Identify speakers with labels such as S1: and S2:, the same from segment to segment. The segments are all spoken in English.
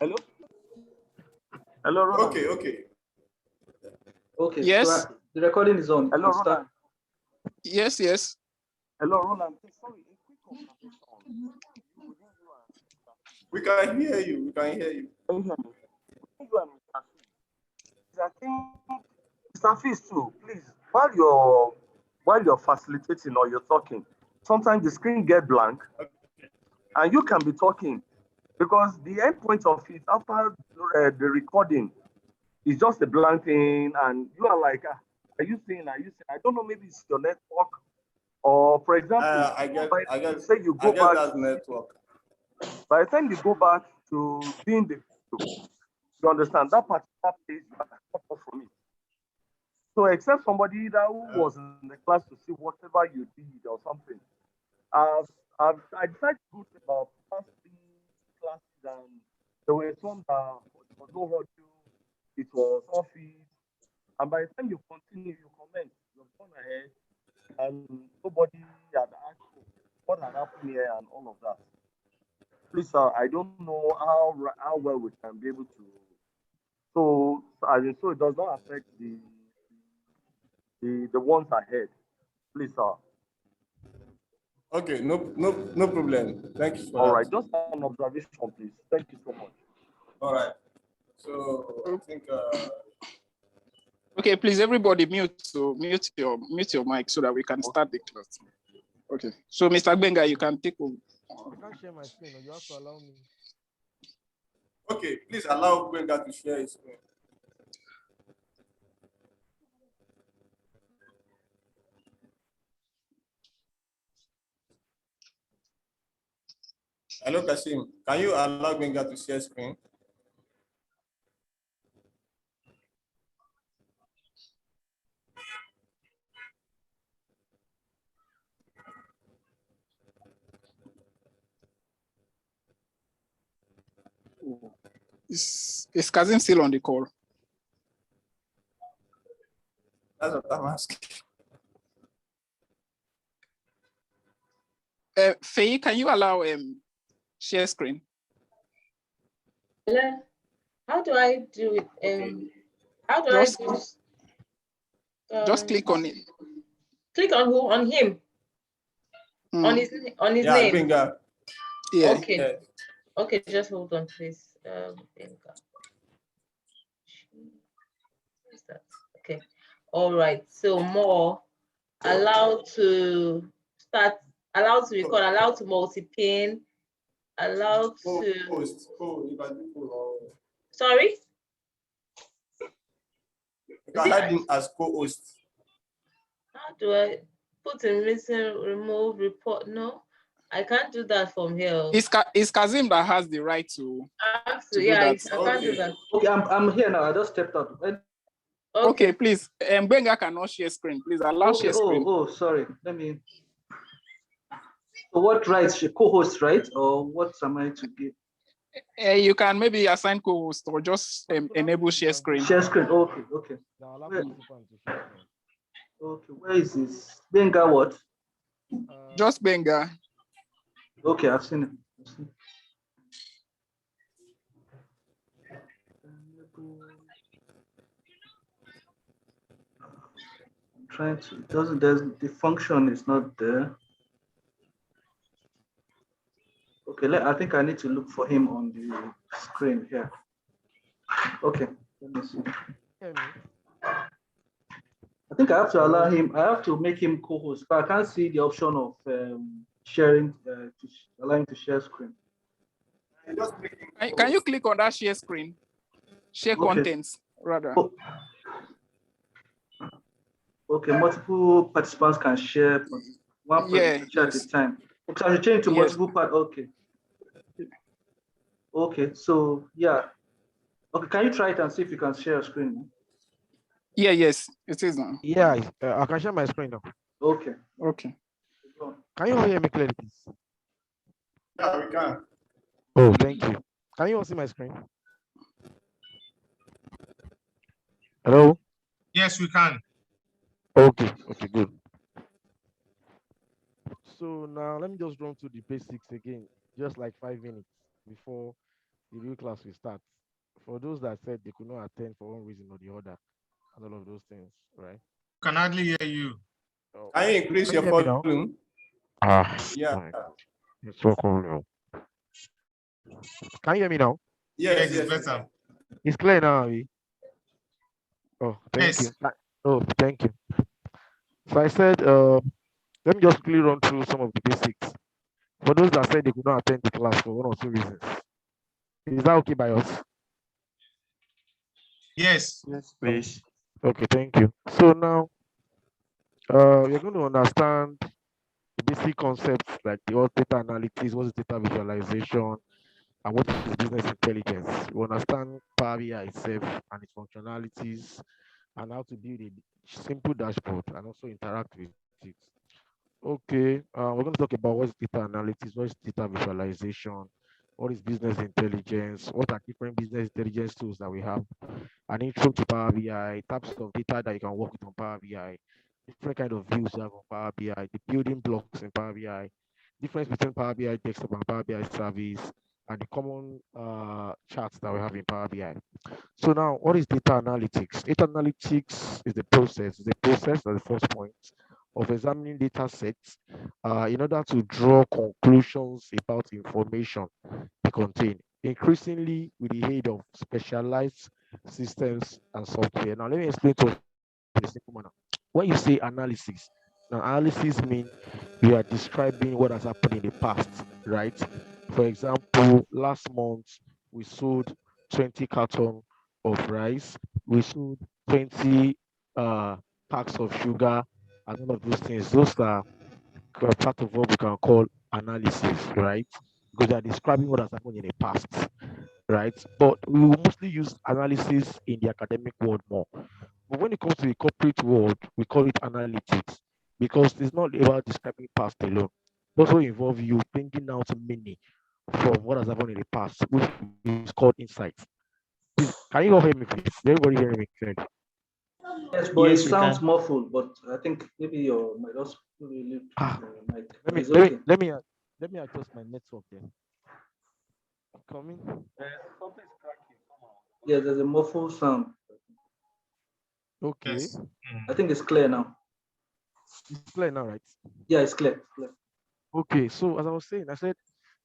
S1: Hello? Hello, Roland.
S2: Okay.
S3: Yes.
S2: So the recording is on.
S1: Hello, Roland.
S3: Yes.
S1: Hello, Roland. Sorry, a quick conversation.
S4: We can hear you.
S1: Can you hear me? You and Mr. Fee. I think Mr. Fee too, please, while you're facilitating or you're talking, sometimes the screen get blank and you can be talking because the end point of it after the recording is just a blank thing and you are like, are you saying? I don't know, maybe it's your network or for example,
S4: I guess
S1: say you go back
S4: that's network.
S1: By the time you go back to being the video, you understand that particular place you are cut off from it. So except somebody that who was in the class to see whatever you did or something, I decided to go to about past 3 classes and there were some that there was no audio, it was office, and by the time you continue, you comment, you've gone ahead, and nobody had asked you what had happened here and all of that. Please, sir, I don't know how well we can be able to. So, so it does not affect the ones ahead. Please, sir.
S4: Okay, no problem. Thank you for
S1: All
S4: that.
S1: right, just an observation, please. Thank you so much.
S4: All right. So I think.
S3: Okay, please, everybody mute your mic so that we can start the class. Okay. So, Mr. Benga, you can take over.
S5: I can't share my screen. You have to allow me.
S4: Okay, please allow Benga to share his screen. Hello, Kasim. Can you allow Benga to share screen?
S3: Is Kazim still on the call?
S4: That's what I'm asking.
S3: Faye, can you allow share screen?
S6: Hello. How do I do it? How do I do?
S3: Just click on it.
S6: Click on who? On him. On his name.
S4: Benga.
S3: Yeah.
S6: Okay. Yeah. Okay, just hold on, please. Benga. Okay. All right. So more allowed to start, allowed to record, allowed to multi-pin, allowed to
S4: host. You can do
S6: sorry?
S4: You can add him as co-host.
S6: How do I put in missing, remove, report? No, I can't do that from here.
S3: It's Kazim that has the right to
S6: yeah, I can't do that.
S2: Okay, I'm here now. I just stepped out.
S3: Okay, please. Benga cannot share screen. Please allow share screen.
S2: Oh, sorry. Let me. So what rights? Co-host, right? Or what am I to give?
S3: You can maybe assign co-host or just enable share screen.
S2: Share screen. Okay. Okay, where is this? Benga what?
S3: Just Benga.
S2: Okay, I've seen it. I'm trying to. It doesn't. The function is not there. Okay, I think I need to look for him on the screen here. Okay, let me see. I think I have to allow him. I have to make him co-host, but I can't see the option of sharing, allowing to share screen.
S3: Can you click on that share screen? Share contents, rather.
S2: Oh. Okay, multiple participants can share one presentation at a time. Okay, I should change to multiple part. Okay. Okay, so yeah. Okay, can you try it and see if you can share a screen?
S3: Yeah, yes, it is now.
S5: Yeah, I can share my screen now.
S2: Okay.
S3: Okay.
S5: Can you all hear me clearly, please?
S4: Yeah, we can.
S5: Oh, thank you. Can you all see my screen? Hello?
S7: Yes, we can.
S5: Okay, good. So now let me just run through the basics again, just like 5 minutes before the real class will start. For those that said they could not attend for one reason or the other, and all of those things, right?
S7: Can hardly hear you.
S5: Oh,
S4: Can you increase
S5: can you
S4: your
S5: hear me now?
S4: volume? Yeah.
S5: My God. It's so cool now. Can you hear me now?
S7: Yes,
S4: Yes,
S7: it's
S4: yes.
S7: better.
S5: It's clear now, Abi. Oh, thank
S7: Yes.
S5: you. Oh, thank you. So I said, let me just quickly run through some of the basics. For those that said they could not attend the class for one or two reasons, is that okay by us?
S7: Yes.
S4: Yes, please.
S5: Okay, thank you. So now, we're going to understand the basic concepts like the what data analytics, what is data visualization, and what is business intelligence. We understand Power BI itself and its functionalities, and how to build a simple dashboard and also interact with it. Okay, we're going to talk about what is data analytics, what is data visualization, what is business intelligence, what are different business intelligence tools that we have, an intro to Power BI, types of data that you can work with on Power BI, different kind of views you have on Power BI, the building blocks in Power BI, difference between Power BI desktop and Power BI service, and the common charts that we have in Power BI. So now, what is data analytics? Data analytics is the process. It's the process, that's the first point, of examining data sets in order to draw conclusions about information they contain, increasingly with the aid of specialized systems and software. Now, let me explain to us in a simple manner. When you say analysis, now analysis means you are describing what has happened in the past, right? For example, last month we sold 20 carton of rice, we sold 20 uh, packs of sugar, and all of those things. Those are part of what we can call analysis, right? Because they are describing what has happened in the past, right? But we will mostly use analysis in the academic world more. But when it comes to the corporate world, we call it analytics because it's not about describing past alone. It also involve you bringing out meaning from what has happened in the past, which is called insight. Please, can you all hear me, please? Everybody hearing me clearly?
S2: Yes, but it
S8: Yes, we
S2: sounds
S8: can.
S2: muffled, but I think maybe your might just really
S5: Ah,
S2: mic.
S5: let me
S2: It's
S5: let me
S2: okay.
S5: let me let me adjust my network then. Coming.
S1: Something's cracking somehow.
S2: Yeah, there's a muffled sound.
S5: Okay,
S7: Yes.
S2: I think it's clear now.
S5: it's clear now, right?
S2: Yeah, it's clear. It's clear.
S5: Okay, so as I was saying, I said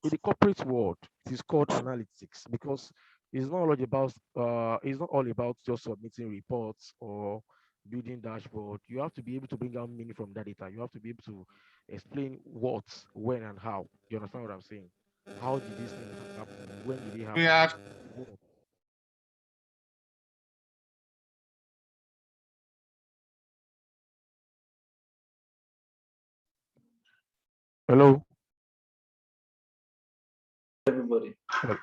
S5: in the corporate world, it is called analytics because it's not all about just submitting reports or building dashboard. You have to be able to bring out meaning from that data. You have to be able to explain what, when, and how. You understand what I'm saying? How did these things happen? When did they
S7: We
S5: happen?
S7: are
S5: Hello,
S2: Everybody.
S5: hello,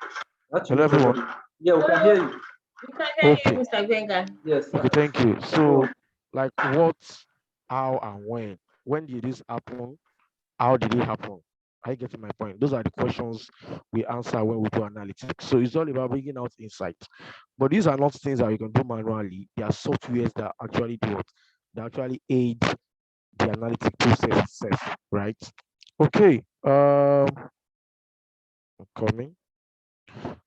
S2: Actually,
S5: hello, everyone.
S2: everybody. Yeah, we can hear you.
S6: We can hear
S5: Okay,
S6: you, Mr. Gbenga.
S2: Yes.
S5: okay, thank you.
S2: Go
S5: So,
S2: on.
S5: like, what, how, and when? When did this happen? How did it happen? Are you getting my point? Those are the questions we answer when we do analytics. So it's all about bringing out insight. But these are not things that you can do manually. They are softwares that actually do it. They actually aid the analytic process itself, right? Okay. Coming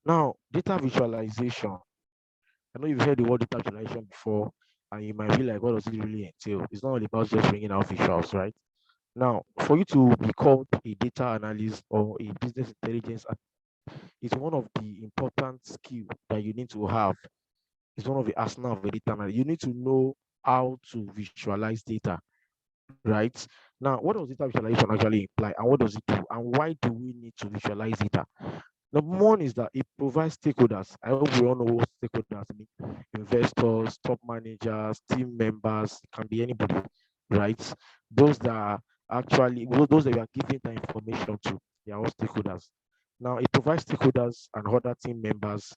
S5: now, data visualization. I know you've heard the word data visualization before, and you might be like, what does it really entail? It's not all about just bringing out visuals, right? Now, for you to be called a data analyst or a business intelligence, it's one of the important skill that you need to have. It's one of the arsenal of a data analyst. You need to know how to visualize data, right? Now, what does data visualization actually imply, and what does it do, and why do we need to visualize data? Number one is that it provides stakeholders. I hope we all know what stakeholders mean. Investors, top managers, team members, it can be anybody, right? Those that are actually those that you are giving the information to, they are all stakeholders. Now it provides stakeholders and other team members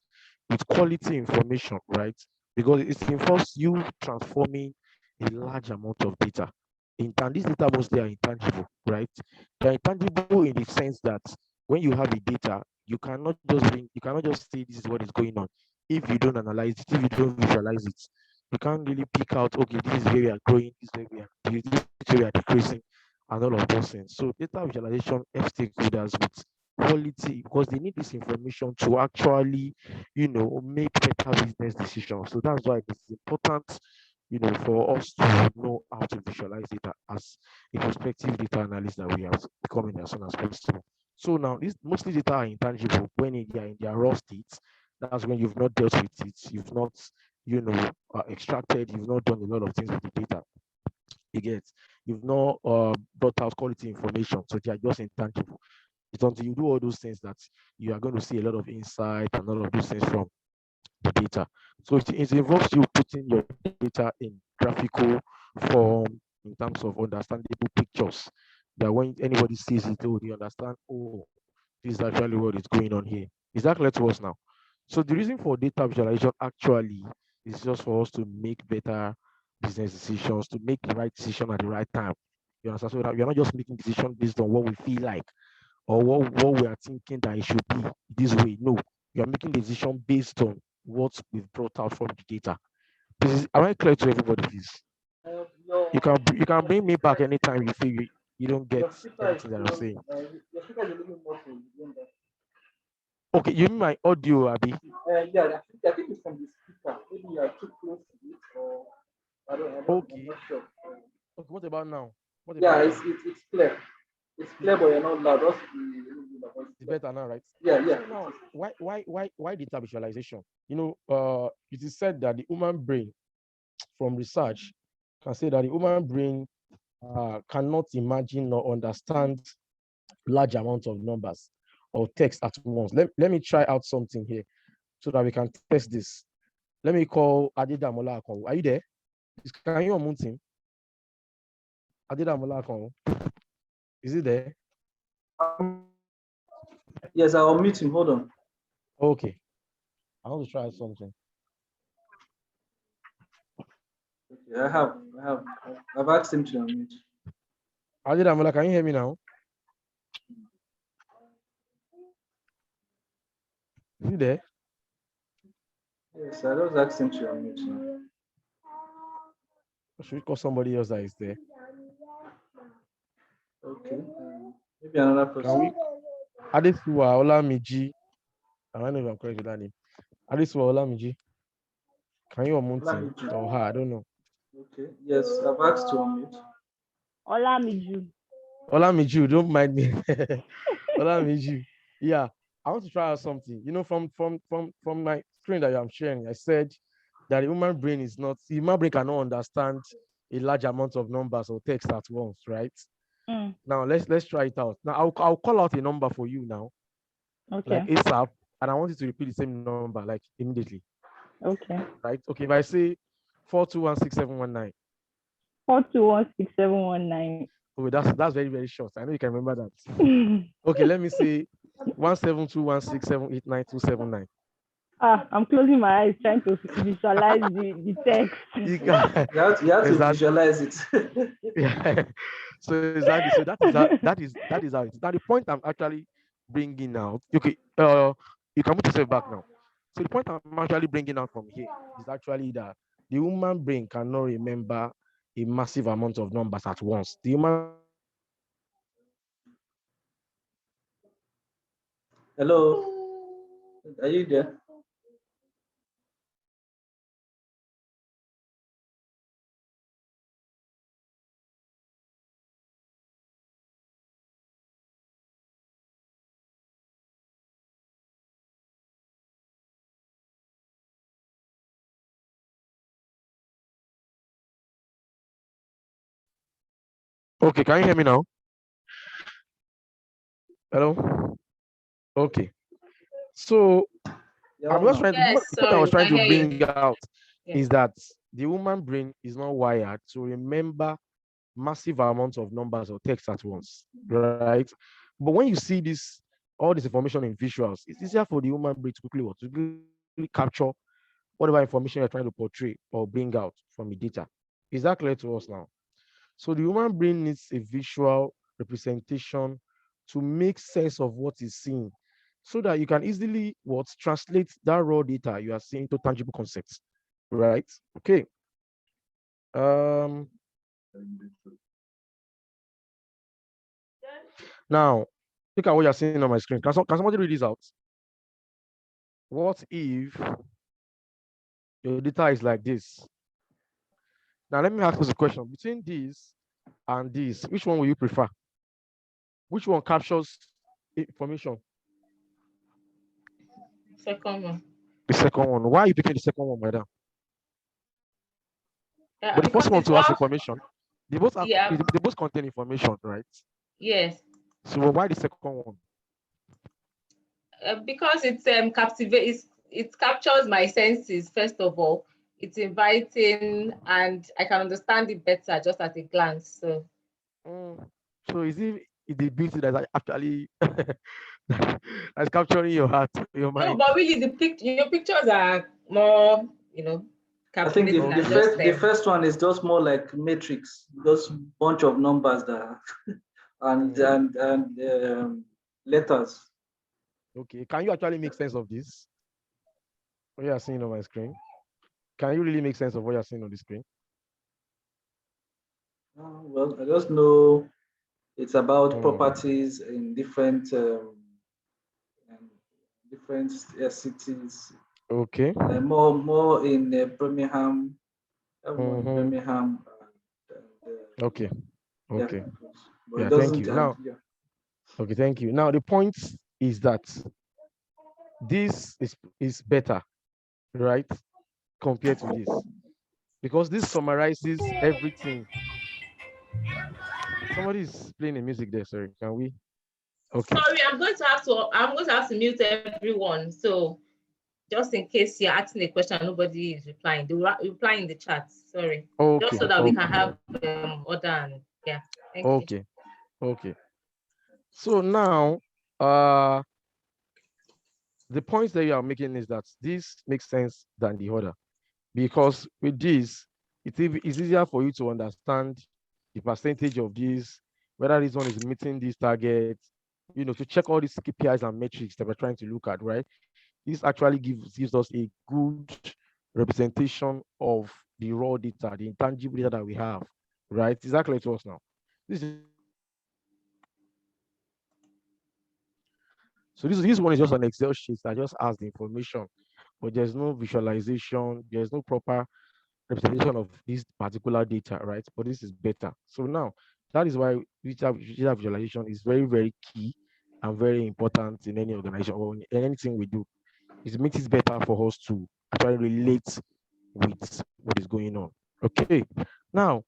S5: with quality information, right? Because it involves you transforming a large amount of data. And these data mostly are intangible, right? They're intangible in the sense that when you have a data, you cannot just say this is what is going on if you don't analyze it, if you don't visualize it. You can't really pick out, okay, this is where we are growing, this is where we are this is where we are decreasing, and all of those things. So data visualization helps stakeholders with quality, because they need this information to actually, make better business decisions. So that's why it's important, for us to know how to visualize data as a prospective data analyst that we are becoming as soon as possible. So now, this mostly data are intangible when they are in their raw states. That's when you've not dealt with it, you've not, extracted, you've not done a lot of things with the data. You get, you've not brought out quality information, so they are just intangible. It's until you do all those things that you are going to see a lot of insight and all of those things from the data. So it involves you putting your data in graphical form in terms of understandable pictures. That when anybody sees it, they understand, oh, this is actually what is going on here. Is that clear to us now? So the reason for data visualization actually is just for us to make better business decisions, to make the right decision at the right time. You understand? So that we are not just making decisions based on what we feel like or what we are thinking that it should be this way. No, you are making the decision based on what we've brought out from the data. Am I clear to everybody, please? You can bring me back anytime you feel you don't get anything that I'm saying.
S2: Your speaker is a little muffled.
S5: Okay, you mean my audio, Abby?
S2: Yeah, I think it's from the speaker. Maybe you are too close to it, or I don't know.
S5: Okay.
S2: I'm not sure.
S5: Okay, what about now?
S2: Yeah, it's clear. It's clear, but you're not loud.
S5: It's better now, right?
S2: Yeah.
S5: So now, why data visualization? It is said that the human brain, from research, can say that the human brain cannot imagine or understand large amounts of numbers or text at once. Let me try out something here so that we can test this. Let me call Adedamola Akon. Are you there? Can you unmute him? Adedamola Akon. Is he there?
S2: Yes, I'll mute him. Hold on.
S5: Okay. I want to try something.
S2: Okay, I've asked him to unmute.
S5: Adedamola, can you hear me now? Is he there?
S2: Yes, I just asked him to unmute now.
S5: Should we call somebody else that is there?
S2: Okay. Maybe another person.
S5: Adesuwa Olamiji. I don't know if I'm correct with that name. Adesuwa Olamiji. Can you unmute him or her? I don't know.
S2: Okay. Yes, I've asked to unmute.
S5: Olamiji, don't mind me. Olamiji. Yeah, I want to try out something. From my screen that I'm sharing, I said that the human brain cannot understand a large amount of numbers or text at once, right? Now let's try it out. Now I'll call out a number for you now.
S7: Okay.
S5: Like ASAP, and I want you to repeat the same number like immediately.
S7: Okay.
S5: Right? Okay, if I say 4216719.
S7: 4216719.
S5: Oh, that's very, very short. I know you can remember that. Okay, let me say 17216789279.
S7: I'm closing my eyes trying to visualize the text.
S2: You have to visualize it.
S5: Yeah. So exactly. So that is how it is. Now the point I'm actually bringing out. Okay. You can put yourself back now. So the point I'm actually bringing out from here is actually that the human brain cannot remember a massive amount of numbers at once. The human.
S2: Hello, are you there?
S5: Okay, can you hear me now? Hello? Okay. So I'm just trying
S6: Yes,
S5: what I was
S6: sorry,
S5: trying
S6: I
S5: to
S6: hear you.
S5: bring out
S6: Yeah.
S5: is that the human brain is not wired to remember massive amounts of numbers or text at once, right? But when you see all this information in visuals, it's easier for the human brain to quickly capture whatever information you're trying to portray or bring out from the data. Is that clear to us now? So the human brain needs a visual representation to make sense of what is seen, so that you can easily translate that raw data you are seeing to tangible concepts, right? Okay. Now, look at what you're seeing on my screen. Can somebody read this out? What if your data is like this? Now let me ask you a question. Between this and this, which one will you prefer? Which one captures information?
S6: Second one.
S5: The second one. Why are you picking the second one, madam? But the
S6: Because
S5: first one
S6: it's
S5: to ask
S6: more,
S5: information. They both have,
S6: yeah,
S5: they both contain information, right?
S6: yes.
S5: So why the second one?
S6: Because it's captivates, it captures my senses, first of all. It's inviting and I can understand it better just at a glance. So
S5: So is it the beauty that actually that's capturing your heart, your
S6: no,
S5: mind?
S6: but really your pictures are more,
S2: I think
S6: captivating
S2: the
S6: than just
S2: the first one is just more like matrix, just bunch of numbers that and letters.
S5: Okay, can you actually make sense of this? What you are seeing on my screen? Can you really make sense of what you're seeing on the screen?
S2: Well, I just know it's about properties in different cities.
S5: Okay.
S2: More in Birmingham. Birmingham.
S5: Okay. Okay.
S2: But
S5: Yeah,
S2: it
S5: thank
S2: doesn't.
S5: you. Now, okay, thank you. Now the point is that this is better, right, compared to this, because this summarizes everything. Somebody is playing the music there. Sorry, can we? Okay.
S6: Sorry, I'm going to have to mute everyone. So just in case you're asking a question and nobody is replying, they will reply in the chat. Sorry.
S5: Okay.
S6: Just so that we can have order and yeah. Thank you.
S5: Okay. So now, the points that you are making is that this makes sense than the other, because with this, it's easier for you to understand the percentage of this, whether this one is meeting these targets, to check all these KPIs and metrics that we're trying to look at, right? This actually gives us a good representation of the raw data, the intangible data that we have, right? Is that clear to us now? So this one is just an Excel sheet that just has the information, but there's no visualization, there's no proper representation of this particular data, right? But this is better. So now that is why data visualization is very, very key and very important in any organization or in anything we do. It makes it better for us to actually relate with what is going on. Okay. Now,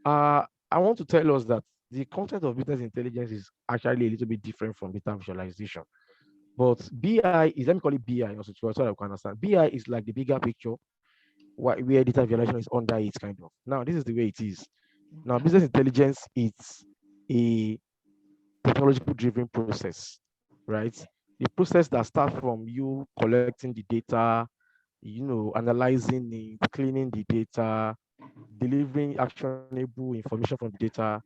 S5: I want to tell us that the concept of business intelligence is actually a little bit different from data visualization. But BI is, let me call it BI also, so that I can understand. BI is like the bigger picture, where data visualization is under it, kind of. Now, this is the way it is. Now, business intelligence is a technological driven process, right? The process that starts from you collecting the data, analyzing it, cleaning the data, delivering actionable information from the data,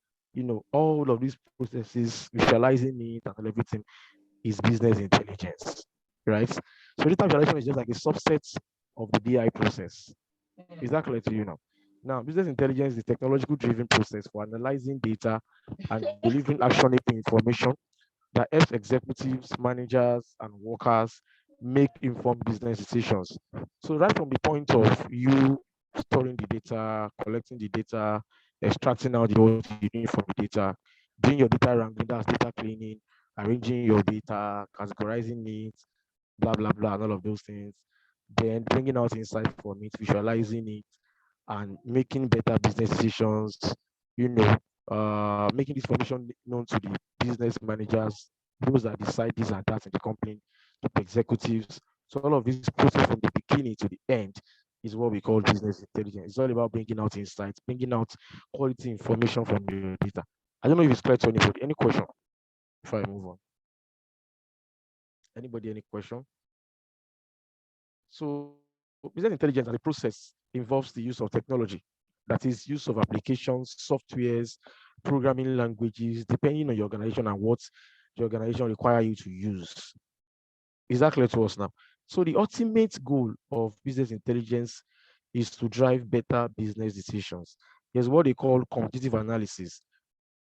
S5: all of these processes, visualizing it and everything is business intelligence, right? So data visualization is just like a subset of the BI process. Is that clear to you now? Now, business intelligence is a technological driven process for analyzing data and delivering actionable information that helps executives, managers, and workers make informed business decisions. So right from the point of you storing the data, collecting the data, extracting out what you need from the data, doing your data wrangling, that's data cleaning, arranging your data, categorizing it, blah, blah, blah, and all of those things. Then bringing out insight from it, visualizing it, and making better business decisions, making this information known to the business managers, those that decide this and that in the company, top executives. So all of this process from the beginning to the end is what we call business intelligence. It's all about bringing out insights, bringing out quality information from your data. I don't know if it's clear to anybody. Any question before I move on? Anybody, any question? So business intelligence as a process involves the use of technology, that is use of applications, softwares, programming languages, depending on your organization and what the organization require you to use. Is that clear to us now? So the ultimate goal of business intelligence is to drive better business decisions. There's what they call competitive analysis.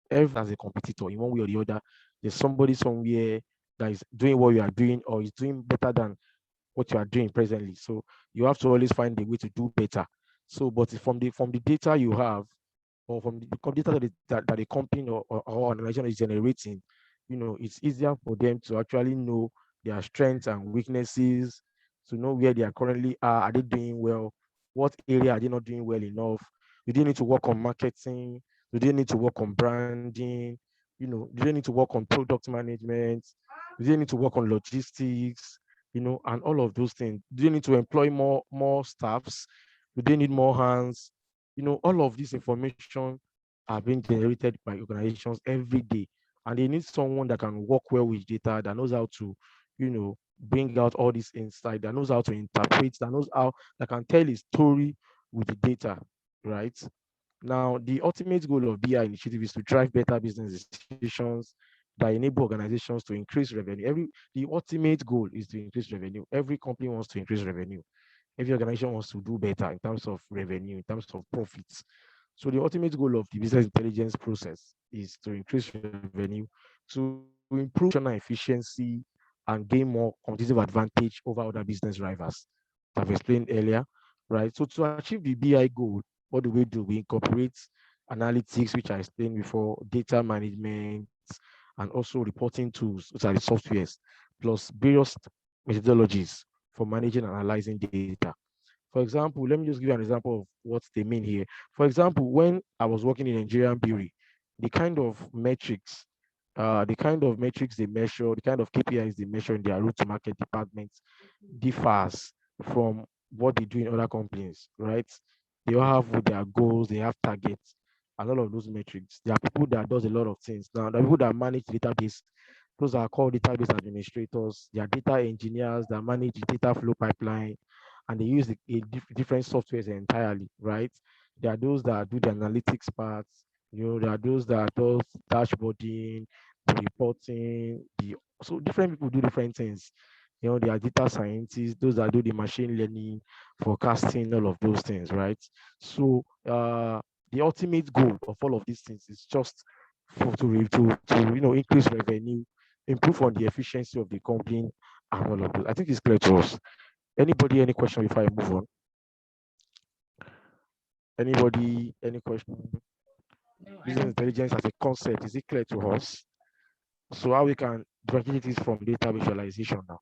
S5: Everyone as a competitor in one way or the other, there's somebody somewhere that is doing what you are doing or is doing better than what you are doing presently. So you have to always find a way to do better. So, but from the data you have, or from the data that the company or organization is generating, it's easier for them to actually know their strengths and weaknesses, to know where they are currently are. Are they doing well? What area are they not doing well enough? Do they need to work on marketing? Do they need to work on branding? Do they need to work on product management? Do they need to work on logistics? And all of those things. Do they need to employ more staffs? Do they need more hands? All of this information are being generated by organizations every day, and they need someone that can work well with data, that knows how to, bring out all this insight, that knows how to interpret, that can tell a story with the data, right? Now, the ultimate goal of BI initiative is to drive better business decisions that enable organizations to increase revenue. The ultimate goal is to increase revenue. Every company wants to increase revenue. Every organization wants to do better in terms of revenue, in terms of profits. So the ultimate goal of the business intelligence process is to increase revenue, to improve operational efficiency, and gain more competitive advantage over other business rivals. I've explained earlier, right? So to achieve the BI goal, what do? We incorporate analytics, which I explained before, data management, and also reporting tools, which are the softwares, plus various methodologies for managing and analyzing data. For example, let me just give you an example of what they mean here. For example, when I was working in Nigerian Brewery, the kind of metrics, they measure, the kind of KPIs they measure in their route to market departments differs from what they do in other companies, right? They all have their goals, they have targets, and all of those metrics. There are people that does a lot of things. Now, the people that manage database, those are called database administrators. They are data engineers that manage the data flow pipeline, and they use different softwares entirely, right? There are those that do the analytics parts. There are those that do dashboarding, the reporting, so different people do different things. There are data scientists, those that do the machine learning, forecasting, all of those things, right? So the ultimate goal of all of these things is just to increase revenue, improve on the efficiency of the company, and all of those. I think it's clear to us. Anybody, any question before I move on? Anybody, any question? Business intelligence as a concept, is it clear to us? So how we can differentiate it from data visualization now?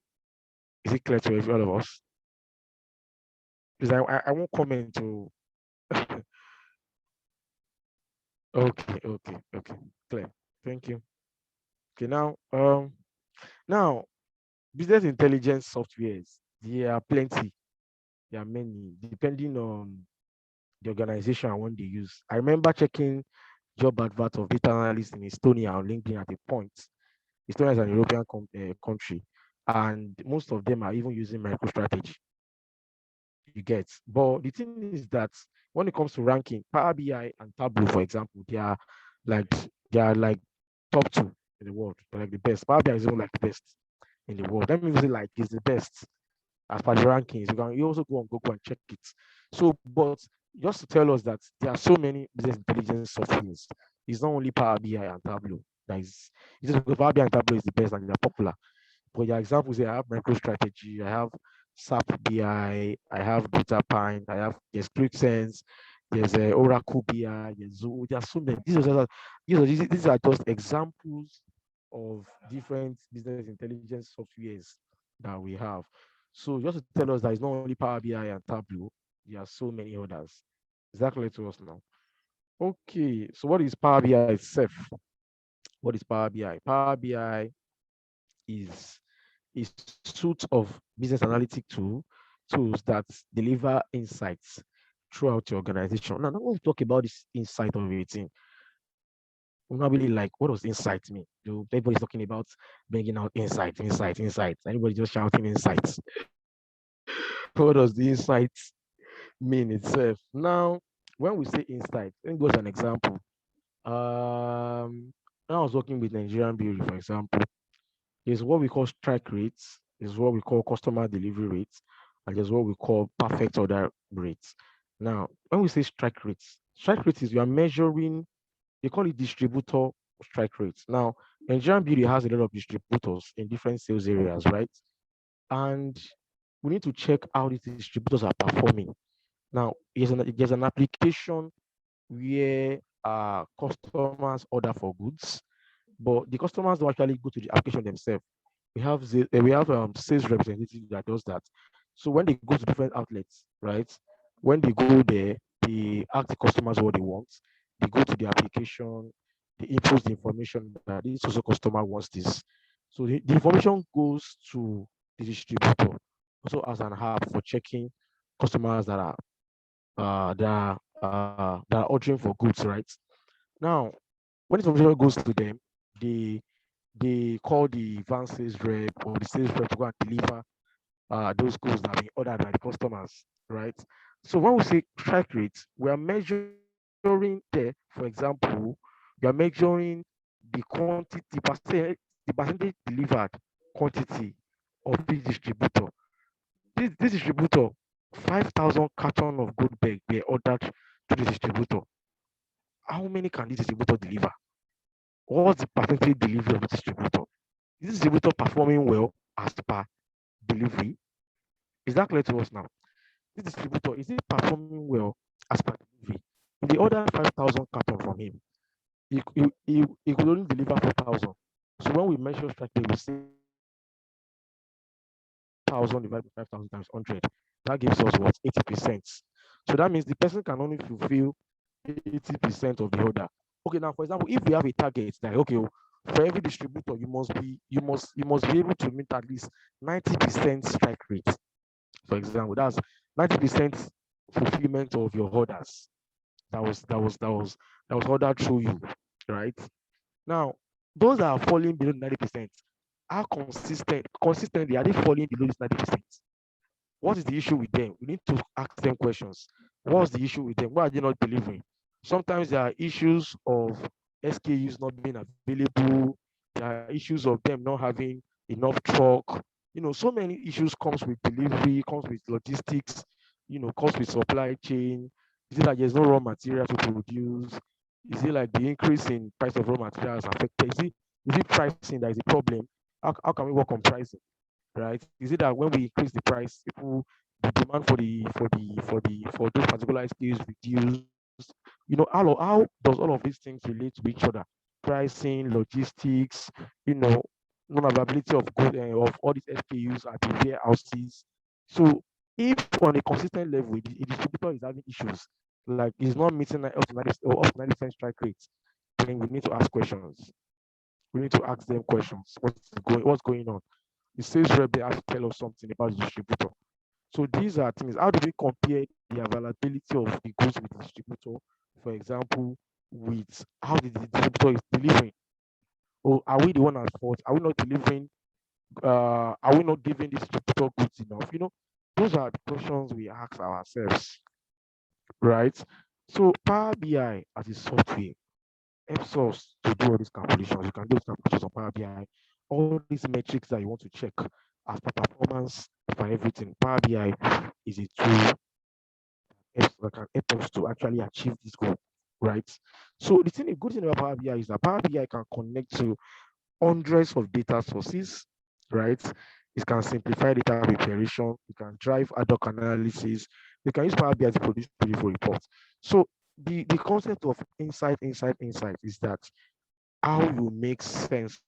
S5: Is it clear to all of us? Because I won't comment to. Okay, clear. Thank you. Okay, now business intelligence softwares, there are plenty. There are many, depending on the organization and what they use. I remember checking job advert of data analyst in Estonia on LinkedIn at a point. Estonia is an European country, and most of them are even using MicroStrategy. You get, but the thing is that when it comes to ranking, Power BI and Tableau, for example, like they are like top two in the world. They're like the best. Power BI is even like the best in the world. That means like it's the best as per the rankings. You also go on Google and check it. So, but just to tell us that there are so many business intelligence softwares. It's not only Power BI and Tableau. It's just because Power BI and Tableau is the best and they're popular. For your examples, I have MicroStrategy, I have SAP BI, I have Data Pine, there's ClickSense, there's Oracle BI, there are so many. These are just examples of different business intelligence softwares that we have. So just to tell us that it's not only Power BI and Tableau, there are so many others. Is that clear to us now? Okay, so what is Power BI itself? What is Power BI? Power BI is a suite of business analytic tools that deliver insights throughout your organization. Now, when we talk about this insight of a thing, we're not really like, what does insight mean? Everybody's talking about bringing out insights. Anybody just shouting insights. What does the insight mean itself? Now, when we say insight, let me go to an example. When I was working with Nigerian Brewery, for example, there's what we call strike rates, there's what we call customer delivery rates, and there's what we call perfect order rates. Now, when we say strike rates is you are measuring, they call it distributor strike rates. Now, Nigerian Beauty has a lot of distributors in different sales areas, right? And we need to check how these distributors are performing. Now, there's an application where customers order for goods, but the customers don't actually go to the application themselves. We have sales representative that does that. So when they go to different outlets, right? When they go there, they ask the customers what they want. They go to the application, they input the information that this also customer wants this. So the information goes to the distributor, also as an app for checking customers that are ordering for goods, right? Now, when information goes to them, they call the van sales rep or the sales rep to go and deliver those goods that are being ordered by the customers, right? So when we say strike rate, we are measuring there, for example, we are measuring the quantity, the percentage delivered quantity of this distributor. This distributor, 5,000 carton of good bag were ordered to the distributor. How many can this distributor deliver? What's the percentage delivery of the distributor? Is this distributor performing well as per delivery? Is that clear to us now? This distributor, is it performing well as per delivery? If they order 5,000 carton from him, he could only deliver 4,000. So when we measure strike rate, we say 1,000 divided by 5,000 times 100. That gives us what? 80%. So that means the person can only fulfill 80% of the order. Okay, now for example, if we have a target that okay, for every distributor, you must be able to meet at least 90% strike rate. For example, that's 90% fulfillment of your orders that was ordered through you, right? Now, those that are falling below 90%, how consistently are they falling below this 90%? What is the issue with them? We need to ask them questions. What's the issue with them? Why are they not delivering? Sometimes there are issues of SKUs not being available. There are issues of them not having enough truck. So many issues comes with delivery, comes with logistics, comes with supply chain. Is it like there's no raw material to produce? Is it like the increase in price of raw materials affected? Is it pricing that is a problem? How can we work on pricing? Right? Is it that when we increase the price, the demand for those particular SKUs reduce? How does all of these things relate to each other? Pricing, logistics, non-availability of good of all these SKUs at the warehouses. So if on a consistent level, a distributor is having issues, like he's not meeting up to 90% strike rates, then we need to ask questions. We need to ask them questions. What's going on? The sales rep they have to tell us something about the distributor. So these are things. How do we compare the availability of the goods with the distributor, for example, with how the distributor is delivering? Or are we the one at fault? Are we not delivering? Are we not giving the distributor goods enough? Those are the questions we ask ourselves, right? So Power BI as a software helps us to do all these calculations. You can do these calculations on Power BI. All these metrics that you want to check as per performance for everything. Power BI is a tool that can help us to actually achieve this goal, right? So the good thing about Power BI is that Power BI can connect to hundreds of data sources, right? It can simplify data preparation. It can drive ad hoc analysis. You can use Power BI to produce beautiful reports. So the concept of insight is that how you make sense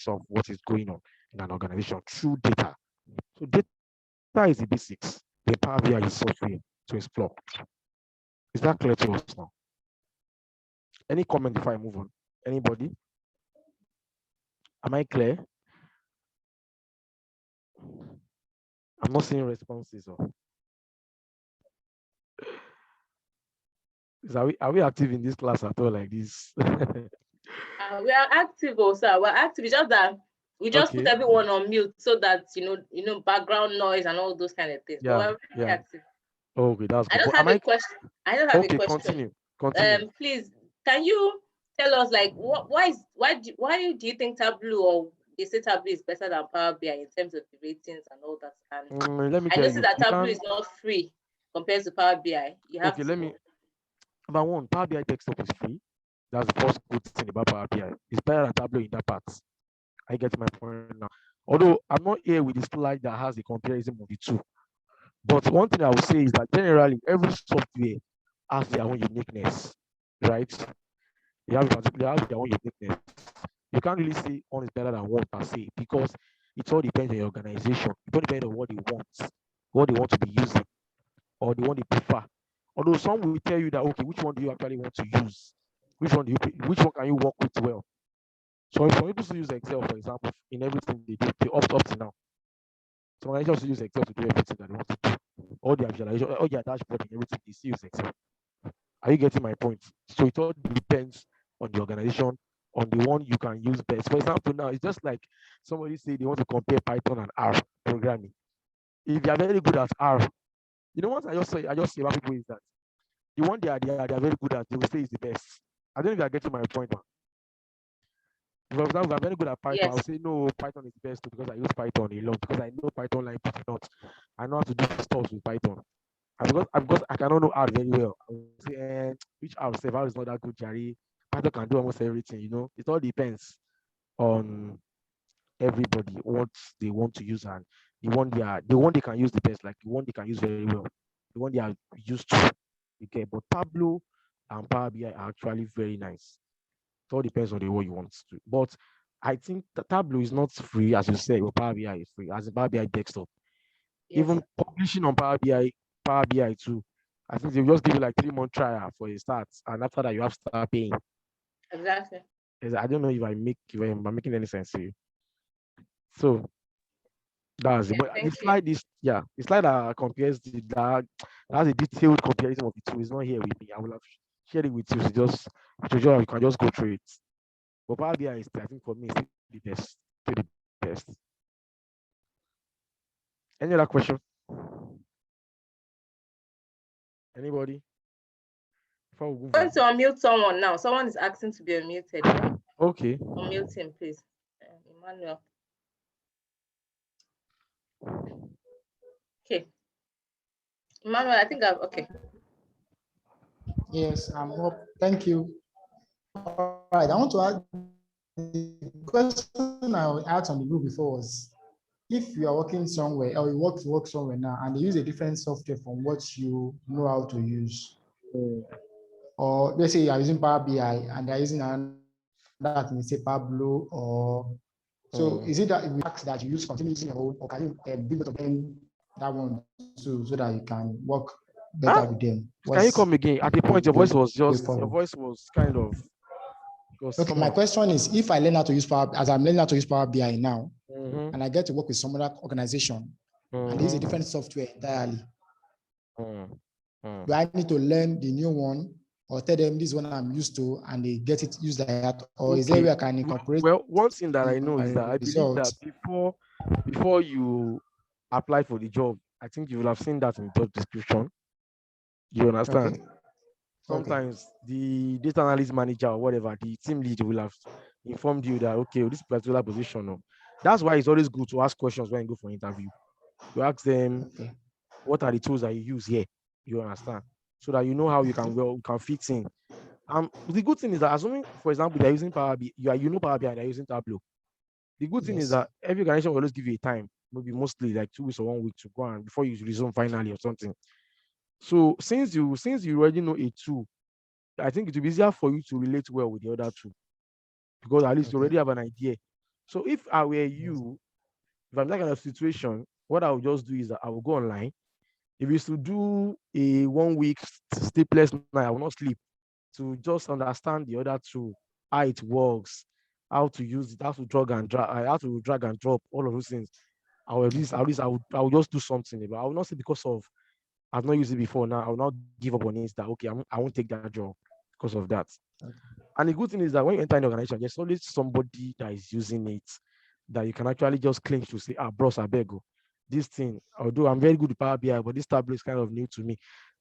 S5: of what is going on in an organization through data. So data is the basics. The Power BI is software to explore. Is that clear to us now? Any comment before I move on? Anybody? Am I clear? I'm not seeing responses. Are we active in this class at all like this?
S6: We are active also. We're active. It's just that we just put everyone on mute so that background noise and all those kind of things.
S5: Yeah,
S6: but we're really active.
S5: Okay, that's good.
S6: I just have a question.
S5: Okay, continue.
S6: Please, can you tell us why do you think Tableau or they say Tableau is better than Power BI in terms of the ratings and all that? And
S5: let me
S6: I
S5: tell
S6: noticed
S5: you,
S6: that Tableau is not free compared to Power BI. You have
S5: Number one, Power BI desktop is free. That's the first good thing about Power BI. It's better than Tableau in that part. I get my point now. Although I'm not here with the slide that has the comparison of the two. But one thing I would say is that generally every software has their own uniqueness, right? They have their own uniqueness. You can't really say one is better than one per se because it all depends on your organization. It all depends on what they want to be using, or the one they prefer. Although some will tell you that okay, which one do you actually want to use? Which one can you work with well? So if some people still use Excel, for example, in everything they do, they up to now. Some organizations also use Excel to do everything that they want to do. All their visualization, all their dashboard and everything, they still use Excel. Are you getting my point? So it all depends on the organization, on the one you can use best. For example, now it's just like somebody say they want to compare Python and R programming. If you are very good at R, what I just say about people is that the one they are very good at, they will say is the best. I don't know if you are getting my point, man. For example, if I'm very good at Python, I'll
S6: Yes.
S5: say no, Python is the best because I use Python a lot, because I know Python like not. I know how to do stuff with Python. And because I cannot know R very well, I will say, which R say R is not that good, Jerry. Python can do almost everything, It all depends on everybody what they want to use, and the one they can use the best, like the one they can use very well, the one they are used to. Okay, but Tableau and Power BI are actually very nice. It all depends on the way you want to. But I think the Tableau is not free, as you said, but Power BI is free, as a Power BI desktop.
S6: Yes.
S5: Even publishing on Power BI too. I think they'll just give you like 3 month trial for a start, and after that you have to start paying.
S6: Exactly.
S5: I don't know if I'm making any sense to you. So that's it.
S6: Okay.
S5: But the
S6: Thank you.
S5: slide is the slide that compares that has a detailed comparison of the two is not here with me. I will have shared it with you. So you can just go through it. But Power BI is, I think for me, is the best. Still the best. Any other question? Anybody? Before we move
S6: I'm going
S5: on.
S6: to unmute someone now. Someone is asking to be unmuted.
S5: Okay.
S6: Unmute him, please. Emmanuel. Okay. Emmanuel, I think okay.
S8: Yes, I'm up. Thank you. All right, I want to ask the question I asked on the group before was, if you are working somewhere or you work somewhere now and they use a different software from what you know how to use, or let's say you are using Power BI and they're using that in say Pablo, or so is it that that you use continue using your own, or can you build up that one too so that you can work better with them?
S5: Can you come again? At the point, your voice was kind of.
S8: Okay, my question is, if I learn how to use I'm learning how to use Power BI now, and I get to work with some other organization, and they use a different software entirely, do I need to learn the new one, or tell them this one I'm used to, and they get it used like that, or is there where I can incorporate?
S5: Well, one thing that I know is that I believe that before you apply for the job, I think you will have seen that in the job description. You understand?
S8: Okay.
S5: Sometimes the data analyst manager or whatever, the team lead will have informed you that okay, this particular position. That's why it's always good to ask questions when you go for interview. You ask them, what are the tools that you use here? You understand? So that you know how you can fit in. The good thing is that assuming, for example, they're using Power BI, you know Power BI and they're using Tableau. The good thing is that every organization will always give you a time, maybe mostly like 2 weeks or 1 week to go and before you resume finally or something. So since you already know a tool, I think it will be easier for you to relate well with the other two, because at least you already have an idea. So if I were you, if I'm that kind of situation, what I would just do is that I will go online. If it's to do a 1 week sleepless night, I will not sleep, to just understand the other two, how it works, how to use it, how to drag and drop, all of those things. I will I will just do something. But I will not say because of I've not used it before now, I will not give up on it, that okay, I won't take that job because of that. And the good thing is that when you enter an organization, there's always somebody that is using it that you can actually just claim to say, bros, I beg you. This thing, although I'm very good at Power BI, but this tablet is kind of new to me.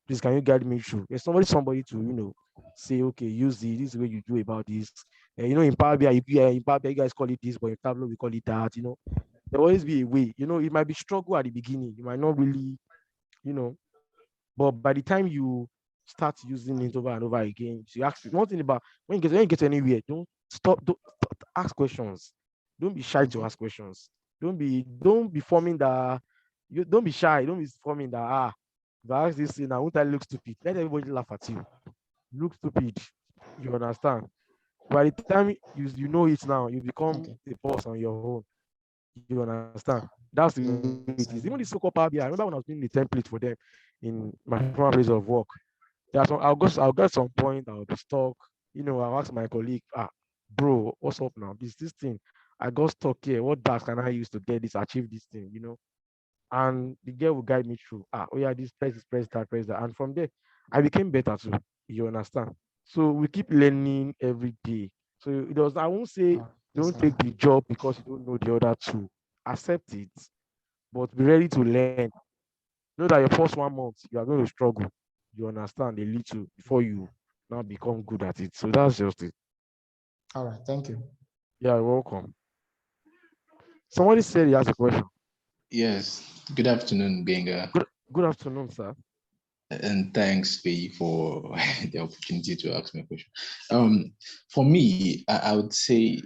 S5: Please, can you guide me through? There's somebody to, say, okay, use this is the way you do about this. In Power BI, in Power BI, you guys call it this, but in Tableau, we call it that, There will always be a way. It might be struggle at the beginning. You might not really, but by the time you start using it over and over again. So you ask one thing about when you get anywhere, don't ask questions. Don't be shy to ask questions. Don't be forming that you don't be shy. Don't be forming that if I ask this thing, I won't I look stupid. Let everybody laugh at you. Look stupid. You understand? By the time you know it now, you become
S8: Okay.
S5: the boss on your own. You understand? That's the way it is.
S8: Yes,
S5: Even the so-called Power BI. I remember when I was doing the template for them in my former place of work. There's some I'll get some point, I'll be stuck. I'll ask my colleague, bro, what's up now? This thing. I got stuck here. What DAX can I use to get this, achieve this thing? And the girl will guide me through. Oh yeah, this, press that, press that. And from there, I became better too. You understand? So we keep learning every day. So I won't say
S8: yes,
S5: don't take the job because you don't know the other two. Accept it, but be ready to learn. Know that your first 1 month you are going to struggle. You understand a little before you now become good at it. So that's just it.
S8: all right, thank you.
S5: Yeah, you're welcome. Somebody said he has a question.
S9: Yes. Good afternoon, Benga.
S5: Good afternoon, sir.
S9: And thanks, Faye, for the opportunity to ask me a question. For me, I would say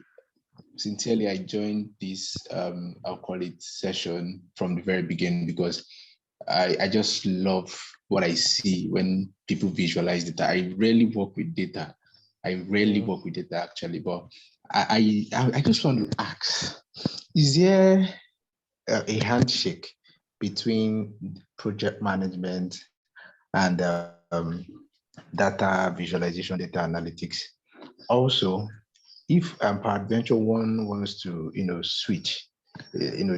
S9: sincerely, I joined this, I'll call it session from the very beginning because I just love what I see when people visualize data. I rarely work with data. I rarely work with data actually, but I just want to ask, is there a handshake between project management and data visualization, data analytics? Also, if peradventure one wants to, switch,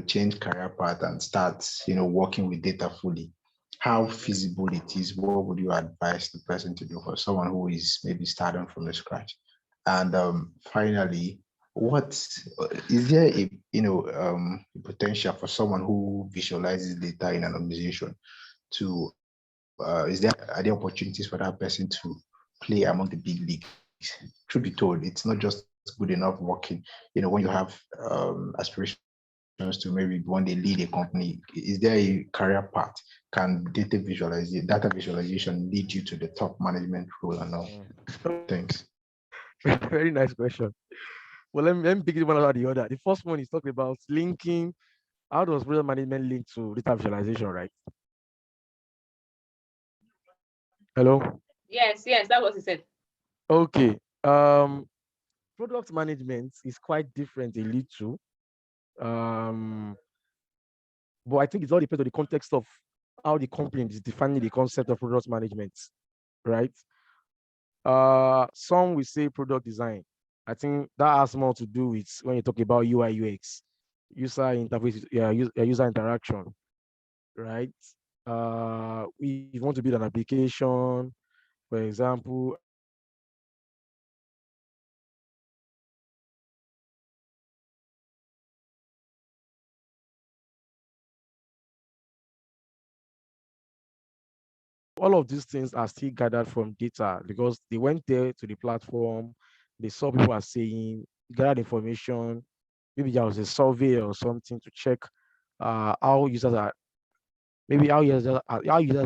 S9: change career path and start, working with data fully, how feasible it is, what would you advise the person to do for someone who is maybe starting from the scratch? And finally, what is there a potential for someone who visualizes data in an organization to are there opportunities for that person to play among the big leagues? Truth be told, it's not just good enough working. When you have aspirations to maybe one day lead a company, is there a career path? Can data visualization lead you to the top management role and all? Thanks.
S5: Very nice question. Well, let me pick it one after the other. The first one is talking about linking. How does project management link to data visualization, right? Hello?
S6: Yes, that was he said.
S5: Okay. Product management is quite different a little. But I think it's all depends on the context of how the company is defining the concept of product management, right? Some will say product design. I think that has more to do with when you talk about UI UX, user interface, user interaction, right? We want to build an application, for example, all of these things are still gathered from data because they went there to the platform, they saw people are saying, gathered information, maybe there was a survey or something to check how users are, maybe how users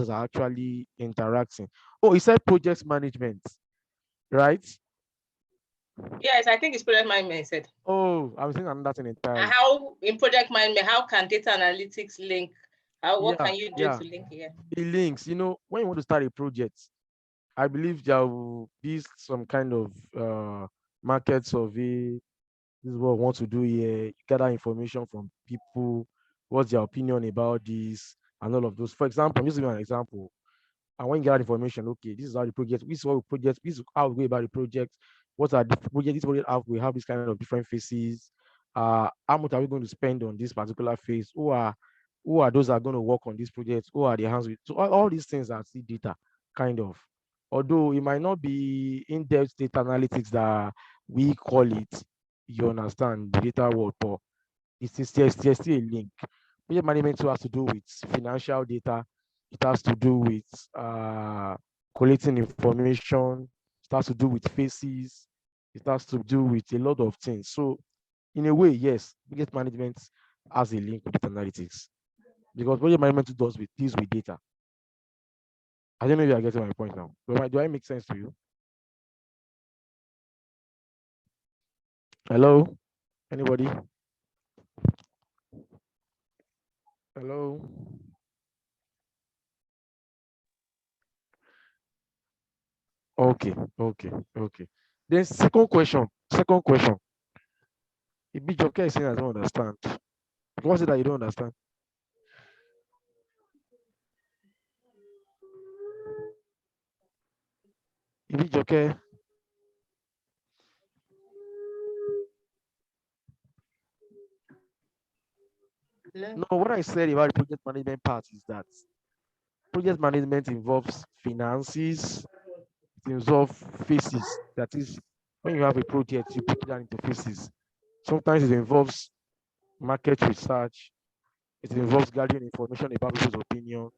S5: are actually interacting. Oh, he said project management, right?
S6: Yes, I think it's project management said.
S5: Oh, I was thinking another thing entirely.
S6: How in project management, how can data analytics link? What can you do to link here?
S5: It links, when you want to start a project, I believe there will be some kind of market survey. This is what we want to do here. You gather information from people, what's their opinion about this, and all of those. For example, I'm just giving you an example. And when you get information, okay, this is how the project, this is what we project, this is how we go about the project. What are the project? This project have we have this kind of different phases. How much are we going to spend on this particular phase? Who are those that are going to work on this project? Who are the hands with? So all these things are still data, kind of. Although it might not be in-depth data analytics that we call it, you understand the data world, but there's still a link. Project management too has to do with financial data. It has to do with collecting information. It has to do with faces. It has to do with a lot of things. So, in a way, yes, project management has a link with data analytics because project management deals with data. I don't know if you are getting my point now. Do I make sense to you? Hello? Anybody? Hello? Okay, okay, okay. Then second question. If Joker is saying I don't understand, what's it that you don't understand? If Joker, no, what I said about the project management part is that project management involves finances, it involves phases. That is, when you have a project, you break it down into phases. Sometimes it involves market research, it involves gathering information about people's opinion,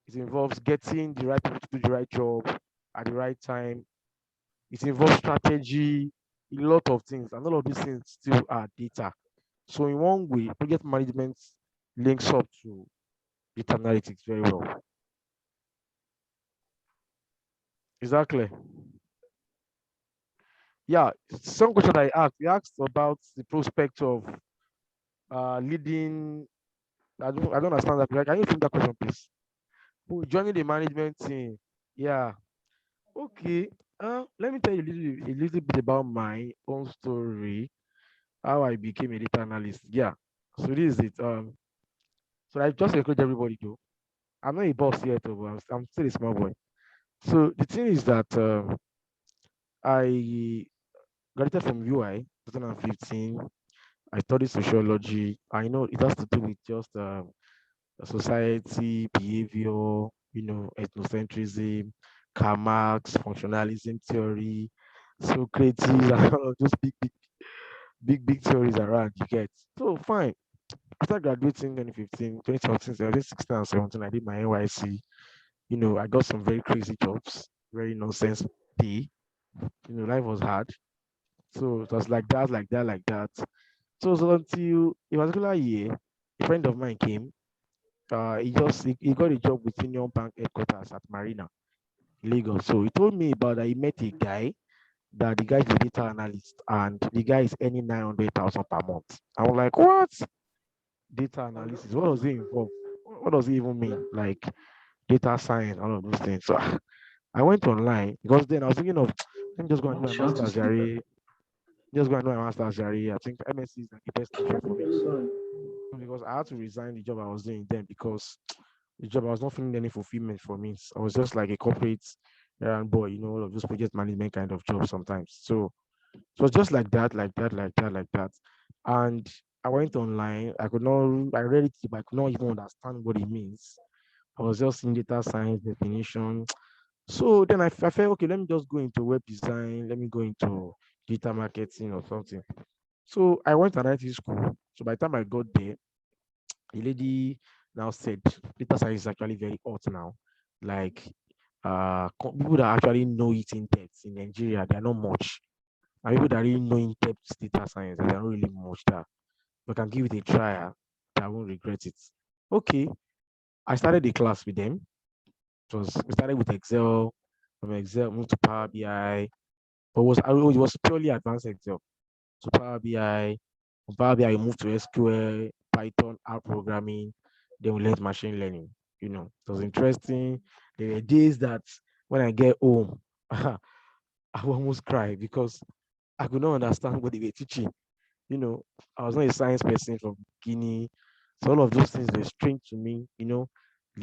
S5: it involves getting the right people to do the right job at the right time, it involves strategy, a lot of things, and all of these things still are data. So in one way, project management links up to data analytics very well. Is that clear? Yeah, some question I asked. We asked about the prospect of leading. I don't understand that. Can you repeat that question, please? Oh, joining the management team. Yeah. Okay. Let me tell you a little bit about my own story, how I became a data analyst. Yeah. So this is it. So I just encourage everybody to. I'm not a boss yet, but I'm still a small boy. So the thing is that I graduated from UI 2015. I studied sociology. I know it has to do with just society, behavior, ethnocentrism, Karl Marx, functionalism theory, Socrates, and all of those big theories around. You get so fine. After graduating 2015, 2014, 2016, and 17, I did my NYC. I got some very crazy jobs, very nonsense pay. Life was hard. So it was like that, like that, like that. So until a particular year, a friend of mine came. He got a job with Union Bank headquarters at Marina, Lagos. So he told me about that he met a guy, that the guy is a data analyst and the guy is earning 900,000 per month. I was like, what? Data analysis? What does it involve? What does it even mean? Like data science, all of those things. So I went online because then I was thinking of let me just go and do my master's, Jerry. Just go and do my master's, Jerry. I think MSc is like the best option for me. Because I had to resign the job I was doing then because the job I was not feeling any fulfillment from it. I was just like a corporate errand boy, all of those project management kind of jobs sometimes. So it was just like that, like that, like that, like that. And I went online. I read it, but I could not even understand what it means. I was just in data science definition. So then I felt, okay, let me just go into web design. Let me go into data marketing or something. So I went to an IT school. So by the time I got there, the lady now said data science is actually very hot now. Like people that actually know it in depth in Nigeria, they are not much. And people that really know in depth data science, they are not really much that we can give it a try. I won't regret it. Okay. I started the class with them. We started with Excel, from Excel moved to Power BI, but it was purely advanced Excel. So Power BI, from Power BI, we moved to SQL, Python, R programming, then we learned machine learning. It was interesting. There were days that when I get home, I will almost cry because I could not understand what they were teaching. I was not a science person from Guinea. So all of those things were strange to me, the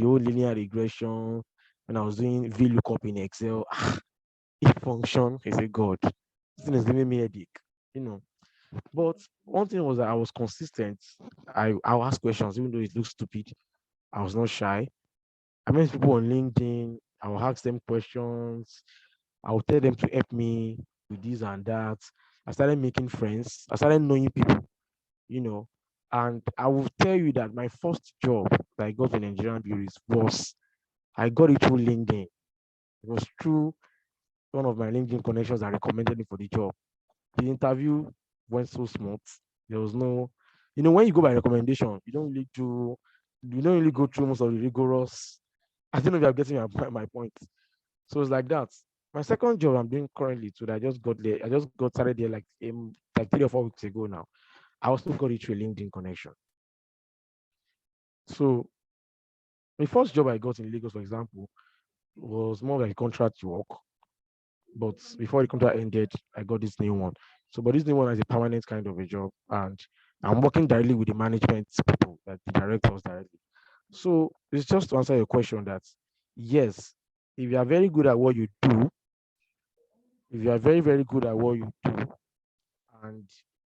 S5: whole linear regression, when I was doing VLOOKUP in Excel, it function, I said, God, this thing is giving me a headache, But one thing was that I was consistent. I'll ask questions, even though it looks stupid. I was not shy. I met people on LinkedIn. I will ask them questions. I will tell them to help me with this and that. I started making friends. I started knowing people, And I will tell you that my first job that I got in Nigerian bureaus was I got it through LinkedIn. It was through one of my LinkedIn connections that recommended me for the job. The interview went so smooth. There was no, when you go by recommendation, you don't really go through most of the rigorous I don't know if you're getting my point. So it's like that. My second job I'm doing currently too, that I just got there. I just got started there like 3 or 4 weeks ago now. I also got it through a LinkedIn connection. So the first job I got in Lagos, for example, was more like contract work. But before the contract ended, I got this new one. So, but this new one is a permanent kind of a job, and I'm working directly with the management people, like the directors directly. So it's just to answer your question that yes, if you are very good at what you do, if you are very, very good at what you do, and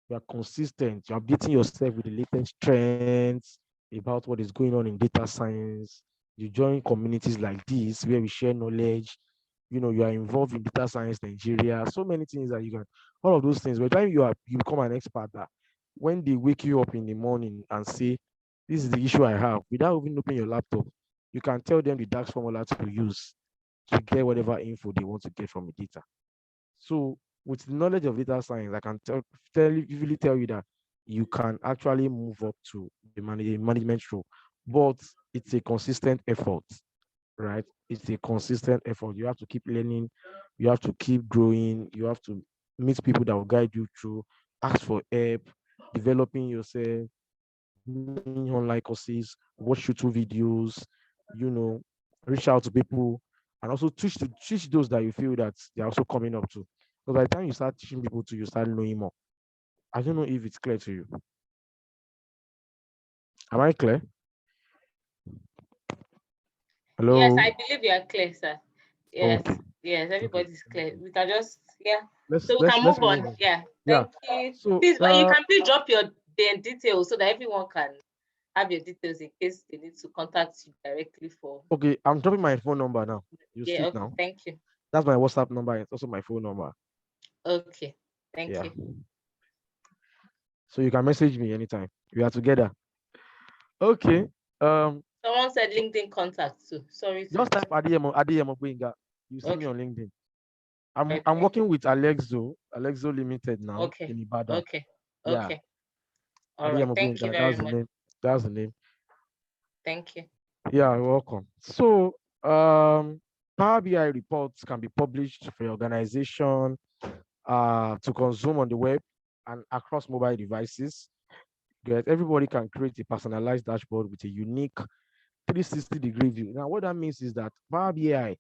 S5: you are consistent, you're updating yourself with the latest trends about what is going on in data science, you join communities like this where we share knowledge, you are involved in data science Nigeria, so many things that you can, all of those things. By the time you become an expert, that when they wake you up in the morning and say, this is the issue I have, without even opening your laptop, you can tell them the DAX formula to use to get whatever info they want to get from the data. So with the knowledge of data science, I can really tell you that you can actually move up to the management role, but it's a consistent effort, right? It's a consistent effort. You have to keep learning, you have to keep growing, you have to meet people that will guide you through, ask for help, developing yourself, doing online courses, watch YouTube videos, you know, reach out to people, and also teach those that you feel that they're also coming up to. Because by the time you start teaching people to, you start knowing more. I don't know if it's clear to you. Am I clear? Hello?
S6: Yes, I believe you are clear, sir. Yes,
S5: Okay.
S6: yes,
S5: Okay.
S6: everybody's clear. We can just,
S5: Let's
S6: so we
S5: let's
S6: can
S5: let's
S6: move
S5: move
S6: on.
S5: on.
S6: Yeah,
S5: Yeah.
S6: thank you.
S5: So
S6: Please, but you can please drop your details so that everyone can have your details in case they need to contact you directly for.
S5: okay, I'm dropping my phone number now. You see
S6: Yeah,
S5: it
S6: okay,
S5: now.
S6: thank you.
S5: That's my WhatsApp number. It's also my phone number.
S6: Okay, thank
S5: Yeah.
S6: you.
S5: So you can message me anytime. We are together. Okay.
S6: Someone said LinkedIn contact too. Sorry.
S5: Just type Adeyemo Gbenga. You see me
S6: Okay.
S5: on LinkedIn. I'm working with Alexo Limited now
S6: Okay.
S5: in Ibadan.
S6: Okay.
S5: Yeah.
S6: Okay. All right. Thank you very much.
S5: That's the name.
S6: Thank you.
S5: Yeah, you're welcome. So Power BI reports can be published for your organization to consume on the web and across mobile devices. That everybody can create a personalized dashboard with a unique 360-degree view. Now, what that means is that Power BI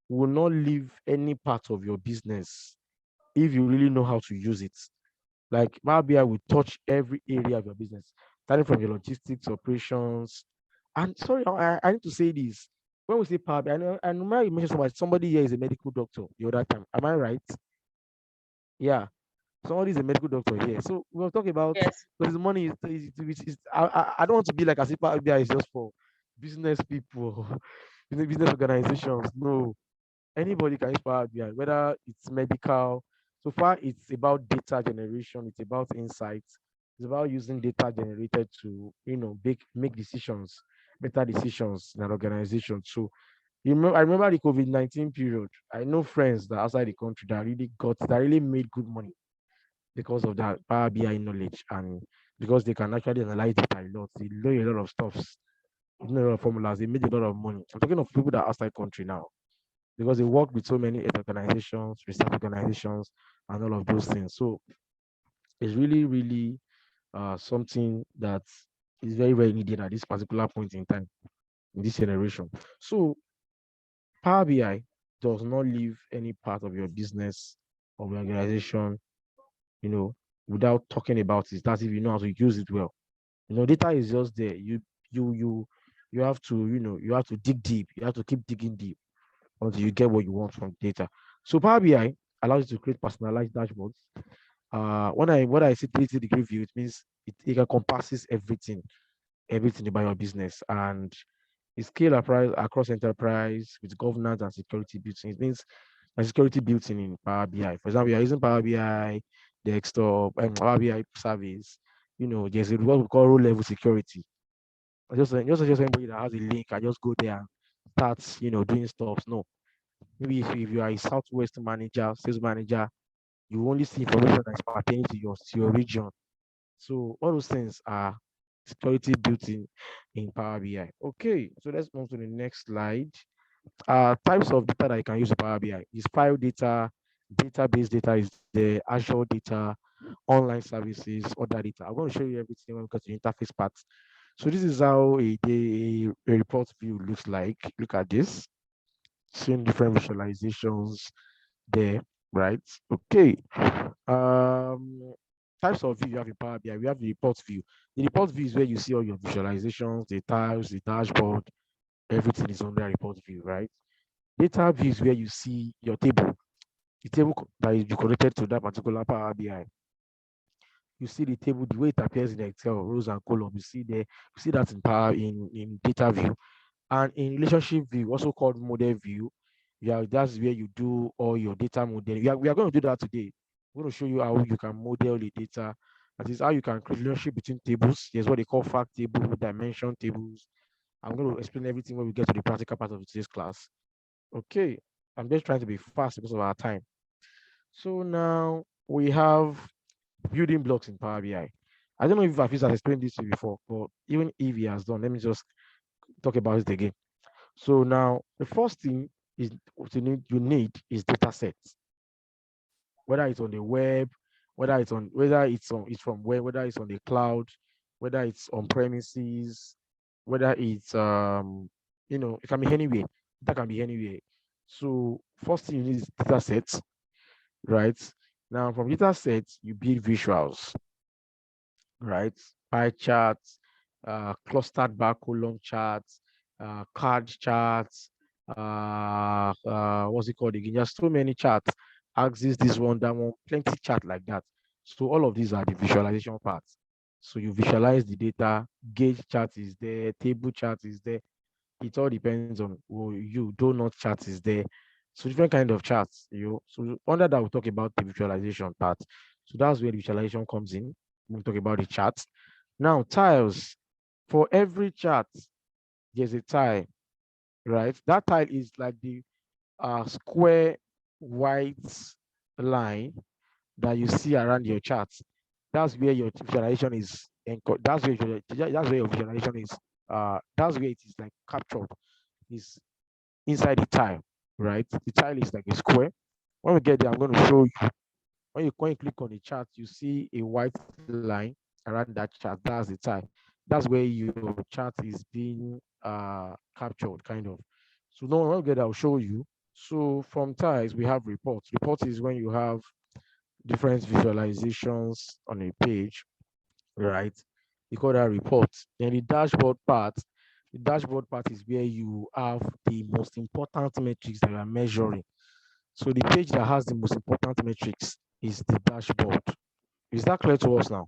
S5: will not leave any part of your business if you really know how to use it. Like Power BI will touch every area of your business, starting from your logistics, operations. And sorry, I need to say this. When we say Power BI, I know you mentioned somebody here is a medical doctor the other time. Am I right? Yeah. Somebody is a medical doctor here. So we were talking about because the money I don't want to be like as if Power BI is just for business people, business organizations. No, anybody can use Power BI, whether it's medical. So far, it's about data generation, it's about insights, it's about using data generated to make decisions, better decisions in an organization. So I remember the COVID-19 period. I know friends that outside the country that really made good money because of that Power BI knowledge, and because they can actually analyze data a lot. They know a lot of stuffs, they know a lot of formulas, they made a lot of money. I'm talking of people that are outside country now because they work with so many organizations, research organizations, and all of those things. So it's really, really something that is very, very needed at this particular point in time in this generation. So Power BI does not leave any part of your business or your organization, without talking about it. That's if you know how to use it well. Data is just there. You have to, you have to dig deep. You have to keep digging deep until you get what you want from data. So Power BI allows you to create personalized dashboards. When I say 360-degree view, it means it encompasses everything about your business, and it scale across enterprise with governance and security built in. It means security built in Power BI. For example, you're using Power BI desktop and Power BI service. There's what we call role level security. Just anybody that has a link, I just go there and start, doing stuff. No, maybe if you are a Southwest manager, sales manager, you only see information that is pertaining to your region. So all those things are security built in Power BI. Okay, so let's move to the next slide. Types of data that you can use in Power BI is file data, database data is the Azure data, online services, other data. I'm going to show you everything when we get to the interface part. So this is how a report view looks like. Look at this, seeing different visualizations there, right? Okay. Types of view you have in Power BI. We have the report view. The report view is where you see all your visualizations, the tiles, the dashboard, everything is under report view, right? Data view is where you see your table, the table that is connected to that particular Power BI. You see the table, the way it appears in Excel, rows and columns. You see there, you see that in Power in data view, and in relationship view, also called model view. Yeah, that's where you do all your data modeling. We are going to do that today. We're going to show you how you can model the data. That is how you can create relationship between tables. There's what they call fact table, dimension tables. I'm going to explain everything when we get to the practical part of today's class. Okay, I'm just trying to be fast because of our time. So now we have building blocks in Power BI. I don't know if Afis has explained this to you before, but even if he has done, let me just talk about it again. So now the first thing is you need is data sets. Whether it's on the web, whether it's from where, whether it's on the cloud, whether it's on premises, whether it's it can be anywhere. That can be anywhere. So first thing you need is data sets, right? Now from data sets, you build visuals, right? Pie charts, clustered bar column charts, card charts, what's it called again? There's so many charts. Axis, this one, that one, plenty chart like that. So all of these are the visualization parts. So you visualize the data, gauge chart is there, table chart is there. It all depends on you. Donut chart is there. So different kind of charts. So under that, we'll talk about the visualization part. So that's where the visualization comes in. We'll talk about the charts. Now, tiles. For every chart, there's a tile, right? That tile is like the square white line that you see around your charts. That's where your visualization is. That's where your visualization is. That's where it is like captured. Is inside the tile, right? The tile is like a square. When we get there, I'm going to show you. When you click on the chart, you see a white line around that chart. That's the tile. That's where your chart is being captured, kind of. So now when we get there, I'll show you. So from tiles, we have reports. Reports is when you have different visualizations on a page, right? You call that report. Then the dashboard part is where you have the most important metrics that you are measuring. So the page that has the most important metrics is the dashboard. Is that clear to us now?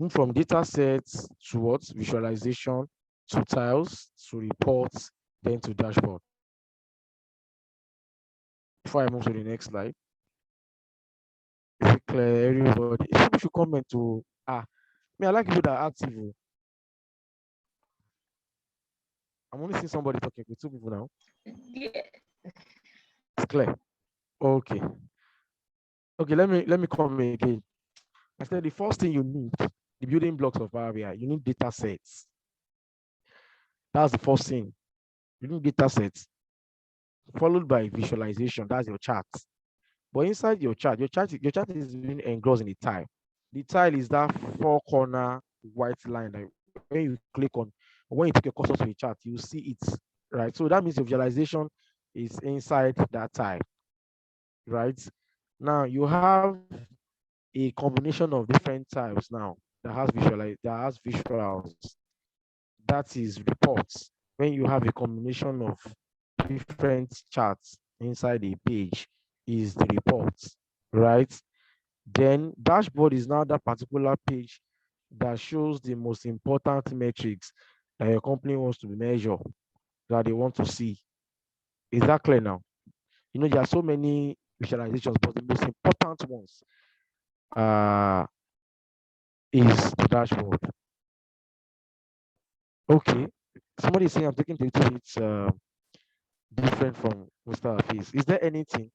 S5: From data sets to what? Visualization, to tiles, to reports, then to dashboard. Before I move to the next slide, is it clear, everybody? People should comment to I like people that are active. I'm only seeing somebody talking with two people now.
S6: Yeah.
S5: It's clear. Okay. Okay, let me come again. I said the first thing you need, the building blocks of Power BI, you need data sets. That's the first thing. You need data sets, followed by visualization. That's your chart. But inside your chart is being engrossed in the tile. The tile is that four-corner white line that when you click on, when you take your cursor to the chart, you see it, right? So that means your visualization is inside that tile, right? Now you have a combination of different tiles now that has visuals. That is reports. When you have a combination of different charts inside a page, is the reports, right? Then dashboard is now that particular page that shows the most important metrics that your company wants to measure, that they want to see. Is that clear now? There are so many visualizations, but the most important ones is the dashboard. Okay. Somebody is saying I'm taking the little bit different from Mr. Hafiz. Is there anything?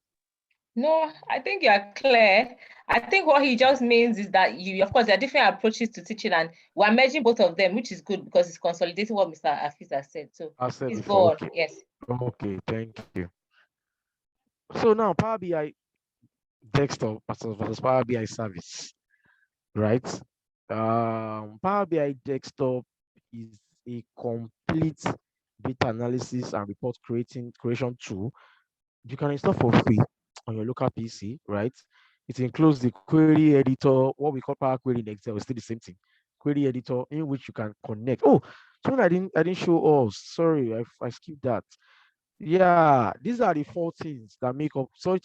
S6: No, I think you are clear. I think what he just means is that of course, there are different approaches to teaching, and we're merging both of them, which is good because it's consolidating what Mr. Afis has said. So
S5: I said
S6: please
S5: before.
S6: go on.
S5: Okay.
S6: Yes.
S5: Okay, thank you. So now Power BI desktop versus Power BI service, right? Power BI desktop is a complete data analysis and report creation tool you can install for free on your local PC, right? It includes the query editor, what we call Power Query in Excel, it's still the same thing. Query editor in which you can connect. Oh, something I didn't show us. Sorry, I skipped that. Yeah, these are the four things that make up. Sorry,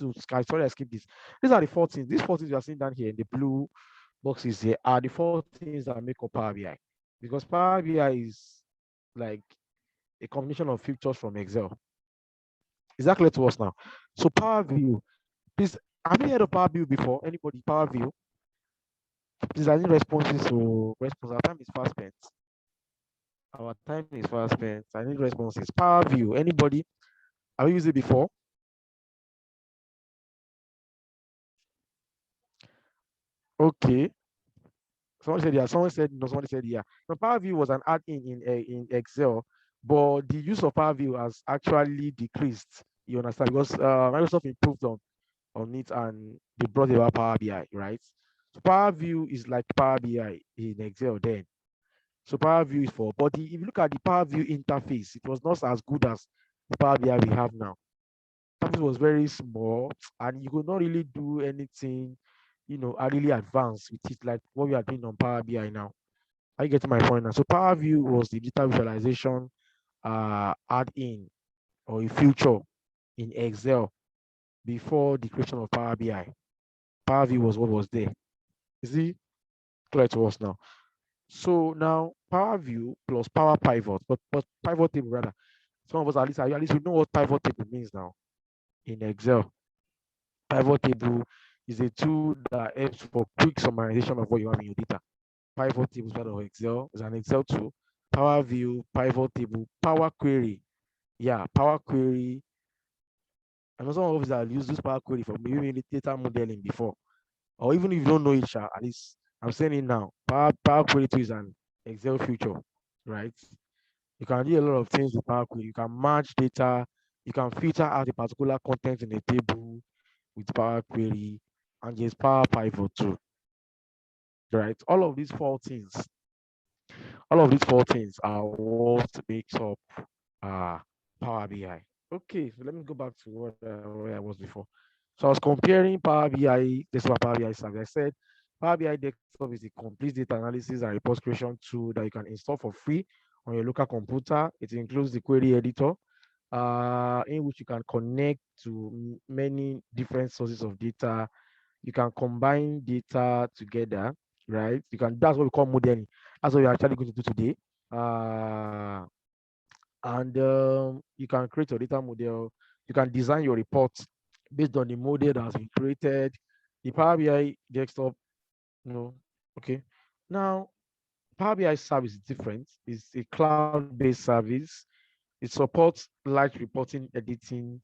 S5: I skipped this. These are the four things. These four things you are seeing down here in the blue boxes here are the four things that make up Power BI. Because Power BI is like a combination of features from Excel. Is that clear to us now? So Power View, please, have you heard of Power View before? Anybody? Power View? Please, I need responses to response. Our time is fast spent. Our time is fast spent. I need responses. Power View. Anybody? Have you used it before? Okay. Someone said yeah. Someone said no. Someone said yeah. Now, Power View was an add-in in Excel, but the use of Power View has actually decreased. You understand? Because Microsoft improved on it and they brought about Power BI, right? So Power View is like Power BI in Excel then. So Power View is but if you look at the Power View interface, it was not as good as the Power BI we have now. Interface was very small and you could not really do anything, really advanced with it like what we are doing on Power BI now. Are you getting my point now? So Power View was the data visualization add-in or a feature in Excel before the creation of Power BI. Power View was what was there. Is it clear to us now? So now Power View plus Power Pivot, but pivot table rather. Some of us at least we know what pivot table means now in Excel. Pivot table is a tool that helps for quick summarization of what you have in your data. Pivot table is part of Excel. It's an Excel tool. Power View, pivot table, Power Query. Yeah, Power Query. I know some of us that use this Power Query for maybe data modeling before. Or even if you don't know it, at least I'm saying it now. Power Query 2 is an Excel feature, right? You can do a lot of things with Power Query. You can match data. You can filter out a particular content in a table with Power Query, and there's Power Pivot too, right? All of these four things are what makes up uh, Power BI. Okay, so let me go back to where I was before. So I was comparing Power BI, this is Power BI service. I said Power BI desktop is a complete data analysis and report creation tool that you can install for free on your local computer. It includes the query editor, in which you can connect to many different sources of data. You can combine data together, right? That's what we call modeling. That's what we're actually going to do today. And you can create your data model. You can design your reports based on the model that has been created. The Power BI desktop, okay. Now, Power BI service is different. It's a cloud-based service. It supports light reporting, editing,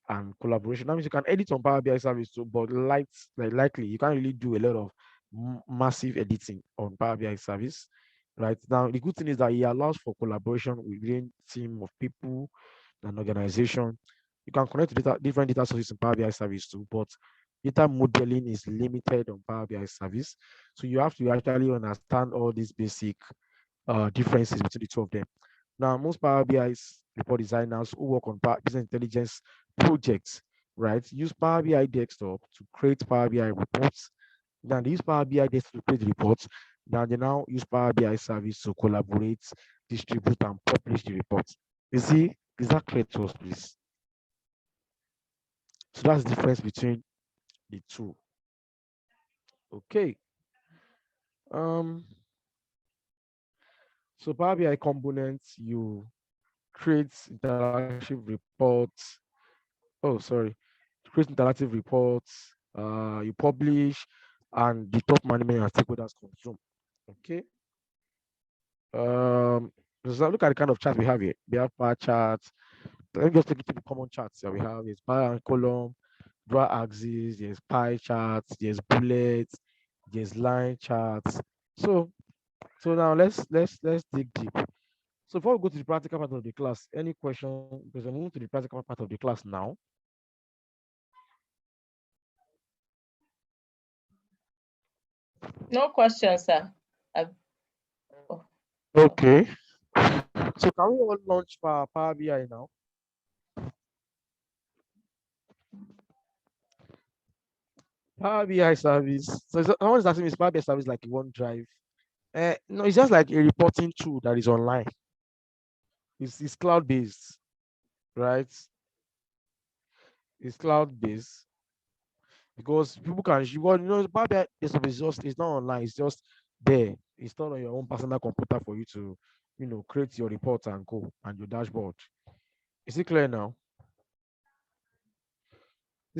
S5: and collaboration. That means you can edit on Power BI service too, but likely you can't really do a lot of massive editing on Power BI service. Right now, the good thing is that it allows for collaboration within team of people and organization. You can connect to different data sources in Power BI service too, but data modeling is limited on Power BI service. So you have to actually understand all these basic differences between the two of them. Now, most Power BI's report designers who work on business intelligence projects, right, use Power BI desktop to create Power BI reports. Then they use Power BI desktop to create reports. Then they now use Power BI service to collaborate, distribute, and publish the reports. You see, is that clear to us, please? So that's the difference between the two. Okay. So Power BI components, you create interactive reports. Oh, sorry. Create interactive reports. You publish, and the top management and stakeholders consume. Okay. So look at the kind of chart we have here. We have bar charts. Let me just take you to the common charts that we have. It's bar and column, draw axes, there's pie charts, there's bullets, there's line charts. So now let's dig deep. So before we go to the practical part of the class, any question? Because we're moving to the practical part of the class now.
S6: No questions, sir.
S5: Okay. So can we all launch Power BI now? Power BI service. So someone is asking me, is Power BI service like a OneDrive? No, it's just like a reporting tool that is online. It's cloud-based, right? It's cloud-based because people can, Power BI is just, it's not online, it's just there. It's not on your own personal computer for you to, create your report and go and your dashboard. Is it clear now?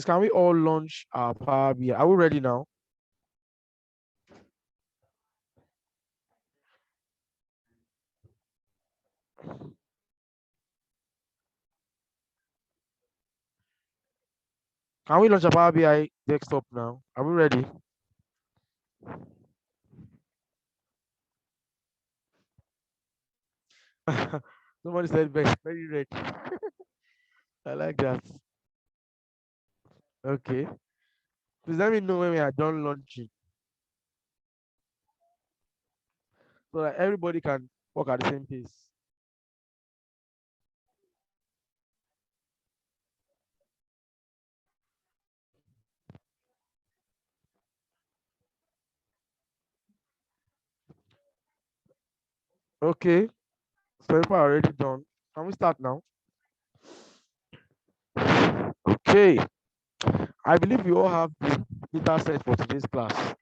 S5: Can we all launch our Power BI? Are we ready now? Can we launch a Power BI desktop now? Are we ready? Somebody said very ready. I like that. Okay. Please let me know when we are done launching, so that everybody can work at the same pace. Okay. So people are already done. Can we start now? Okay. I believe we all have the data set for today's class.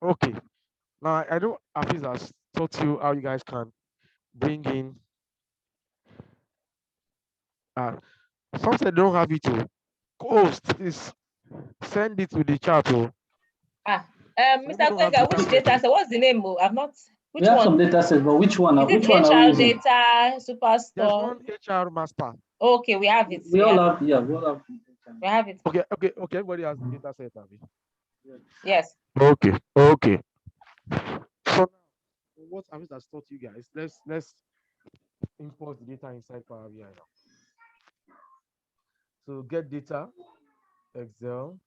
S5: Okay. Now I know Hafiz has taught you how you guys can bring in some said don't have it to host, please send it to the chat.
S6: Mr.
S5: don't have
S6: Kwenga, which
S5: data
S6: data
S5: set.
S6: set? What's the name? I've not.
S2: We
S6: Which
S2: have
S6: one?
S2: some data sets, but which one?
S6: Is it
S2: Which one are we
S6: HR
S2: using?
S6: data,
S5: There's
S6: Superstore?
S5: one HR master.
S6: Okay, we have it.
S2: We all have, yeah, we all have.
S6: We have it.
S5: Okay. Everybody has the data set, Abby.
S6: Yes.
S5: Okay. So what Hafiz has taught you guys, let's import the data inside Power BI now. So get data, Excel.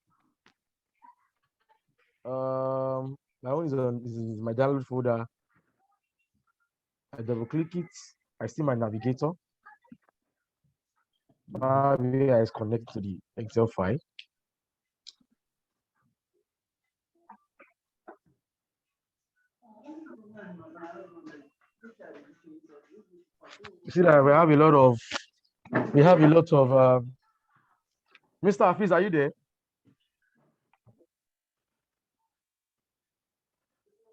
S5: My own is my download folder. I double click it. I see my navigator. Power BI is connected to the Excel file. You see that we have a lot of Mr. Hafiz, are you there?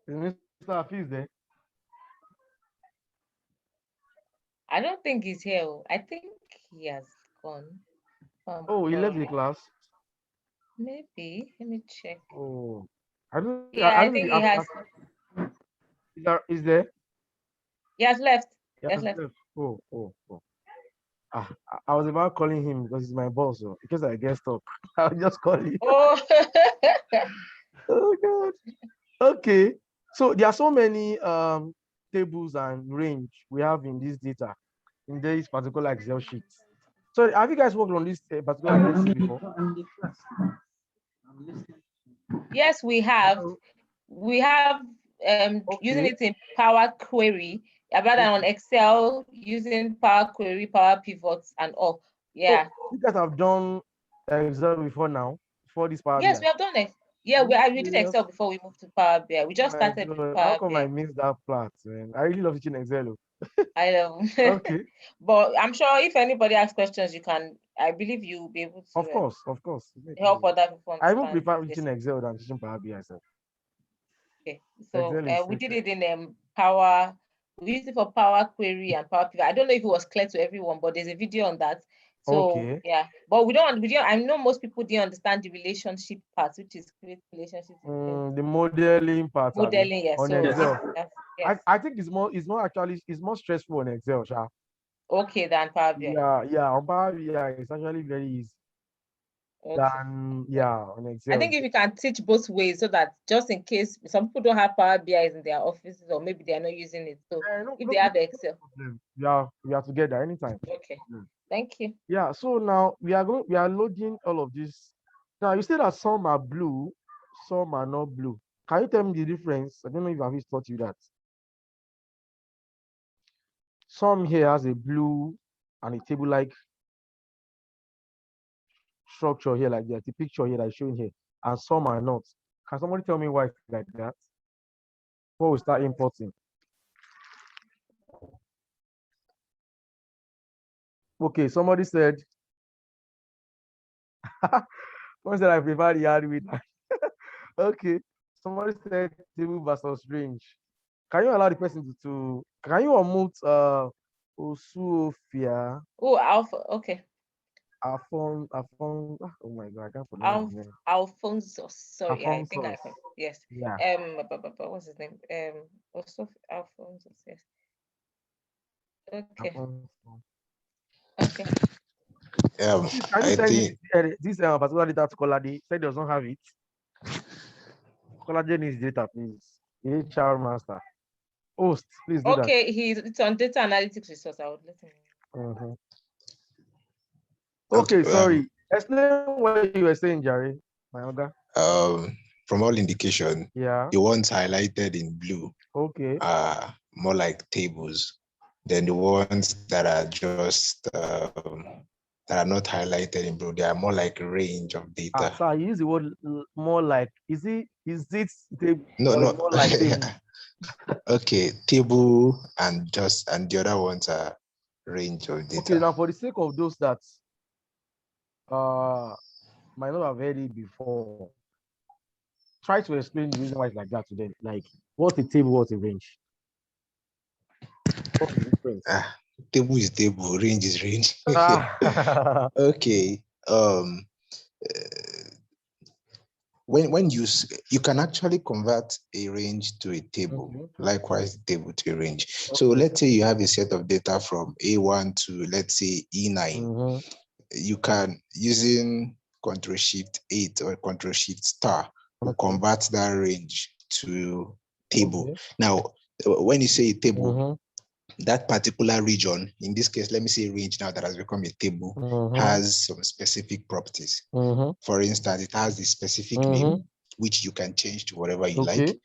S5: Is Mr. Hafiz there?
S6: I don't think he's here. I think he has gone.
S5: Oh, he left the class.
S6: Maybe. Let me check.
S5: Oh, I don't.
S6: Yeah, I think he has.
S5: Is there?
S6: He has left.
S5: He has left. Oh. I was about calling him because he's my boss. So in case I get stuck, I'll just call him.
S6: Oh.
S5: Oh God. Okay. So there are so many tables and range we have in this data, in this particular Excel sheet. So have you guys worked on this particular Excel sheet before?
S6: Yes, we have. We have using it in Power Query, rather than on Excel, using Power Query, Power Pivots, and all. Yeah.
S5: So you guys have done Excel before now, for this Power
S6: Yes,
S5: BI?
S6: we have done it. Yeah, we did Excel before we moved to Power BI. We just started with Power BI.
S5: How come I missed that part, man? I really love teaching Excel.
S6: I know.
S5: Okay.
S6: But I'm sure if anybody has questions, you can. I believe you'll be able to.
S5: Of course.
S6: Help other people.
S5: I even prefer teaching Excel than teaching Power BI.
S6: Okay, so we did it in Power. We used it for Power Query and Power Pivot. I don't know if it was clear to everyone, but there's a video on that. So
S5: Okay.
S6: yeah, but we don't. I know most people didn't understand the relationship part, which is create relationships.
S5: The modeling part.
S6: Modeling, yeah.
S5: On
S6: So
S5: Excel.
S6: yes.
S5: I think it's more actually it's more stressful on Excel, Sha.
S6: Okay, than Power BI.
S5: Yeah, on Power BI it's actually very easy.
S6: Okay.
S5: On Excel.
S6: I think if you can teach both ways, so that just in case some people don't have Power BIs in their offices, or maybe they are not using it. So if they have Excel,
S5: we are together anytime.
S6: okay. Thank you.
S5: Yeah. So now we are loading all of this. Now you say that some are blue, some are not blue. Can you tell me the difference? I don't know if I've taught you that. Some here has a blue and a table-like structure here, like there's a picture here that's showing here, and some are not. Can somebody tell me why it's like that? Before we start importing. Okay, somebody said, one said I prefer the hard with. Okay, somebody said table versus range. Can you allow the person to can you unmute Osufia?
S6: Oh, Alpha. Okay.
S5: Oh my god, I can't pronounce his name.
S6: Alfonso. Sorry, I think I
S5: Alfonso.
S6: can. Yes.
S5: Yeah.
S6: What's his name? Also Alfonso. Yes. Okay.
S5: Alfonso.
S6: Okay.
S9: Can
S5: you send this particular data to Colade? Said does not have it. Colade needs data, please. HR master. Host, please do
S6: okay, it's on data analytics resource. I would let him
S5: know. Okay, sorry. Explain what you were saying, Jerry. My other.
S9: From all indication, the ones highlighted in blue are more like tables than the ones that are just that are not highlighted in blue. They are more like a range of data.
S5: So I use the word more like. Is it
S9: no
S5: more like table?
S9: Okay, table and the other ones are range of data.
S5: Okay, now for the sake of those that might not have heard it before, try to explain the reason why it's like that to them. Like, what's a table, what's a range? What's the difference?
S9: Table is table, range is range. Okay. When you can actually convert a range to a table, likewise table to a range. So let's say you have a set of data from A1 to, let's say, E9. You can, using Ctrl+Shift+8 or Ctrl+Shift* will convert that range to table. Now, when you say a table, that particular region, in this case, let me say range now that has become a table, has some specific properties. For instance, it has a specific name, which you can change to whatever you like.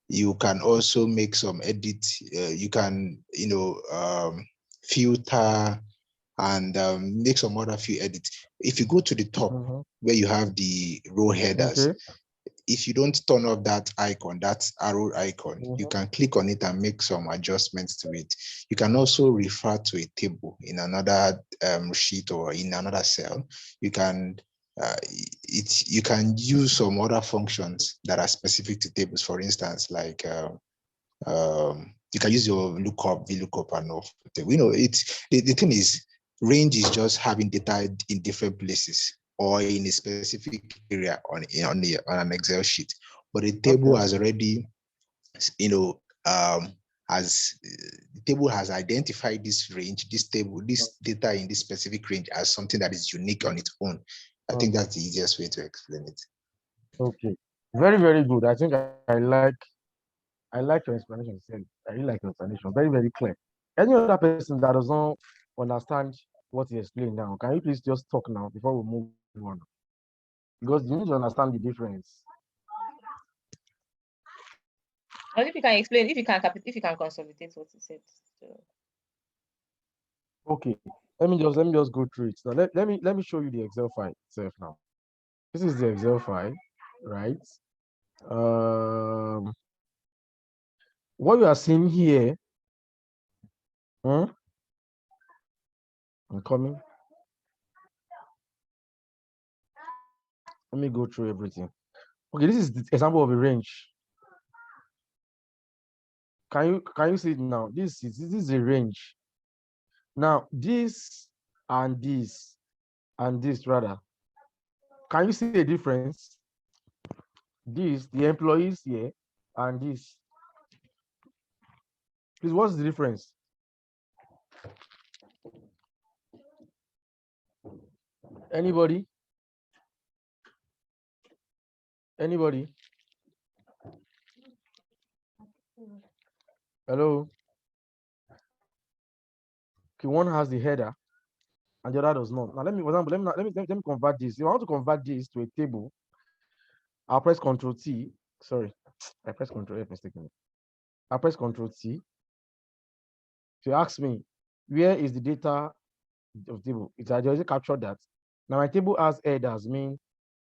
S9: You can also make some edits. You can, filter and make some other few edits. If you go to the top where you have the row headers, if you don't turn off that icon, that arrow icon, you can click on it and make some adjustments to it. You can also refer to a table in another sheet or in another cell. You can you can use some other functions that are specific to tables. For instance, like you can use your lookup, VLOOKUP, and all. It's the thing is, range is just having data in different places or in a specific area on an Excel sheet. But the table has already, the table has identified this range, this data in this specific range as something that is unique on its own. I think that's the easiest way to explain it.
S5: Okay, very, very good. I think I like your explanation. I really like your explanation. Very, very clear. Any other person that doesn't understand what you explained now, can you please just talk now before we move on? Because you need to understand the difference.
S6: But if you can explain, if you can consolidate what you said.
S5: Okay, let me just go through it. So let me show you the Excel file itself now. This is the Excel file, right? What you are seeing here, I'm coming. Let me go through everything. Okay, this is the example of a range. Can you see it now? This is a range. Now, this and this and this rather. Can you see the difference? This, the employees here, and this. Please, what's the difference? Anybody? Anybody? Hello? Okay, one has the header and the other does not. Now let me, for example, let me convert this. If I want to convert this to a table, I'll press Ctrl T. Sorry, I press Ctrl F mistakenly. I'll press Ctrl T. If you ask me, where is the data of table? It's already captured that. Now my table has headers, mean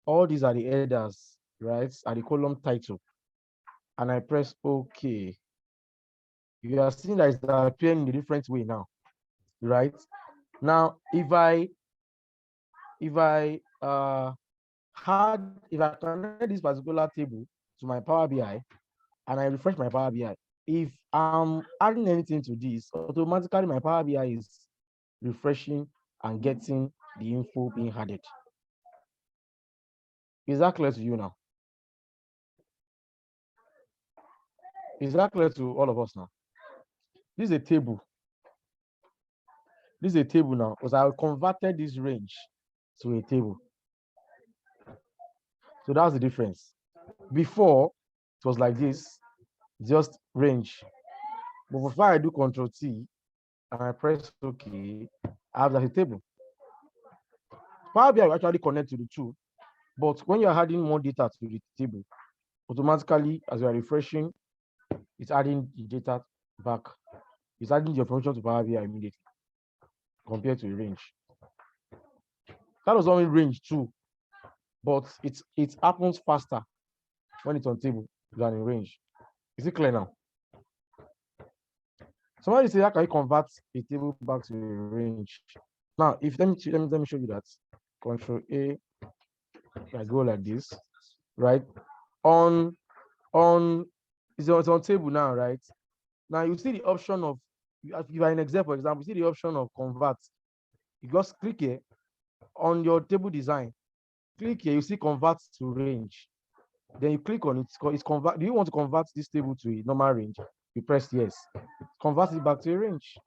S5: all these are the headers, right? Are the column title. And I press OK. You are seeing that it's appearing in a different way now, right? Now, if I connect this particular table to my Power BI and I refresh my Power BI, if I'm adding anything to this, automatically my Power BI is refreshing and getting the info being added. Is that clear to you now? Is that clear to all of us now? This is a table. This is a table now because I converted this range to a table. So that's the difference. Before, it was like this, just range. But before I do Ctrl T and I press OK, I have a table. Power BI will actually connect to the two, but when you're adding more data to the table, automatically, as you are refreshing, it's adding the data back. It's adding the information to Power BI immediately compared to a range. That was only range too, but it happens faster when it's on table than in range. Is it clear now? Somebody say, how can you convert a table back to a range? Now, if let me show you that. Control A, I go like this, right? It's on table now, right? Now you see the option of, if you are in Excel, for example, you see the option of convert. You just click here on your table design. Click here, you see convert to range. Then you click on it. It's convert. Do you want to convert this table to a normal range? You press yes. Convert it back to a range.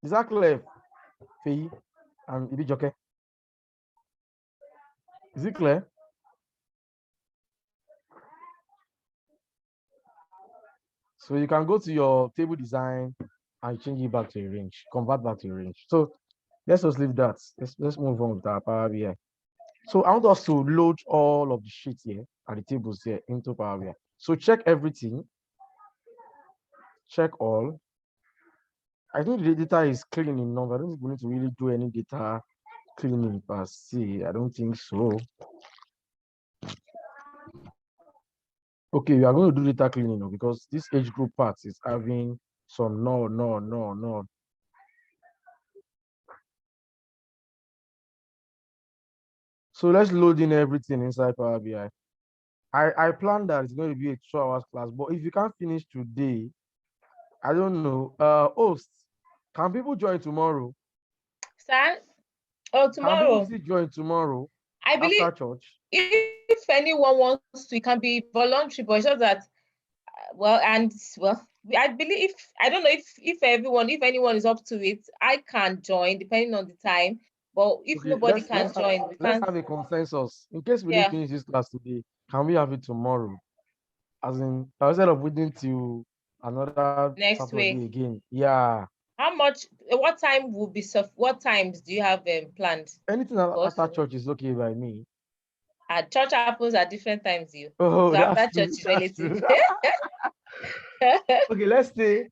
S5: Is that clear, Faye and Ibijoke? Is it clear? So you can go to your table design and change it back to a range, convert back to a range. So let's just leave that. Let's move on with our Power BI. So I want us to load all of the sheets here and the tables here into Power BI. So check everything. Check all. I think the data is clean enough. I don't think we need to really do any data cleaning per se. I don't think so. Okay, we are going to do data cleaning now because this age group part is having some no. So let's load in everything inside Power BI. I plan that it's going to be a 2 hours class, but if you can't finish today, I don't know. Host, can people join tomorrow?
S6: Sir? Oh, tomorrow.
S5: Can people still join tomorrow?
S6: I believe
S5: after church?
S6: If anyone wants to, it can be voluntary, but it's just that, I believe, I don't know if anyone is up to it, I can join depending on the time. But if
S5: Okay,
S6: nobody can join,
S5: let's have a consensus. In case we didn't finish this class today, can we have it tomorrow? As in, instead of waiting till another
S6: next
S5: Saturday
S6: week
S5: again. Yeah.
S6: How much? What time will be? What times do you have planned?
S5: Anything after church is okay by me.
S6: Church happens at different times.
S5: Oh,
S6: so after church is relative.
S5: Okay, let's say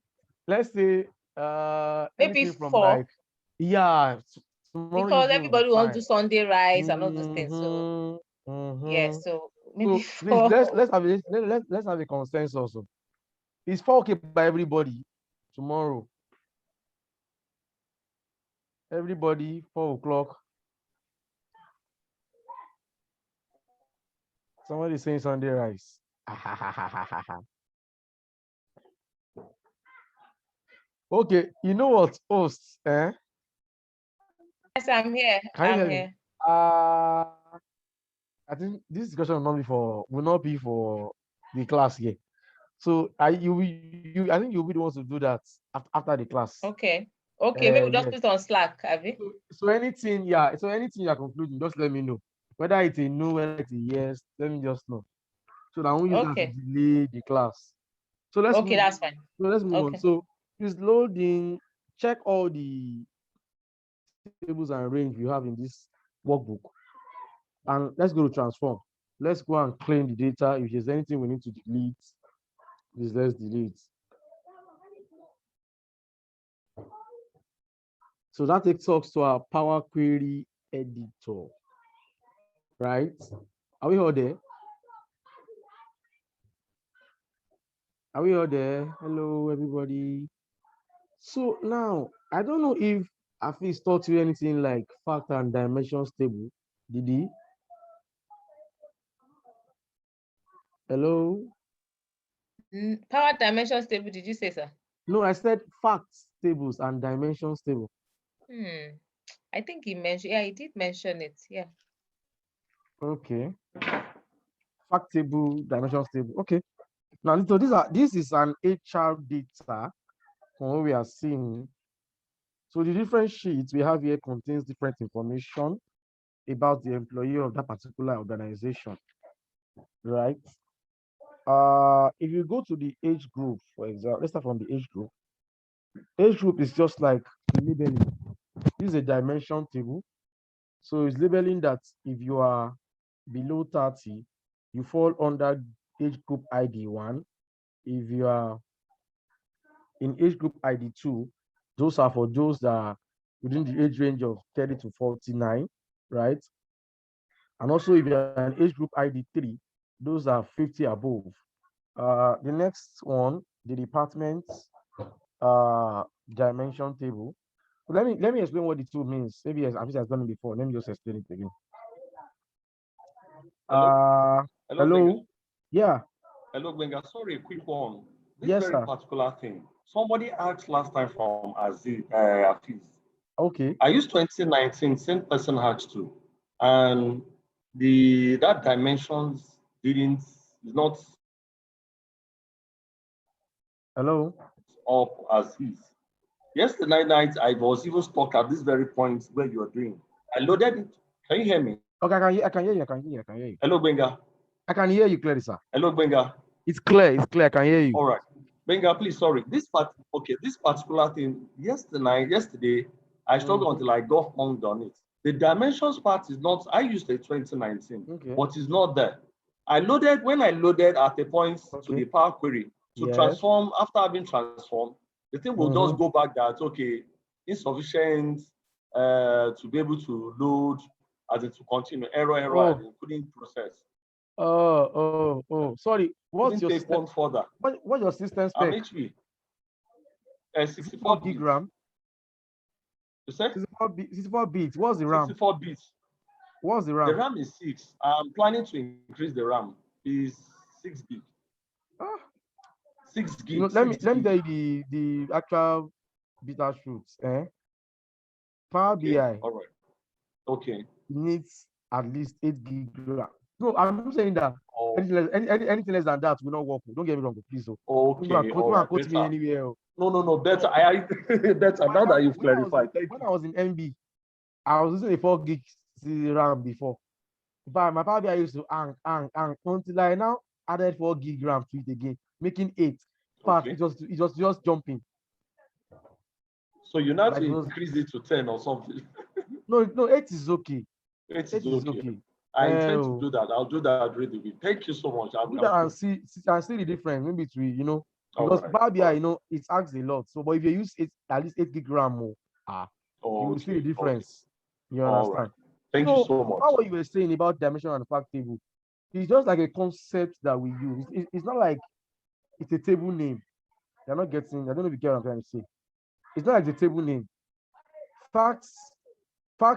S6: maybe
S5: from
S6: 4.
S5: Like, yeah,
S6: because everybody wants to do Sunday rice and all those things. So so maybe 4.
S5: Please, let's have a consensus. Is 4 okay by everybody tomorrow? Everybody 4 o'clock. Somebody saying Sunday rice. Okay, you know what, hosts,
S6: I'm here.
S5: Can you
S6: I'm
S5: hear me?
S6: here.
S5: I think this discussion will not be for the class here. So I think you'll be the ones to do that after the class.
S6: Okay. Okay, maybe just
S5: Yes.
S6: put it on Slack, Abby.
S5: So anything, yeah. So anything you're concluding, just let me know. Whether it's a no, whether it's a yes, let me just know. So that I won't use that to
S6: Okay.
S5: delay the class. So let's
S6: Okay,
S5: move.
S6: that's fine.
S5: So let's move on.
S6: Okay.
S5: So it's loading. Check all the tables and range you have in this workbook, and let's go to transform. Let's go and clean the data. If there's anything we need to delete, please let's delete. So that takes us to our Power Query editor, right? Are we all there? Are we all there? Hello, everybody. So now, I don't know if Afis taught you anything like fact and dimensions table. Did he? Hello?
S6: Power dimensions table, did you say, sir?
S5: No, I said facts tables and dimensions table.
S6: I think he mentioned, yeah, he did mention it. Yeah.
S5: Okay. Fact table, dimensions table. Okay. Now, so this is an HR data from what we are seeing. So the different sheets we have here contains different information about the employee of that particular organization, right? If you go to the age group, for example, let's start from the age group. Age group is just like labeling. This is a dimension table. So it's labeling that if you are below 30, you fall under age group ID 1. If you are in age group ID 2, those are for those that are within the age range of 30 to 49, right? And also if you're in age group ID 3, those are 50 above. The next one, the department dimension table. Let me explain what the two means. Maybe as I've done it before. Let me just explain it again. Hello. Yeah.
S10: Hello, Benga. Sorry, a quick one. This
S5: Yes,
S10: very
S5: sir.
S10: particular thing. Somebody asked last time from Afiz.
S5: Okay.
S10: I used 2019, same person asked to, and that dimensions is not
S5: Hello.
S10: up as is. Yesterday night, I was even stuck at this very point where you are doing. I loaded it. Can you hear me?
S5: Okay, I can hear you.
S10: Hello, Benga.
S5: I can hear you clearly, sir.
S10: Hello, Benga.
S5: It's clear. I can hear you.
S10: All right. Benga, please, sorry. This particular thing, yesterday, I struggled until I got hung on it. The dimensions part is not, I used a 2019, but it's not there. When I loaded at a point to the Power Query to transform, after having transformed, the thing will just go back that, okay, insufficient to be able to load, as it to continue, error, and couldn't process.
S5: Sorry. What's your
S10: system? One further.
S5: What's your system spec?
S10: I'm HP.
S5: 64 gig RAM.
S10: You said?
S5: 64 bits. What's the RAM?
S10: 64 bits.
S5: What's the RAM?
S10: The RAM is 6. I'm planning to increase the RAM. Is 6 gig. 6 gig.
S5: Let me tell you the actual beta shoots. Power BI.
S10: All right. Okay.
S5: Needs at least 8 gig RAM. No, I'm saying that anything less than that will not work. Don't get me wrong, please.
S10: Okay.
S5: Don't quote me anywhere.
S10: No, better. Better now that you've clarified.
S5: When I was in MB, I was using a 4 gig RAM before. But my Power BI used to hang until I now added 4 gig RAM to it again, making 8. But it was just jumping.
S10: So you now to increase it to 10 or something.
S5: No, 8 is okay.
S10: 8 is okay. I intend to do that. I'll do that really. Thank you so much.
S5: Do that and see the difference in between, because Power BI, it asks a lot. So, but if you use at least 8 gig RAM more, you will see the difference. You understand?
S10: Right. Thank you so much.
S5: What you were saying about dimension and fact table, it's just like a concept that we use. It's not like it's a table name. You're not getting. I don't know if you get what I'm trying to say. It's not like the table name. Fact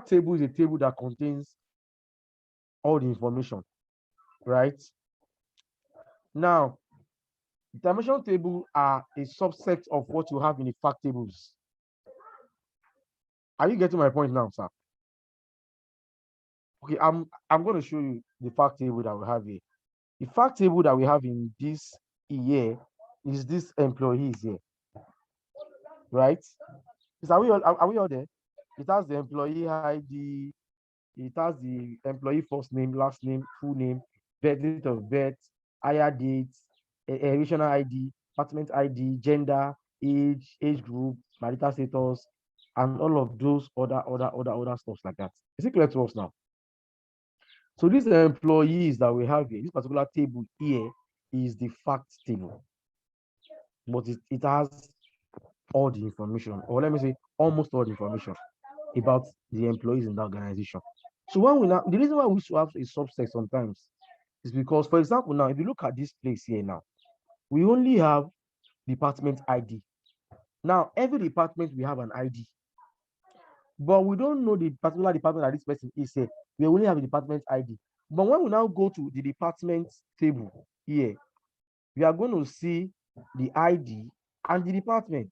S5: table is a table that contains all the information, right? Now, dimension table are a subset of what you have in the fact tables. Are you getting my point now, sir? Okay, I'm going to show you the fact table that we have here. The fact table that we have in this year is this employees here, right? Are we all there? It has the employee ID, it has the employee first name, last name, full name, date of birth, hire date, regional ID, department ID, gender, age group, marital status, and all of those other stuff like that. Is it clear to us now? So these employees that we have here, this particular table here is the fact table, but it has all the information, or let me say almost all the information about the employees in the organization. So when we now, the reason why we should have a subset sometimes is because, for example, now if you look at this place here now, we only have department ID. Now every department we have an ID, but we don't know the particular department that this person is here. We only have a department ID. But when we now go to the department table here, we are going to see the ID and the department.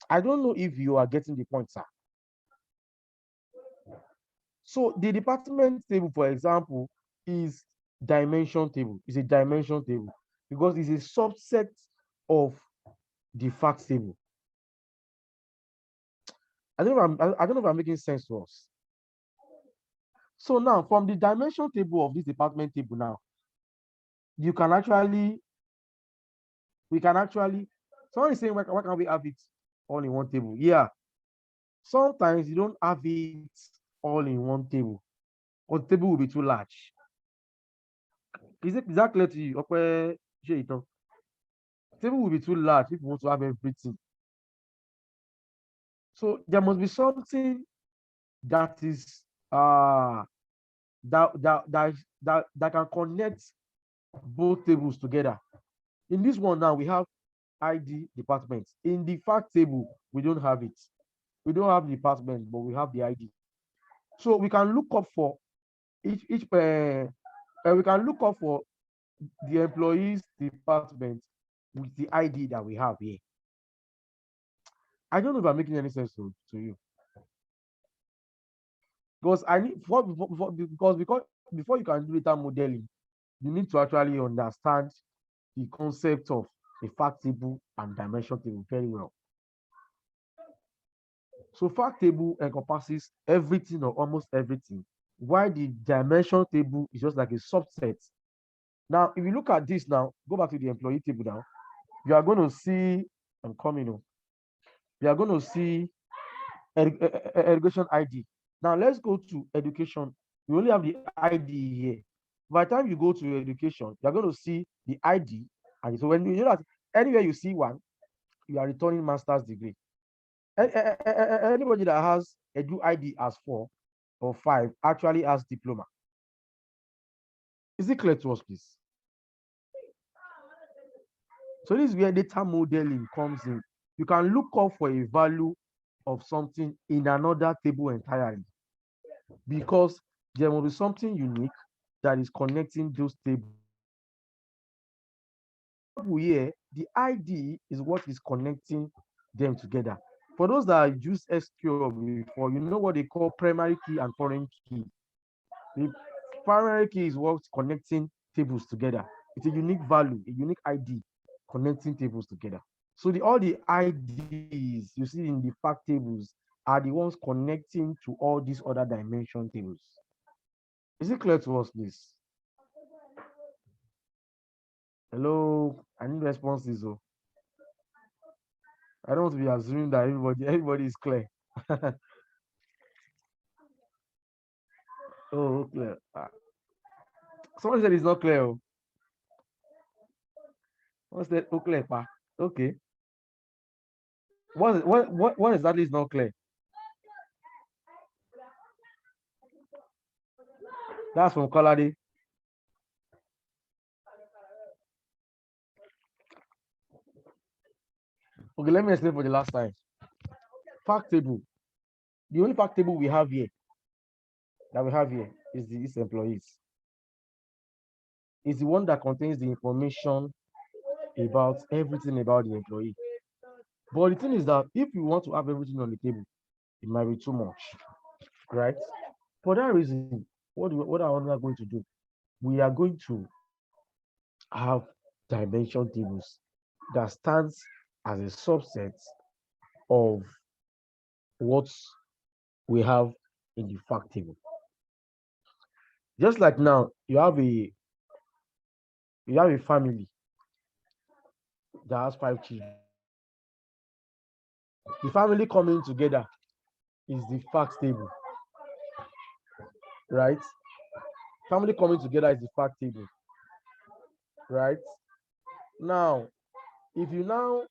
S5: I don't know if you are getting the point, sir. So the department table, for example, is dimension table. It's a dimension table because it's a subset of the fact table. I don't know if I'm making sense to us. So now from the dimension table of this department table now, we can actually, someone is saying, why can't we have it all in one table? Yeah. Sometimes you don't have it all in one table, or the table will be too large. Is that clear to you? Okay, the table will be too large if you want to have everything. So there must be something that is that can connect both tables together. In this one now, we have ID department. In the fact table, we don't have it. We don't have the department, but we have the ID. So we can look up for we can look up for the employees department with the ID that we have here. I don't know if I'm making any sense to you. Because before you can do data modeling, you need to actually understand the concept of a fact table and dimension table very well. So fact table encompasses everything or almost everything, while the dimension table is just like a subset. Now, if you look at this now, go back to the employee table now, you are going to see, I'm coming on, you are going to see education ID. Now, let's go to education. We only have the ID here. By the time you go to education, you're going to see the ID. And so when you know that anywhere you see one, you are returning master's degree. Anybody that has a Edu ID as 4 or 5 actually has diploma. Is it clear to us, please? So this is where data modeling comes in. You can look up for a value of something in another table entirely, because there will be something unique that is connecting those tables. Here, the ID is what is connecting them together. For those that use SQL before, you know what they call primary key and foreign key. The primary key is what's connecting tables together. It's a unique value, a unique ID connecting tables together. So all the IDs you see in the fact tables are the ones connecting to all these other dimension tables. Is it clear to us, please? Hello, I need responses. Oh. I don't want to be assuming that everybody is clear. Oh, clear. Someone said it's not clear. Oh. What's that? Oh, clear, pa. Okay. What exactly is not clear? That's from Colady. Okay, let me explain for the last time. Fact table. The only fact table we have here is these employees. It's the one that contains the information about everything about the employee. But the thing is that if you want to have everything on the table, it might be too much, right? For that reason, what are we going to do? We are going to have dimension tables that stands as a subset of what we have in the fact table. Just like now, you have a family that has 5 children. The family coming together is the fact table, right? Family coming together is the fact table, right? Now, if you now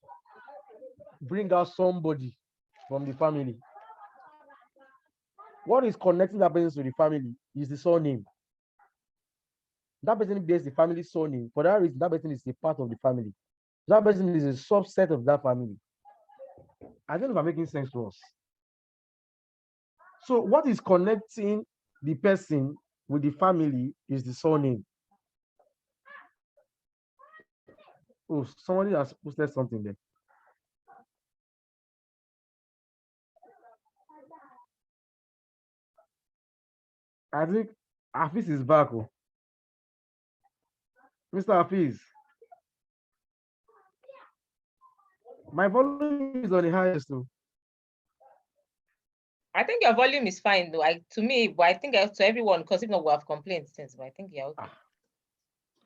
S5: bring out somebody from the family, what is connecting that person to the family is the surname. That person bears the family surname. For that reason, that person is a part of the family. That person is a subset of that family. I don't know if I'm making sense to us. So what is connecting the person with the family is the surname. Oh, somebody has posted something there. I think Hafiz is back. Oh. Mr. Hafiz. My volume is on the highest too.
S6: I think your volume is fine though. To me, but I think to everyone, because if not, we have complaints since. But I think you're okay.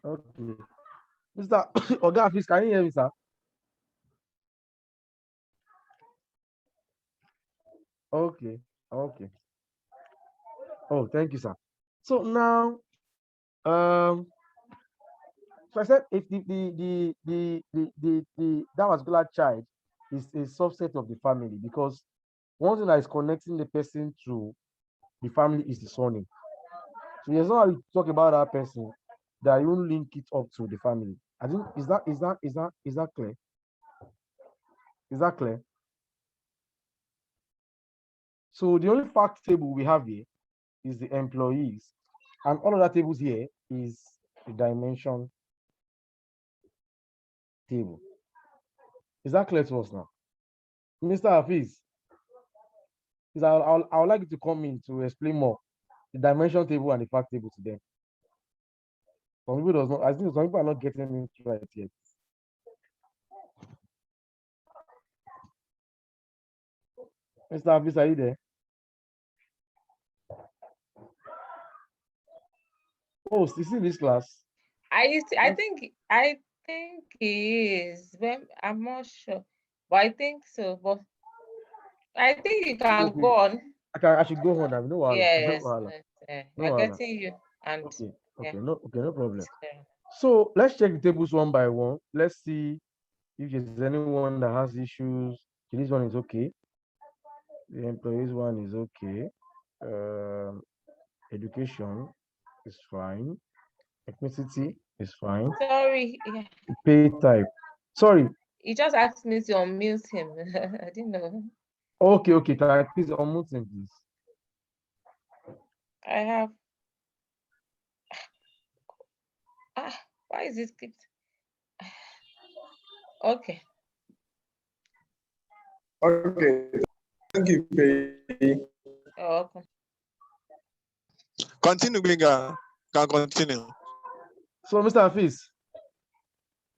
S5: Okay. Mr. Oga Hafiz, can you hear me, sir? Okay. Okay. Oh, thank you, sir. So now, so I said if that particular child is a subset of the family, because one thing that is connecting the person to the family is the surname. So there's no how you talk about that person that you won't link it up to the family. I think is that clear? Is that clear? So the only fact table we have here is the employees, and all of that tables here is the dimension table. Is that clear to us now? Mr. Hafiz, I would like you to come in to explain more the dimension table and the fact table to them. Some people does not, I think some people are not getting it right yet. Mr. Hafiz, are you there? Oh, is he in this class?
S6: I think he is. Well, I'm not sure, but I think so. But I think you can go on.
S5: I should go on. No wahala.
S6: Yes,
S5: No wahala.
S6: we're getting you. And
S5: okay,
S6: yeah.
S5: no problem. So let's check the tables one by one. Let's see if there's anyone that has issues. Okay, this one is okay. The employees one is okay. Education is fine. Ethnicity is fine.
S6: Sorry. Yeah.
S5: Pay type. Sorry.
S6: He just asked me to unmute him. I didn't know.
S5: Okay. Can I please unmute him, please?
S6: I have. Why is this kicked? Okay.
S4: Okay. Thank you, Pei.
S6: You're welcome.
S11: Continue, Gbenga. Can continue.
S5: So, Mr. Hafiz.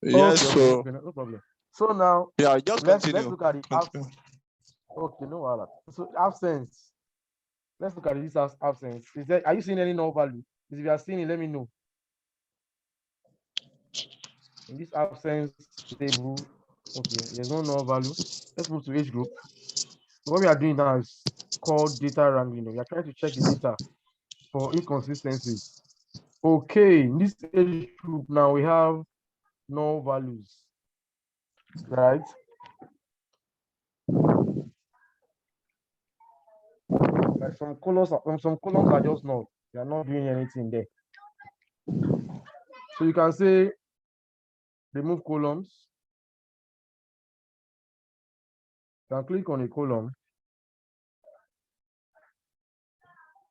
S11: Yes, so
S5: no problem. So now,
S11: yeah, just
S5: let's
S11: continue.
S5: look at the absence. Okay, no wahala. So absence. Let's look at this as absence. Are you seeing any null value? If you are seeing it, let me know. In this absence table, okay, there's no null value. Let's move to age group. So what we are doing now is called data wrangling. We are trying to check the data for inconsistencies. Okay, in this age group now we have null values, right? Like some columns are just null. They are not doing anything there. So you can say remove columns. You can click on a column.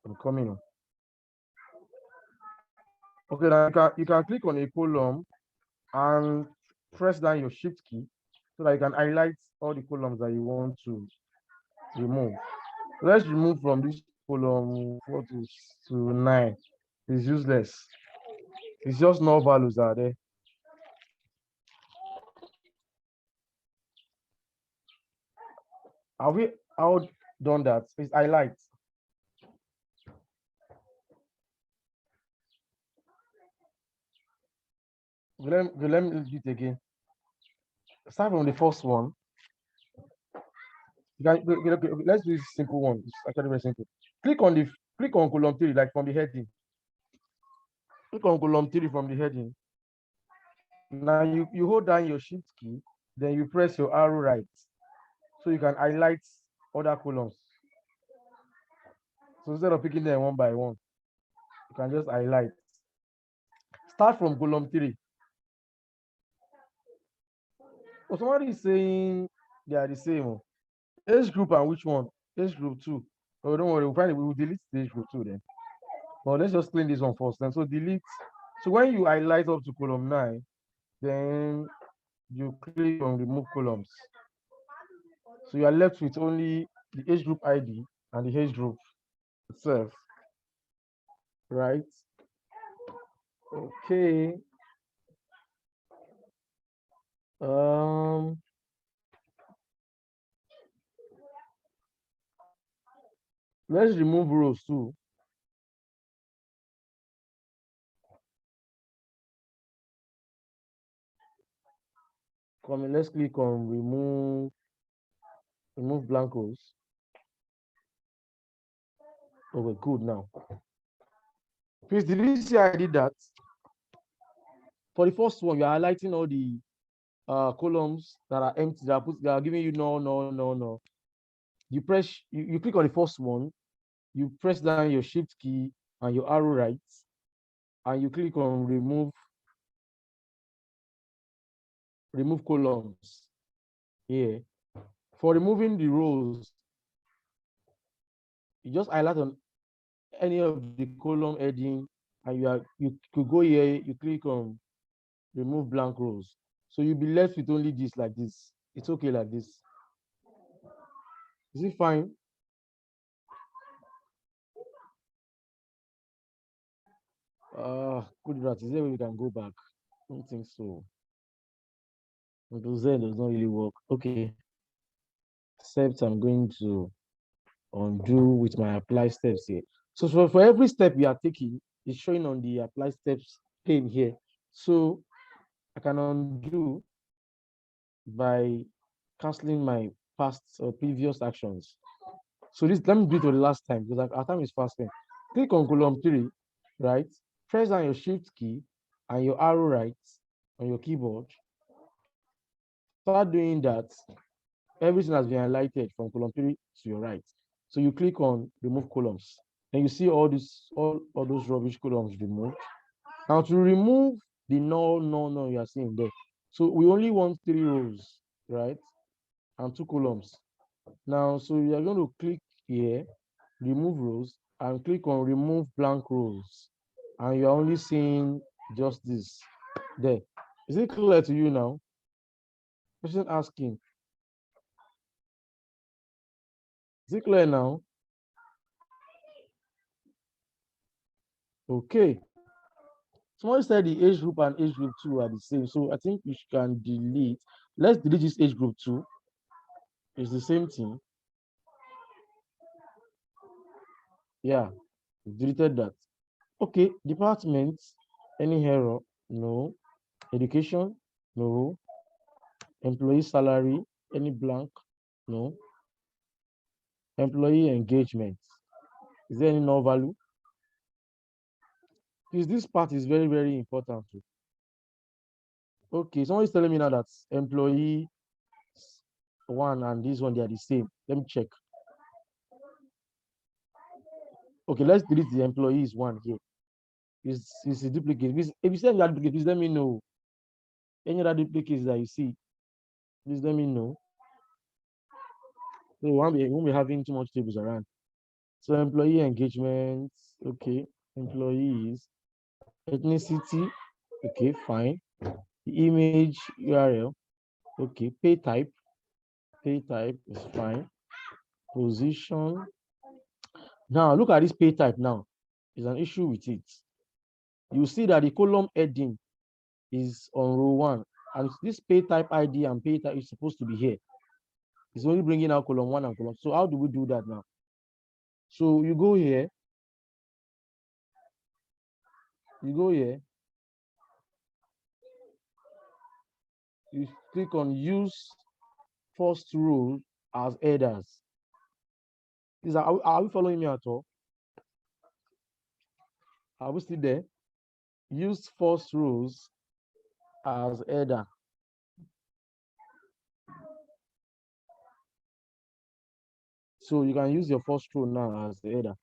S5: I'm coming. Okay, now you can click on a column and press down your shift key so that you can highlight all the columns that you want to remove. Let's remove from this column 4 to 9 is useless. It's just no values are there. Have we all done that? It's highlight. Let me do it again. Start from the first one. Let's do this simple one. It's actually very simple. Click on column 3, like from the heading. Click on column 3 from the heading. Now you hold down your shift key, then you press your arrow right. So you can highlight other columns. So instead of picking them one by one, you can just highlight. Start from column 3. Oh, somebody is saying they are the same. Age group and which one? Age group 2. Oh, don't worry, we'll delete the age group 2 then. Well, let's just clean this one first. Then so delete. So when you highlight up to column 9, then you click on remove columns. So you are left with only the age group ID and the age group itself. Right? Okay. Let's remove rows too. Let's click on remove blank rows. Okay, good now. Please, did you see I did that? For the first one, you are highlighting all the columns that are empty, that are giving you no. You click on the first one, you press down your shift key and your arrow right, and you click on remove columns here. For removing the rows, you just highlight on any of the column heading, and you could go here, you click on remove blank rows. So you'll be left with only this like this. It's okay like this. Is it fine? Good rat. Is there a way we can go back? I don't think so. Control Z does not really work. Okay. Except I'm going to undo with my apply steps here. So for every step we are taking, it's showing on the apply steps pane here. So I can undo by canceling my past or previous actions. So let me do it for the last time because our time is fasting. Click on column 3, right? Press down your shift key and your arrow right on your keyboard. Start doing that. Everything has been highlighted from column 3 to your right. So you click on remove columns. And you see all those rubbish columns removed. Now to remove the no you are seeing there. So we only want 3 rows, right? And 2 columns. Now, so you are going to click here, remove rows, and click on remove blank rows. And you're only seeing just this there. Is it clear to you now? Person asking. Is it clear now? Okay. Someone said the age group and age group 2 are the same. So I think we can delete. Let's delete this age group 2. It's the same thing. Yeah, deleted that. Okay, department, any error? No. Education? No. Employee salary, any blank? No. Employee engagement, is there any no value? Because this part is very, very important too. Okay, someone is telling me now that employee 1 and this one, they are the same. Let me check. Okay, let's delete the employees 1 here. It's a duplicate. If you say you are duplicate, please let me know. Any other duplicates that you see, please let me know. So we won't be having too much tables around. So employee engagement, okay. Employees, ethnicity, okay, fine. The image URL, okay. Pay type is fine. Position, Now look at this pay type now. There's an issue with it. You see that the column heading is on row 1, and this pay type ID and pay type is supposed to be here. It's only bringing out column 1 and column. So how do we do that now? So you go here. You click on use first row as headers. Are we following me at all? Are we still there? Use first rows as header. So you can use your first row now as the header.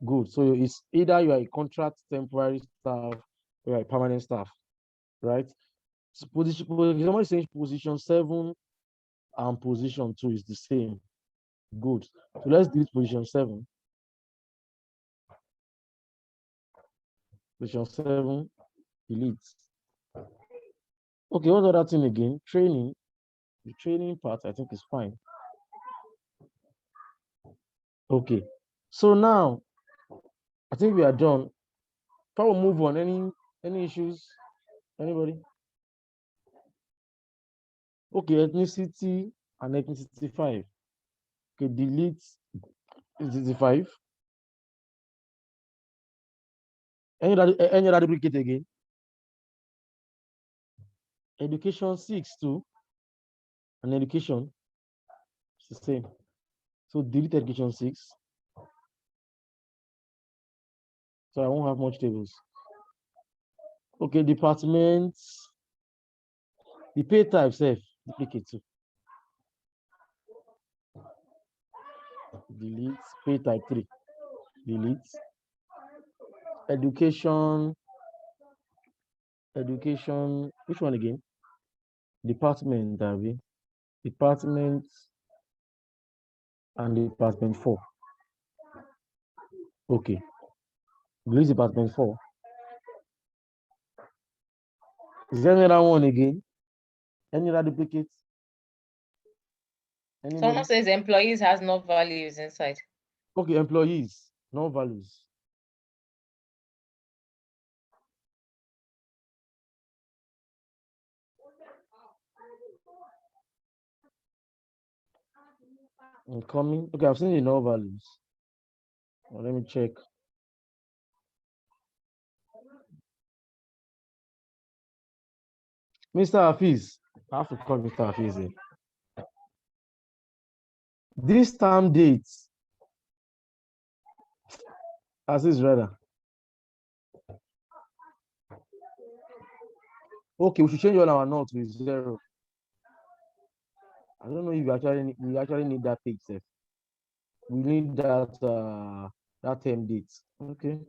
S5: Good. So it's either you are a contract temporary staff or you are a permanent staff, right? So somebody saying position 7 and position 2 is the same. Good. So let's delete position 7. Position 7, delete. Okay, what other thing again? Training. The training part, I think, is fine. Okay. So now, I think we are done. Probably move on. Any issues? Anybody? Okay, ethnicity and ethnicity 5. Okay, delete ethnicity 5. Any other duplicate again? Education 6 too. And education, it's the same. So delete education 6. So I won't have much tables. Okay, departments. The pay type self, duplicate too. Delete pay type 3. Delete. Education. Which one again? Department, Davi. Department and department 4. Okay. Delete department 4. Is there another one again? Any other duplicates?
S6: Someone says employees has no values inside.
S5: Okay, employees, no values. Incoming. Okay, I've seen the no values. Well, let me check. Mr. Hafiz. I have to call Mr. Hafiz here. This term dates. As is rather. Okay, we should change all our notes with 0. I don't know if we actually need that page set. We need that term date. Okay.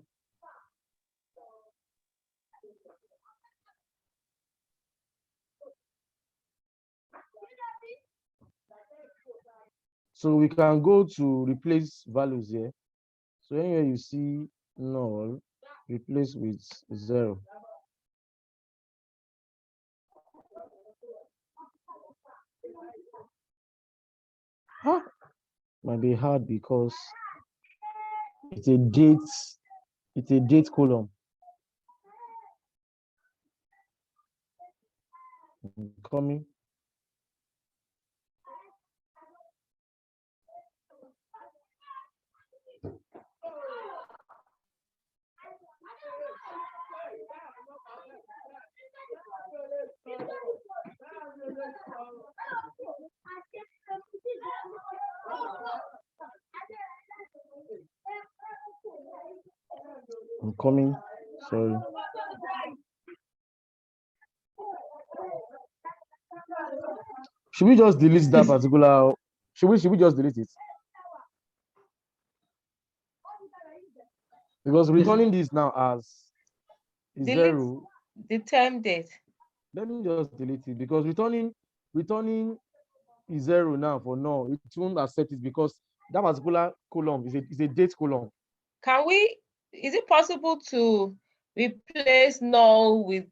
S5: So we can go to replace values here. So anywhere you see null, replace with 0. Huh? Might be hard because it's a date column. Coming. I'm coming. Sorry. Should we just delete that particular? Should we just delete it? Because returning this now as
S6: Delete
S5: 0.
S6: The term date.
S5: Let me just delete it because returning is 0 now for no. It won't accept it because that particular column is a date column.
S6: Is it possible to replace null with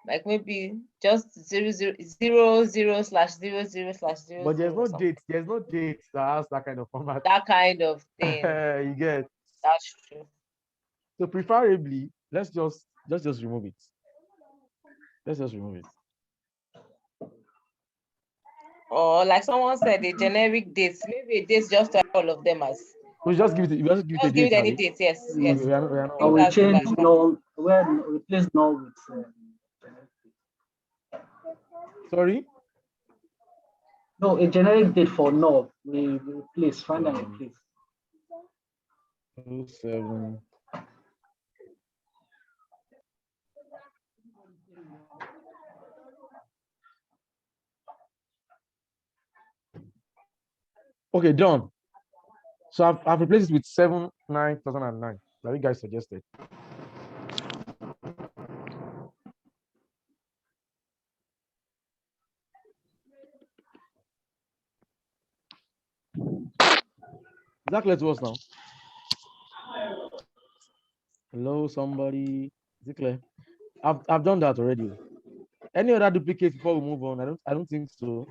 S6: Like maybe just 000/00/00/0.
S5: But there's no date. There's no date that has that kind of format.
S6: That kind of thing.
S5: You get.
S6: That's true.
S5: So preferably, let's just remove it. Let's just remove it.
S6: Or like someone said, a generic date. Maybe a date just to have all of them as.
S5: We just give it. You just give it a
S6: Just give
S5: date.
S6: it any date. Yes. Yes.
S5: We are not,
S2: I will
S6: that's
S2: change
S6: right.
S2: null, replace null with
S5: sorry?
S2: no, a generic date for null. We replace, find and replace.
S5: 07. Okay, done. So I've replaced it with 7/9/2009, like you guys suggested. Is that clear to us now? Hello, somebody. Is it clear? I've done that already. Any other duplicates before we move on? I don't think so.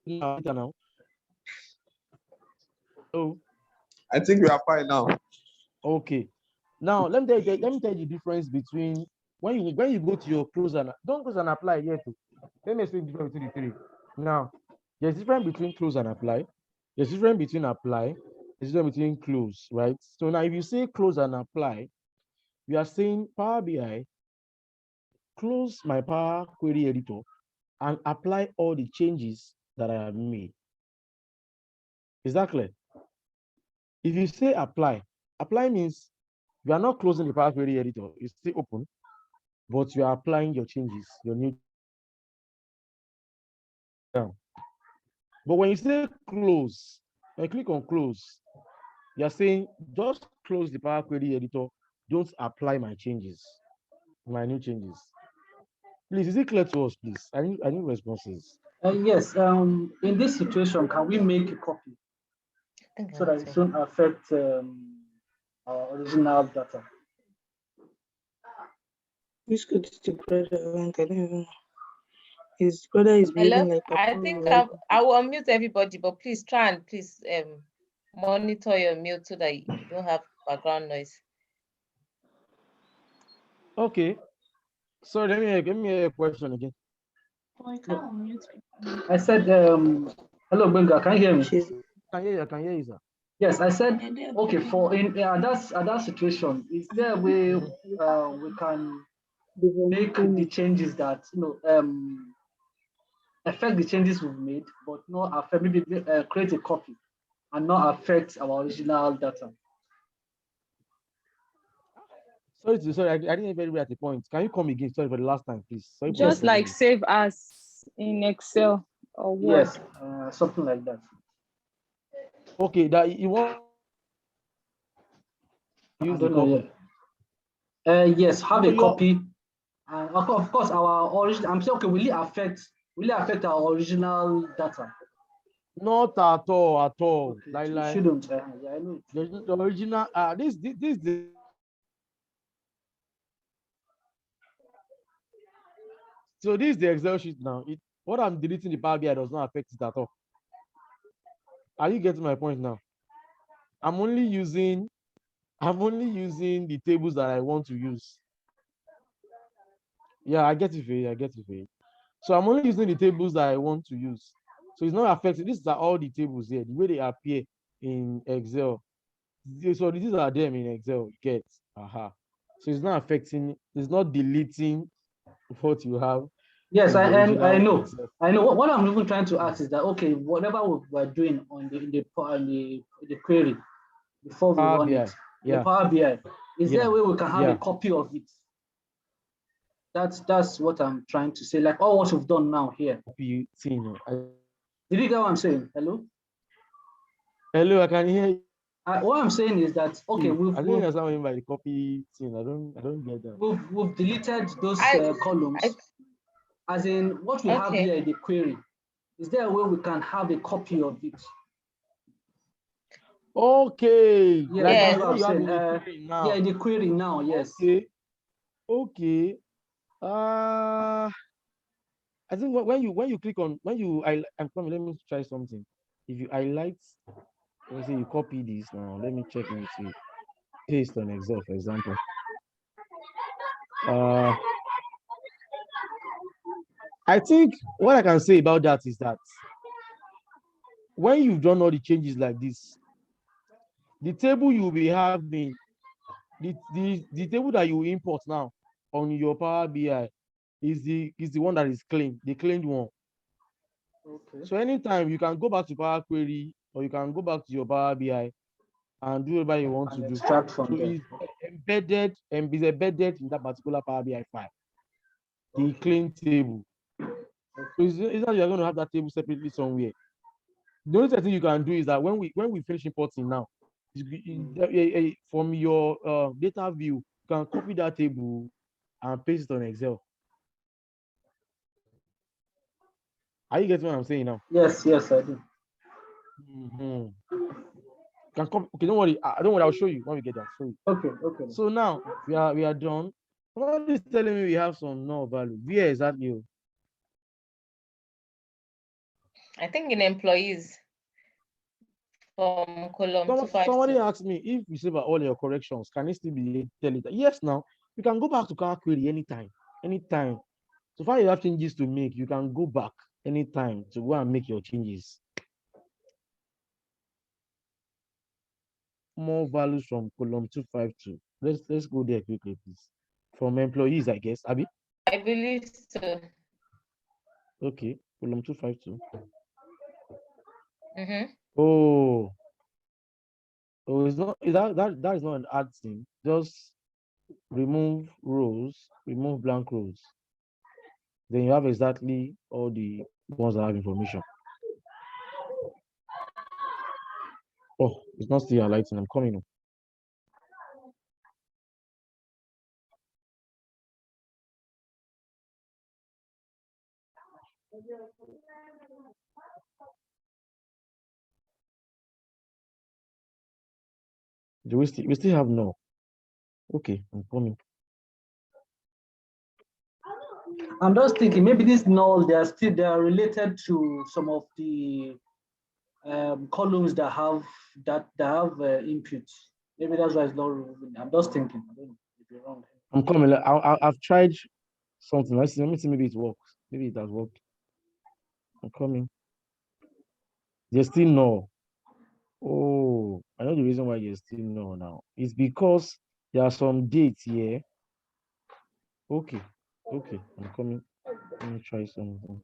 S5: Now. Oh.
S11: I think we are fine now.
S5: Okay. Now let me tell you the difference between when you go to your close and don't close and apply yet. Let me explain the difference between the three. Now, there's difference between close and apply. There's difference between apply. There's difference between close, right? So now if you say close and apply, you are saying Power BI, close my Power Query Editor and apply all the changes that I have made. Is that clear? If you say apply means you are not closing the Power Query Editor. It's still open, but you are applying your changes, your new. But when you say close, when you click on close, you are saying just close the Power Query Editor. Don't apply my changes, my new changes. Please, is it clear to us, please? I need responses.
S2: Yes. In this situation, can we make a copy so that it won't affect our original data?
S12: Which could the brother rank? I don't even know. His brother is behaving like
S6: I think I will unmute everybody, but please try and monitor your mute so that you don't have background noise.
S5: Okay. So let me hear a question again.
S12: I can't unmute.
S2: I said, hello, Benga, can you hear me?
S5: I can hear you, sir.
S2: Yes, I said, okay, for in that situation, is there a way we can make the changes that, affect the changes we've made, but not affect, maybe create a copy and not affect our original data?
S5: Sorry, I didn't very well at the point. Can you come again? Sorry for the last time, please. Sorry.
S7: Just like save as in Excel or Word.
S2: Yes, something like that.
S5: Okay, that you want use the copy.
S2: Yes, have a copy. Of course, our original. I'm saying, okay, will it affect our original data?
S5: Not at all.
S2: Okay,
S5: like
S2: shouldn't. Yeah, I know.
S5: The original. This. So this is the Excel sheet now. What I'm deleting the Power BI does not affect it at all. Are you getting my point now? I'm only using the tables that I want to use. Yeah, I get it. So I'm only using the tables that I want to use. So it's not affecting. These are all the tables here, the way they appear in Excel. So these are them in Excel. Get. So it's not affecting. It's not deleting what you have.
S2: Yes, I know. Excel. I know. What I'm even trying to ask is that, okay, whatever we're doing on the query before we run it, the Power BI, is there a way we can have a copy of it? That's what I'm trying to say. Like all what we've done now here.
S5: Did you
S2: get what I'm saying? Hello?
S5: Hello, I can hear you.
S2: What I'm saying is that, okay,
S5: I don't understand what you mean by the copy thing. I don't get that.
S2: We've deleted those columns. As in what we have here in the query. Is there a way we can have a copy of it?
S5: Okay.
S2: Yeah,
S5: Like
S2: that's
S5: what
S2: what
S5: you have
S2: I'm
S5: in
S2: saying.
S5: the query now.
S2: Yeah, in the query now, yes.
S5: Okay. Okay. I think when you click on I'm coming, let me try something. If you highlight, let me see, you copy this now. Let me check and see. Paste on Excel, for example. I think what I can say about that is that when you've done all the changes like this, the table you will be having, the table that you import now on your Power BI is the one that is clean, the cleaned one.
S2: Okay.
S5: So anytime you can go back to Power Query or you can go back to your Power BI and do whatever you want to do.
S2: Extract from there.
S5: It's embedded and is embedded in that particular Power BI file. The clean table. So it's not you're going to have that table separately somewhere. The only thing you can do is that when we finish importing now, from your data view, you can copy that table and paste it on Excel. Are you getting what I'm saying now?
S2: Yes, I do.
S5: Can copy, okay, don't worry. I'll show you when we get there.
S2: Okay.
S5: So now we are done. Somebody is telling me we have some null value. Where exactly?
S6: I think in employees from column 252.
S5: Somebody asked me if you save all your corrections, can it still be deleted? Yes, now you can go back to Power Query anytime. So far you have changes to make, you can go back anytime to go and make your changes. More values from column 252. Let's go there quickly, please. From employees, I guess, Abby?
S6: I believe so.
S5: Okay, column 252.
S6: Mm-hmm.
S5: It's not that is not an add thing. Just remove rows, remove blank rows. Then you have exactly all the ones that have information. Oh, it's not still highlighting. I'm coming. Do we still have no? Okay, I'm coming.
S2: I'm just thinking maybe these nulls they are related to some of the columns that have inputs. Maybe that's why it's not removing. I'm just thinking. I don't know if you're wrong.
S5: I'm coming. I've tried something. Let me see. Maybe it works. Maybe it has worked. I'm coming. There's still no. Oh, I know the reason why there's still no now. It's because there are some dates here. Okay, I'm coming. Let me try something.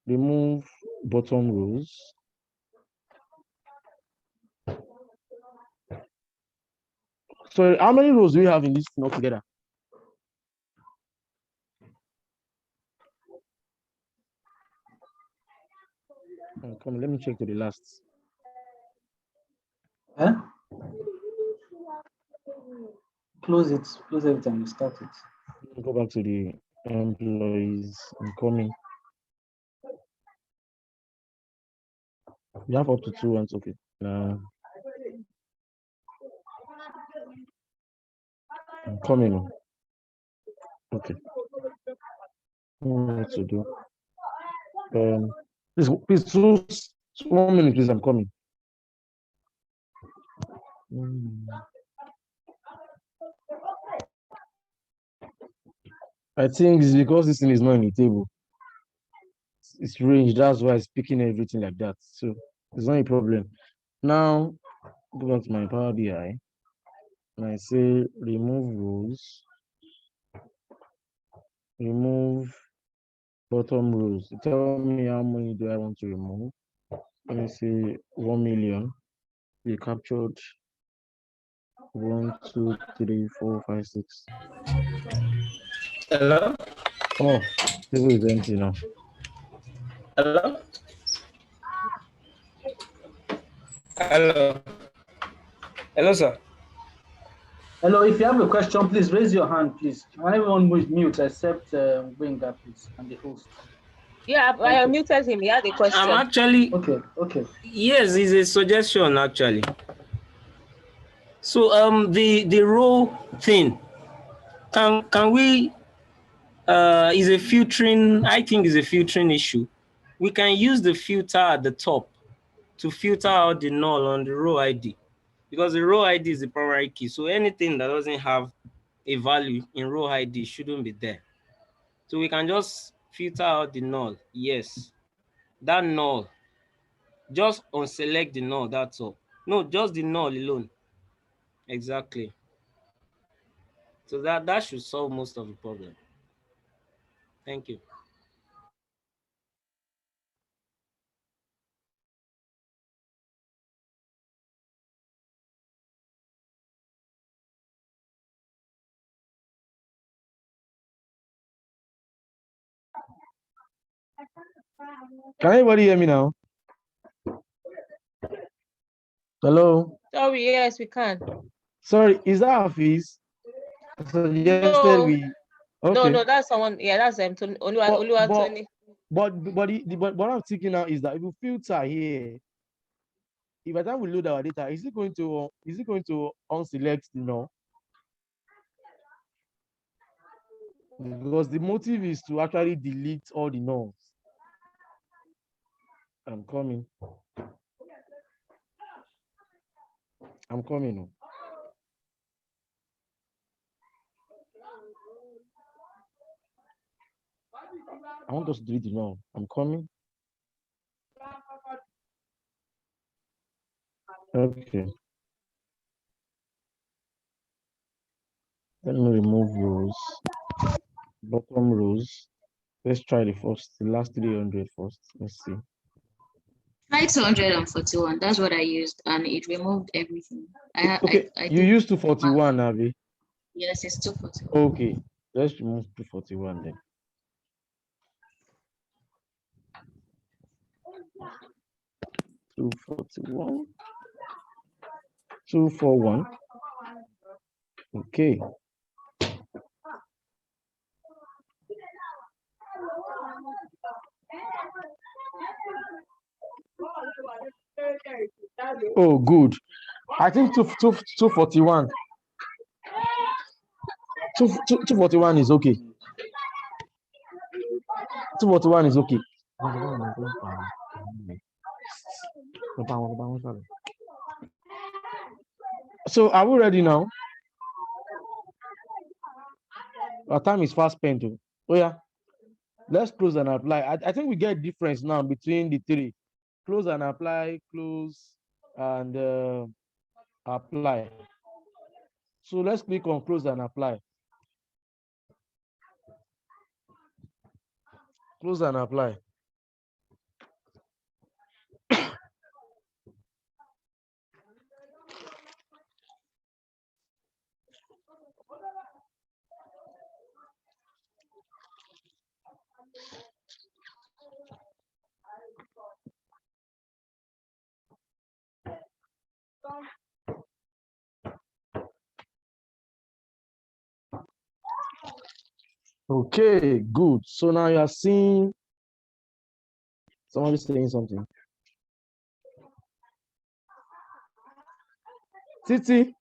S5: Remove bottom rows. So how many rows do we have in this thing altogether? Come on, let me check to the last.
S2: Huh? Close it and start it.
S5: Go back to the employees. I'm coming. You have up to 2 ones, okay. I'm coming. Okay. What to do? Please, 1 minute, please. I'm coming. I think it's because this thing is not in the table. It's range, that's why it's picking everything like that. So it's not a problem. Now go back to my Power BI and I say remove rows, remove bottom rows. Tell me how many do I want to remove. Let me say 1 million. We captured 1, 2, 3, 4, 5, 6.
S13: Hello?
S5: Oh, table is empty now.
S13: Hello? Hello, sir.
S2: Hello, if you have a question, please raise your hand, please. Everyone mute except Wenga, please, and the host.
S6: Yeah, I muted him. He had a question.
S13: I'm actually
S2: okay.
S13: Yes, it's a suggestion actually. So the row thing, can we is a filtering, I think is a filtering issue. We can use the filter at the top to filter out the null on the row ID, because the row ID is the primary key. So anything that doesn't have a value in row ID shouldn't be there. So we can just filter out the null. Yes, that null. Just unselect the null, that's all. No, just the null alone. Exactly. So that should solve most of the problem. Thank you.
S5: Can anybody hear me now? Hello?
S6: Sorry, yes, we can.
S5: Sorry, is that Hafiz? Suggested we. Okay.
S6: No, that's someone. Yeah, that's them. Oluwatoni.
S5: But what I'm thinking now is that if we filter here, if by the time we load our data, is it going to unselect the null? Because the motive is to actually delete all the nulls. I'm coming. I'm coming. I want us to delete the null. I'm coming. Okay. Let me remove rows. Bottom rows. Let's try the last 300 first. Let's see.
S14: Try 241. That's what I used, and it removed everything.
S5: You used 241, Abby.
S14: Yes, it's 241.
S5: Okay, let's remove 241 then. (241) 241. Okay. Oh, good. I think 241. 241 is okay. 241 is okay. So are we ready now? Our time is fast spent. Oh yeah. Let's close and apply. I think we get a difference now between the three. Close and apply, close and apply. So let's click on close and apply. Close and apply. Okay, good. So now you are seeing somebody saying something. Titi.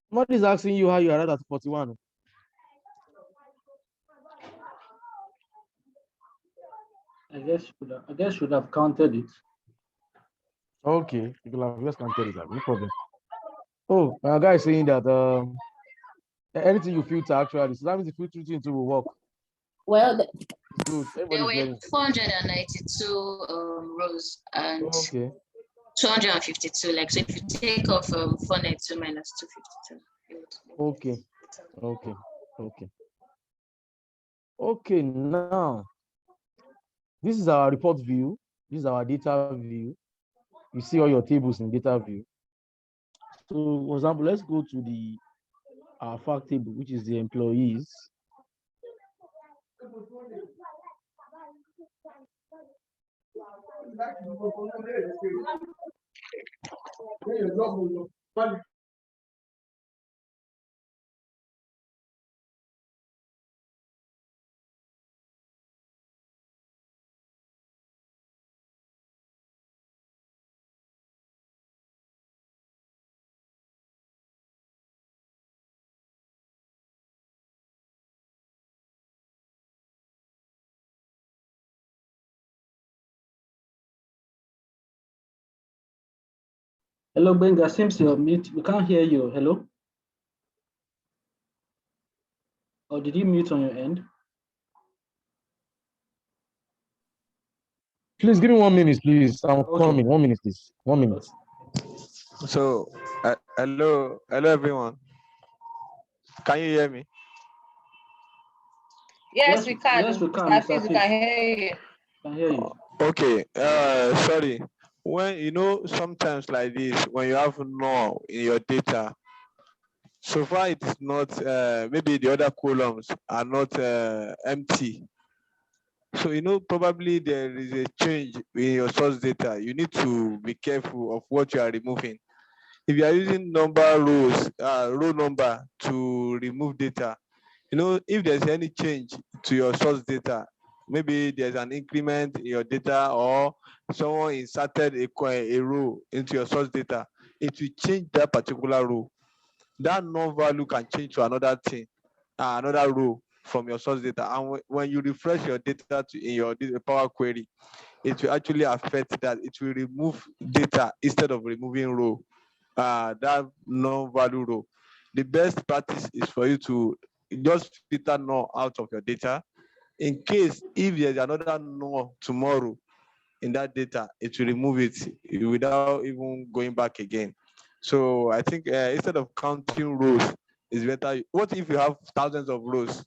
S5: Somebody's asking you how you are at 41.
S2: I guess should have counted it.
S5: Okay, you will have just counted it. No problem. Oh, my guy is saying that anything you filter actually, so that means the filtering will work.
S14: Well,
S5: good.
S14: There were 492 rows and
S5: okay.
S14: 252. Like, so if you take off 492 minus 252.
S5: Okay, now this is our report view. This is our data view. You see all your tables in data view. So, for example, let's go to our fact table, which is the employees.
S2: Hello, Benga. Seems you're mute. We can't hear you. Hello? Or did you mute on your end?
S5: Please give me 1 minute, please. I'm
S2: Okay.
S5: coming. 1 minute, please. 1 minute.
S11: So, hello everyone. Can you hear me?
S6: Yes, we can.
S2: Yes, we can.
S6: Mr. Hafiz, we can hear you.
S2: Can hear you.
S11: Okay. Sorry. When sometimes like this, when you have no in your data, so far it is not. Maybe the other columns are not empty. So probably there is a change in your source data. You need to be careful of what you are removing. If you are using row number to remove data, if there's any change to your source data, maybe there's an increment in your data or someone inserted a row into your source data, it will change that particular row. That null value can change to another thing, another row from your source data. And when you refresh your data in your Power Query, it will actually affect that. It will remove data instead of removing row, that non-value row. The best practice is for you to just filter null out of your data. In case if there's another null tomorrow in that data, it will remove it without even going back again. So I think instead of counting rows, it's better. What if you have thousands of rows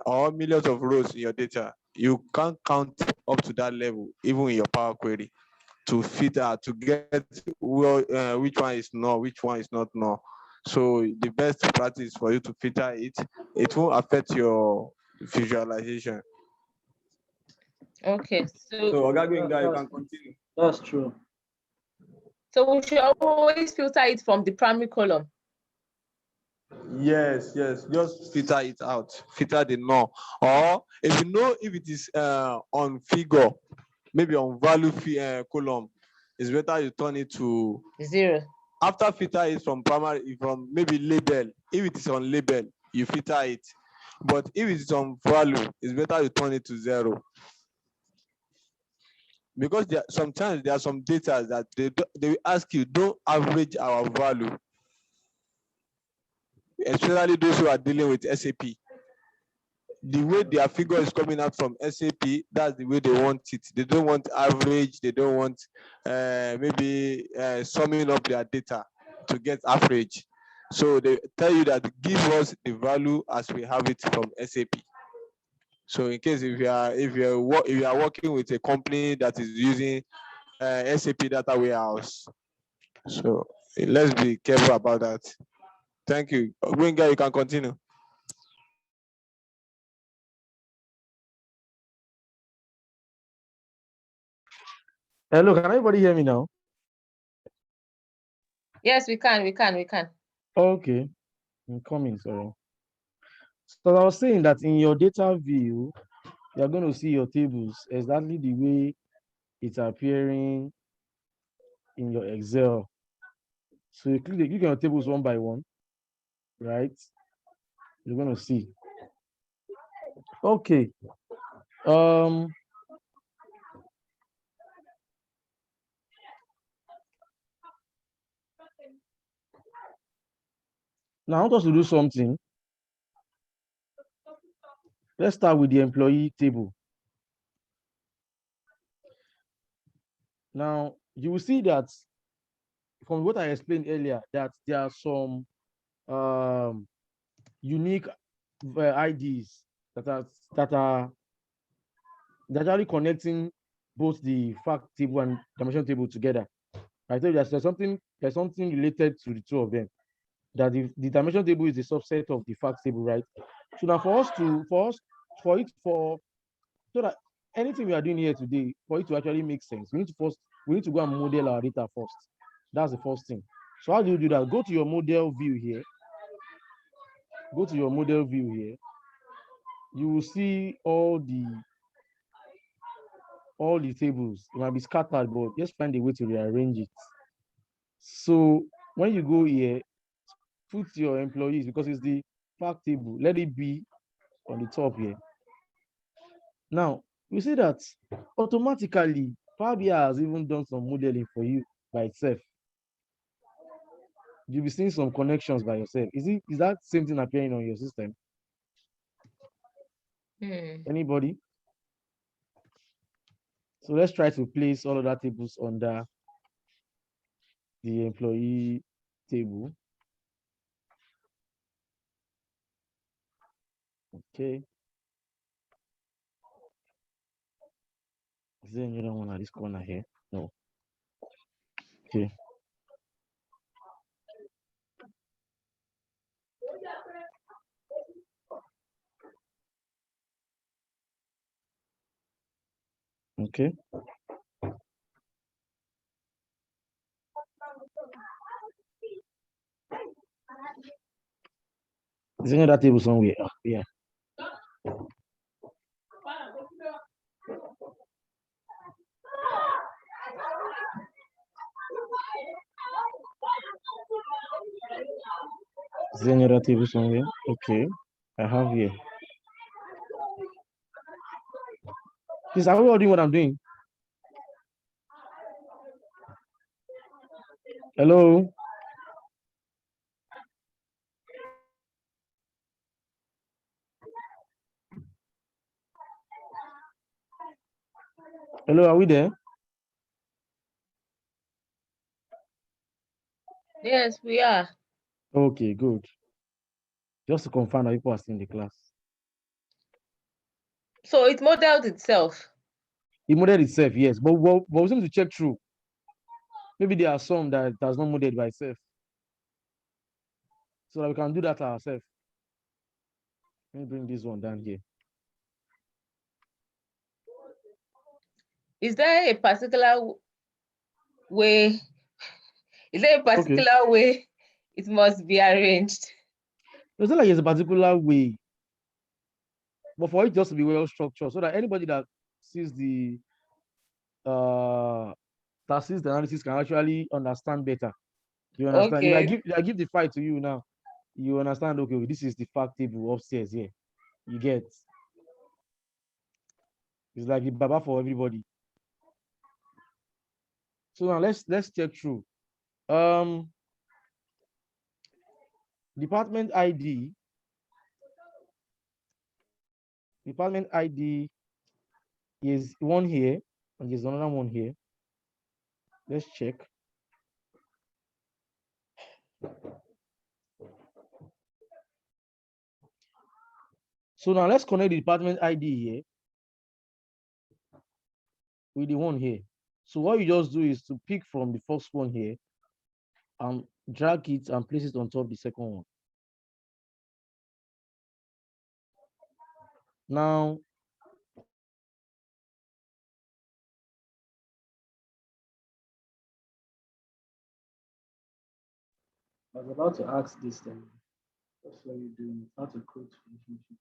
S11: or millions of rows in your data? You can't count up to that level, even in your Power Query, to filter to get which one is null, which one is not null. So the best practice for you to filter it. It won't affect your visualization.
S6: Okay.
S11: So Ogagwinga, you can continue.
S2: That's true.
S6: So we should always filter it from the primary column.
S11: Yes. Just filter it out. Filter the null. Or if if it is on figure, maybe on value column, it's better you turn it to
S6: 0.
S11: After filter it from primary, from maybe label. If it is on label, you filter it. But if it is on value, it's better you turn it to 0. Because sometimes there are some data that they will ask you, don't average our value. Especially those who are dealing with SAP. The way their figure is coming out from SAP, that's the way they want it. They don't want average. They don't want maybe summing up their data to get average. So they tell you that give us the value as we have it from SAP. So in case if you are working with a company that is using SAP data warehouse, so let's be careful about that. Thank you. Winga, you can continue.
S5: Hello, can everybody hear me now?
S6: Yes, we can.
S5: Okay, I'm coming, sorry. So I was saying that in your data view, you're going to see your tables exactly the way it's appearing in your Excel. So you click on your tables one by one, right? You're going to see. Okay. Now I want us to do something. Let's start with the employee table. Now you will see that from what I explained earlier, that there are some unique IDs that are actually connecting both the fact table and dimension table together. I told you there's something related to the two of them. That the dimension table is a subset of the fact table, right? So now so that anything we are doing here today, for it to actually make sense, we need to go and model our data first. That's the first thing. So how do you do that? Go to your model view here. You will see all the tables. It might be scattered, but just find a way to rearrange it. So when you go here, put your employees, because it's the fact table, let it be on the top here. Now you see that automatically Power BI has even done some modeling for you by itself. you'll be seeing some connections by yourself. Is that same thing appearing on your system? Anybody? So let's try to place all of that tables under the employee table. Okay. Is there any other one at this corner here? No. Okay. Okay. Is there any other table somewhere? Oh, yeah. Is there any other table somewhere? Okay. I have here. Please, are we all doing what I'm doing? Hello? Hello, are we there?
S6: Yes, we are.
S5: Okay, good. Just to confirm that people are still in the class.
S6: So it modeled itself.
S5: It modeled itself, yes. But we need to check through. Maybe there are some that does not model by itself. So that we can do that ourselves. Let me bring this one down here.
S6: Is there a particular way? Is there a particular way it must be arranged?
S5: It's not like it's a particular way, but for it just to be well structured, so that anybody that sees the analysis can actually understand better. You understand?
S6: Okay.
S5: If I give the file to you now, you understand. Okay, this is the fact table upstairs here. You get. It's like the baba for everybody. So now let's check through. Department ID. Department ID is one here, and there's another one here. Let's check. So now let's connect the department ID here with the one here. So what you just do is to pick from the first one here and drag it and place it on top of the second one. Now, I was about to ask this thing. That's what you're doing. How to code relationship.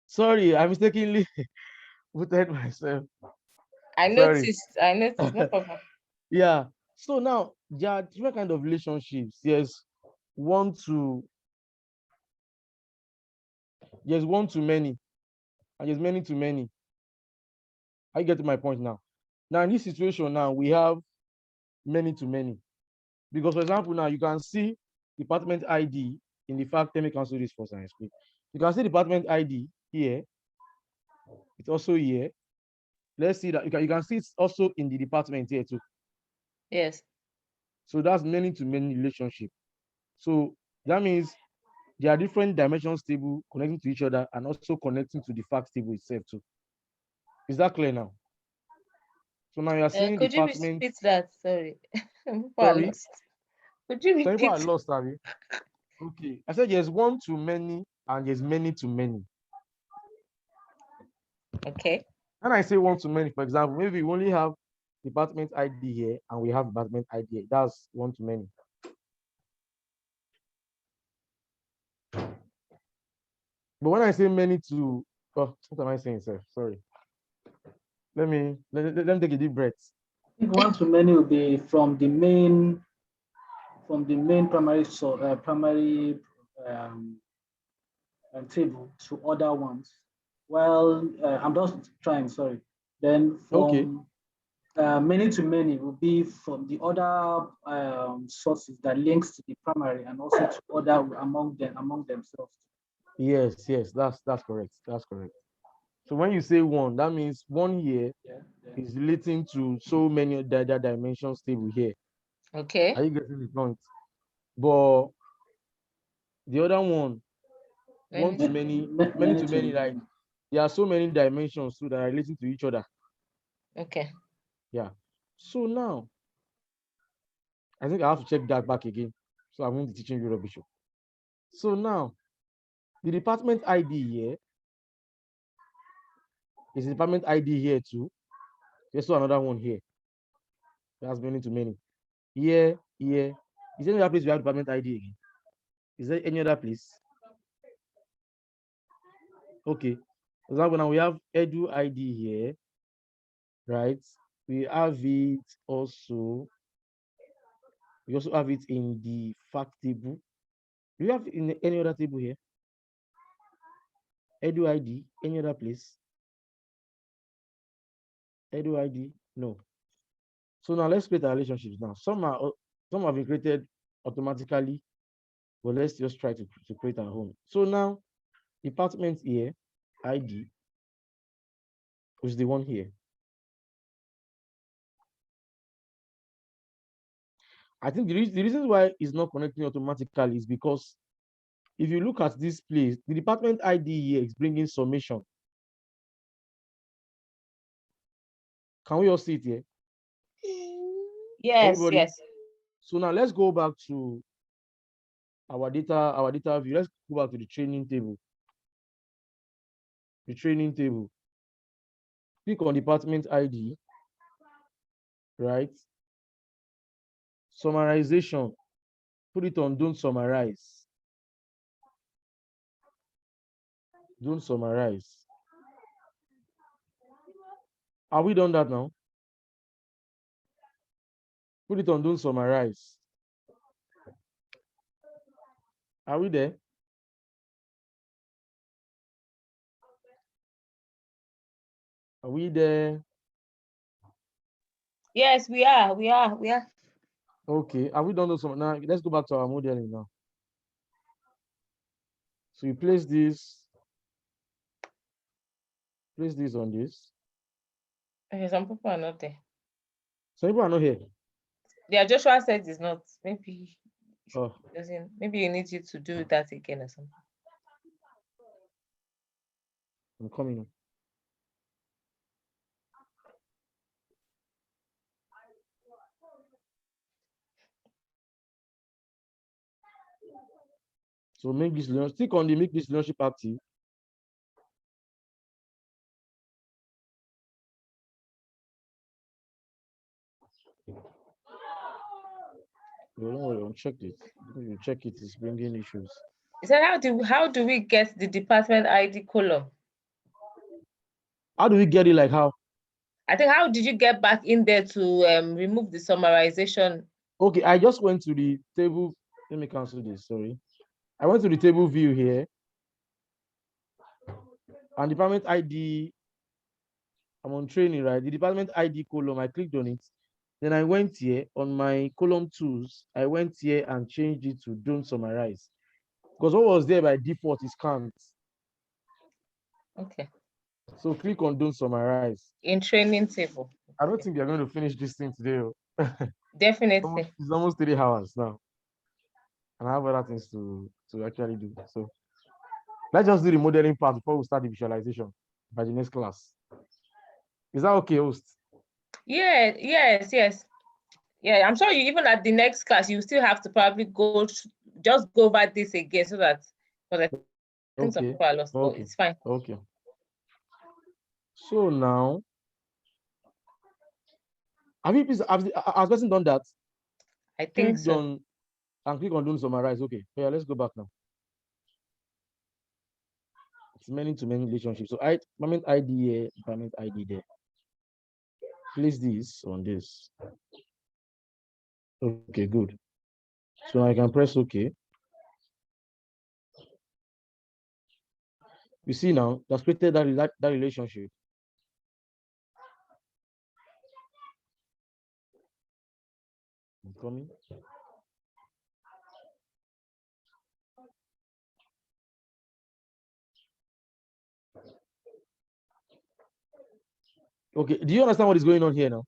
S5: Sorry, I mistakenly muted myself.
S6: I noticed, no problem.
S5: Yeah. So now there are different kind of relationships. There's one to many, and there's many to many. I get to my point now. Now in this situation now we have many to many. Because for example, now you can see department ID in the fact, let me cancel this for science. You can see department ID here. It's also here. Let's see that you can see it's also in the department here too.
S6: Yes.
S5: So that's many to many relationship. So that means there are different dimensions table connecting to each other and also connecting to the fact table itself too. Is that clear now? So now you are seeing
S6: could
S5: department.
S6: you repeat that? Sorry.
S5: Sorry.
S6: Could you repeat?
S5: I lost, sorry. Okay. I said there's one to many and there's many to many.
S6: Okay.
S5: When I say one to many, for example, maybe we only have department ID here, and we have department ID here. That's one to many. But when I say many to, oh, what am I saying, sir? Sorry. Let me take a deep breath.
S2: I think one to many will be from the main primary table to other ones. Well, I'm just trying. Sorry. Then from many to many will be from the other sources that links to the primary and also to other among themselves.
S5: Yes, that's correct. That's correct. So when you say one, that means one here is relating to so many data dimensions table here.
S6: Okay.
S5: Are you getting the point? But the other one, one to many, many to many, like there are so many dimensions too that are relating to each other.
S6: Okay.
S5: Yeah. So now, I think I have to check that back again. So I won't be teaching you rubbish. So now, the department ID here is the department ID here too. There's also another one here. That's many to many. Here. Is there any other place we have department ID again? Is there any other place? Okay. For example, now we have Edu ID here, right? We have it also. We also have it in the fact table. Do you have it in any other table here? Edu ID, any other place? Edu ID, no. So now let's create our relationships now. Some have been created automatically, but let's just try to create our own. So now, department here, ID, which is the one here. I think the reason why it's not connecting automatically is because if you look at this place, the department ID here is bringing summation. Can we all see it here?
S6: Yes,
S5: Everybody?
S6: yes.
S5: So now let's go back to our data view. Let's go back to the training table. The training table. Click on department ID, right? Summarization. Put it on don't summarize. Don't summarize. Are we done that now? Put it on don't summarize. Are we there? Are we there?
S6: Yes, we are.
S5: Okay, are we done those? Now let's go back to our modeling now. So you place this on this.
S6: Okay, some people are not there.
S5: Some people are not here.
S6: Yeah, Joshua said it's not. Maybe
S5: Oh.
S6: Maybe you need you to do that again or something.
S5: I'm coming. So make this stick on the make this relationship active. Don't worry, uncheck it. If you check it, it's bringing issues.
S6: So how do we get the department ID column?
S5: How do we get it? Like how?
S6: I think how did you get back in there to remove the summarization?
S5: Okay, I just went to the table. Let me cancel this. Sorry. I went to the table view here. And department ID, I'm on training, right? The department ID column, I clicked on it. Then I went here on my column tools. I went here and changed it to don't summarize. Because what was there by default is can't.
S6: Okay.
S5: So click on don't summarize.
S6: In training table.
S5: I don't think they're going to finish this thing today.
S6: Definitely.
S5: It's almost 3 hours now. And I have other things to actually do. So let's just do the modeling part before we start the visualization by the next class. Is that okay, host?
S6: Yeah, yes. Yeah, I'm sure you even at the next class, you still have to probably go over this again so that, because I think some people are lost, but it's fine.
S5: Okay. So now, Have you please, has person done that?
S6: I think so.
S5: And click on don't summarize. Okay. Yeah, let's go back now. It's many to many relationships. So department ID here, department ID there. Place this on this. Okay, good. So I can press OK. You see now, that's created that relationship. I'm coming. Okay, do you understand what is going on here now?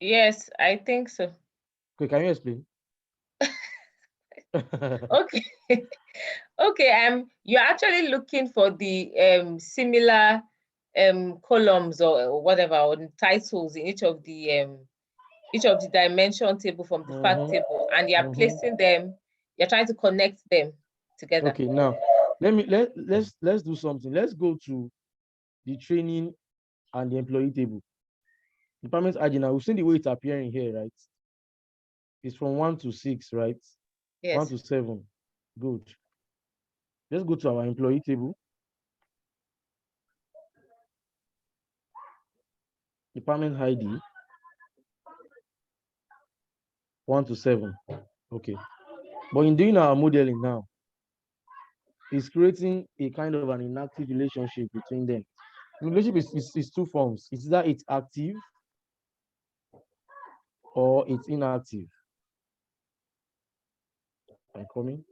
S6: Yes, I think so.
S5: Okay, can you explain?
S6: Okay. Okay, you're actually looking for the similar columns or whatever, or titles in each of the dimension table from the fact table, and you're placing them, you're trying to connect them together.
S5: Okay, now let's do something. Let's go to the training and the employee table. Department ID now, we've seen the way it's appearing here, right? It's from 1 to 6, right?
S6: Yes.
S5: 1 to 7. Good. Let's go to our employee table. Department ID 1 to 7. Okay. But in doing our modeling now, it's creating a kind of an inactive relationship between them. The relationship is two forms. It's either it's active or it's inactive. I'm coming.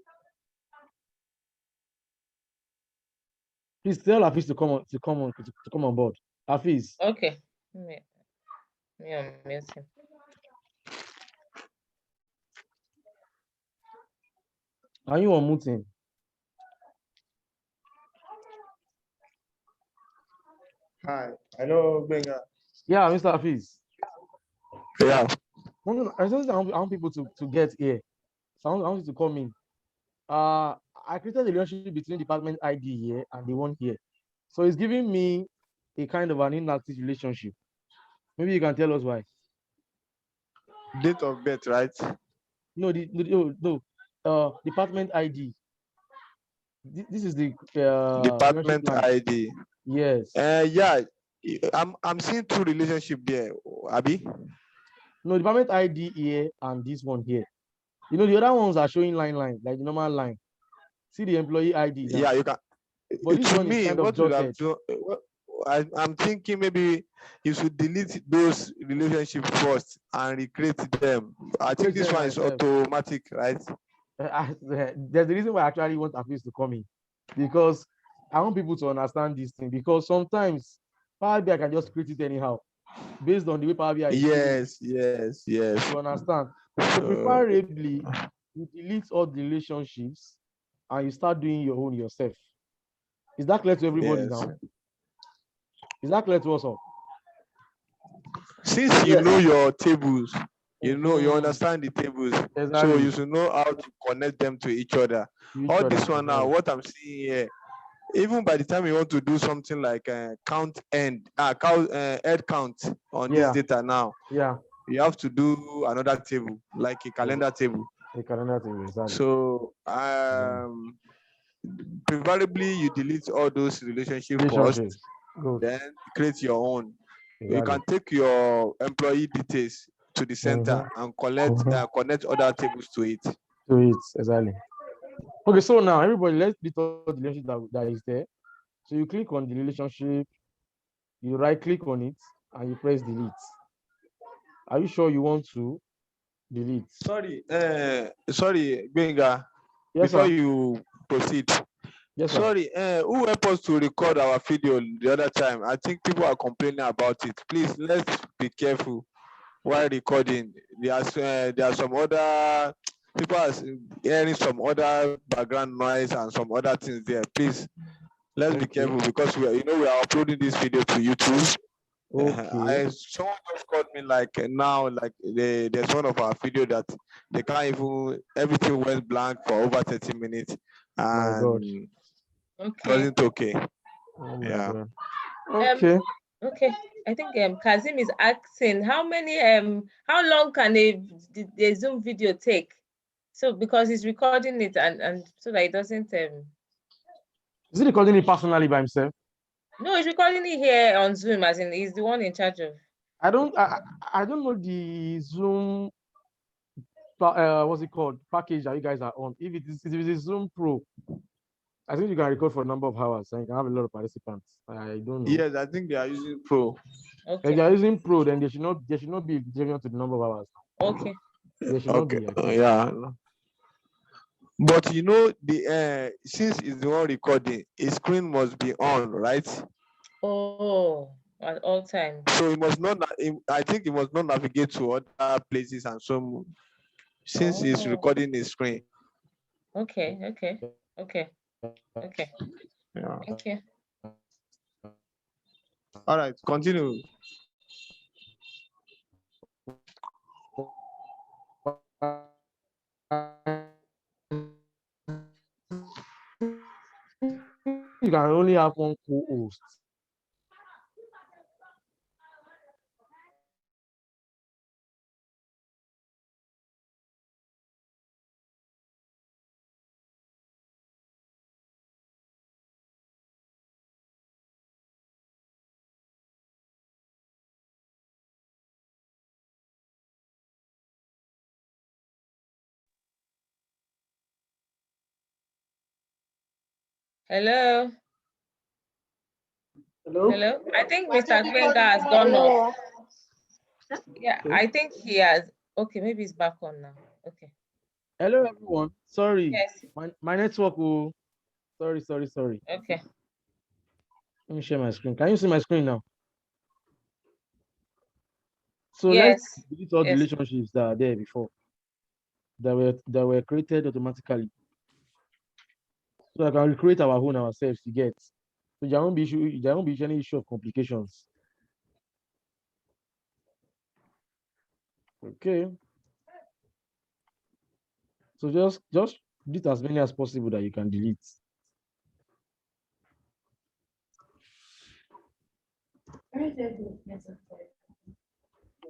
S5: Please tell Hafiz to come on board. Hafiz.
S6: Okay. Yeah, miss him.
S5: Are you unmuting?
S4: Hi. Hello, Benga.
S5: Yeah, Mr. Hafiz.
S11: Yeah.
S5: I want people to get here. So I want you to come in. I created a relationship between department ID here and the one here. So it's giving me a kind of an inactive relationship. Maybe you can tell us why.
S11: Date of birth, right?
S5: No, department ID. This is the
S11: department ID.
S5: Yes.
S11: Yeah, I'm seeing two relationship there, Abi.
S5: No, department ID here and this one here. You know, the other ones are showing line, like the normal line. See the employee ID now.
S11: Yeah, you can.
S5: But this one is kind of dotted.
S11: I'm thinking maybe you should delete those relationships first and recreate them. I think this one is automatic, right?
S5: There's the reason why I actually want Hafiz to come in, because I want people to understand this thing, because sometimes Powerbi can just create it anyhow based on the way Powerbi is.
S11: Yes.
S5: You understand? So preferably you delete all the relationships and you start doing your own yourself. Is that clear to everybody now? Is that clear to us all?
S11: Since you know your tables, you understand the tables, so you should know how to connect them to each other. This one now, what I'm seeing here, even by the time you want to do something like head count on this data now, you have to do another table, like a calendar table.
S5: A calendar table, exactly.
S11: So preferably you delete all those relationships first, then create your own. Exactly. You can take your employee details to the center and connect other tables to it.
S5: Exactly. Okay, so now everybody, let's delete all the relationship that is there. So you click on the relationship, you right click on it, and you press delete. Are you sure you want to delete?
S11: Sorry, Benga.
S5: Yes,
S11: before
S5: sir.
S11: You proceed.
S5: Yes,
S11: sorry, who helped us to record our video the other time? I think people are complaining about it. Please, let's be careful while recording. There are some other people are hearing some other background noise and some other things there. Please, let's be careful, because we are uploading this video to YouTube. Someone just called me there's one of our video that they can't even, everything went blank for over 30 minutes and it wasn't okay.
S5: Okay.
S6: Okay. I think Kazim is asking how long can the Zoom video take? So because he's recording it and so that it doesn't
S5: Is he recording it personally by himself?
S6: No, he's recording it here on Zoom, as in he's the one in charge of.
S5: I don't know the Zoom what's it called package that you guys are on. If it is Zoom Pro, I think you can record for a number of hours and you can have a lot of participants. I don't know.
S11: Yes, I think they are using Pro.
S6: Okay.
S5: If they are using Pro, then they should not be driven to the number of hours.
S6: Okay.
S5: They should not be.
S11: Yeah. But you know, the since it's the one recording, his screen must be on, right?
S6: Oh, at all times.
S11: So it must not. I think it must not navigate to other places and so since he's recording his screen.
S6: Okay.
S11: Yeah.
S6: Okay.
S11: All right, continue.
S5: You can only have one co-host.
S6: Hello.
S2: Hello.
S6: I think Mr. Gbenga has gone off. Yeah, I think he has. Okay, maybe he's back on now. Okay.
S5: Hello, everyone. Sorry.
S6: Yes.
S5: My network. Oh, sorry.
S6: Okay.
S5: Let me share my screen. Can you see my screen now? So
S6: yes.
S5: Let's delete all the relationships that are there before. That were created automatically. So I can recreate our own ourselves to get. So there won't be any issue of complications. Okay. So just delete as many as possible that you can delete.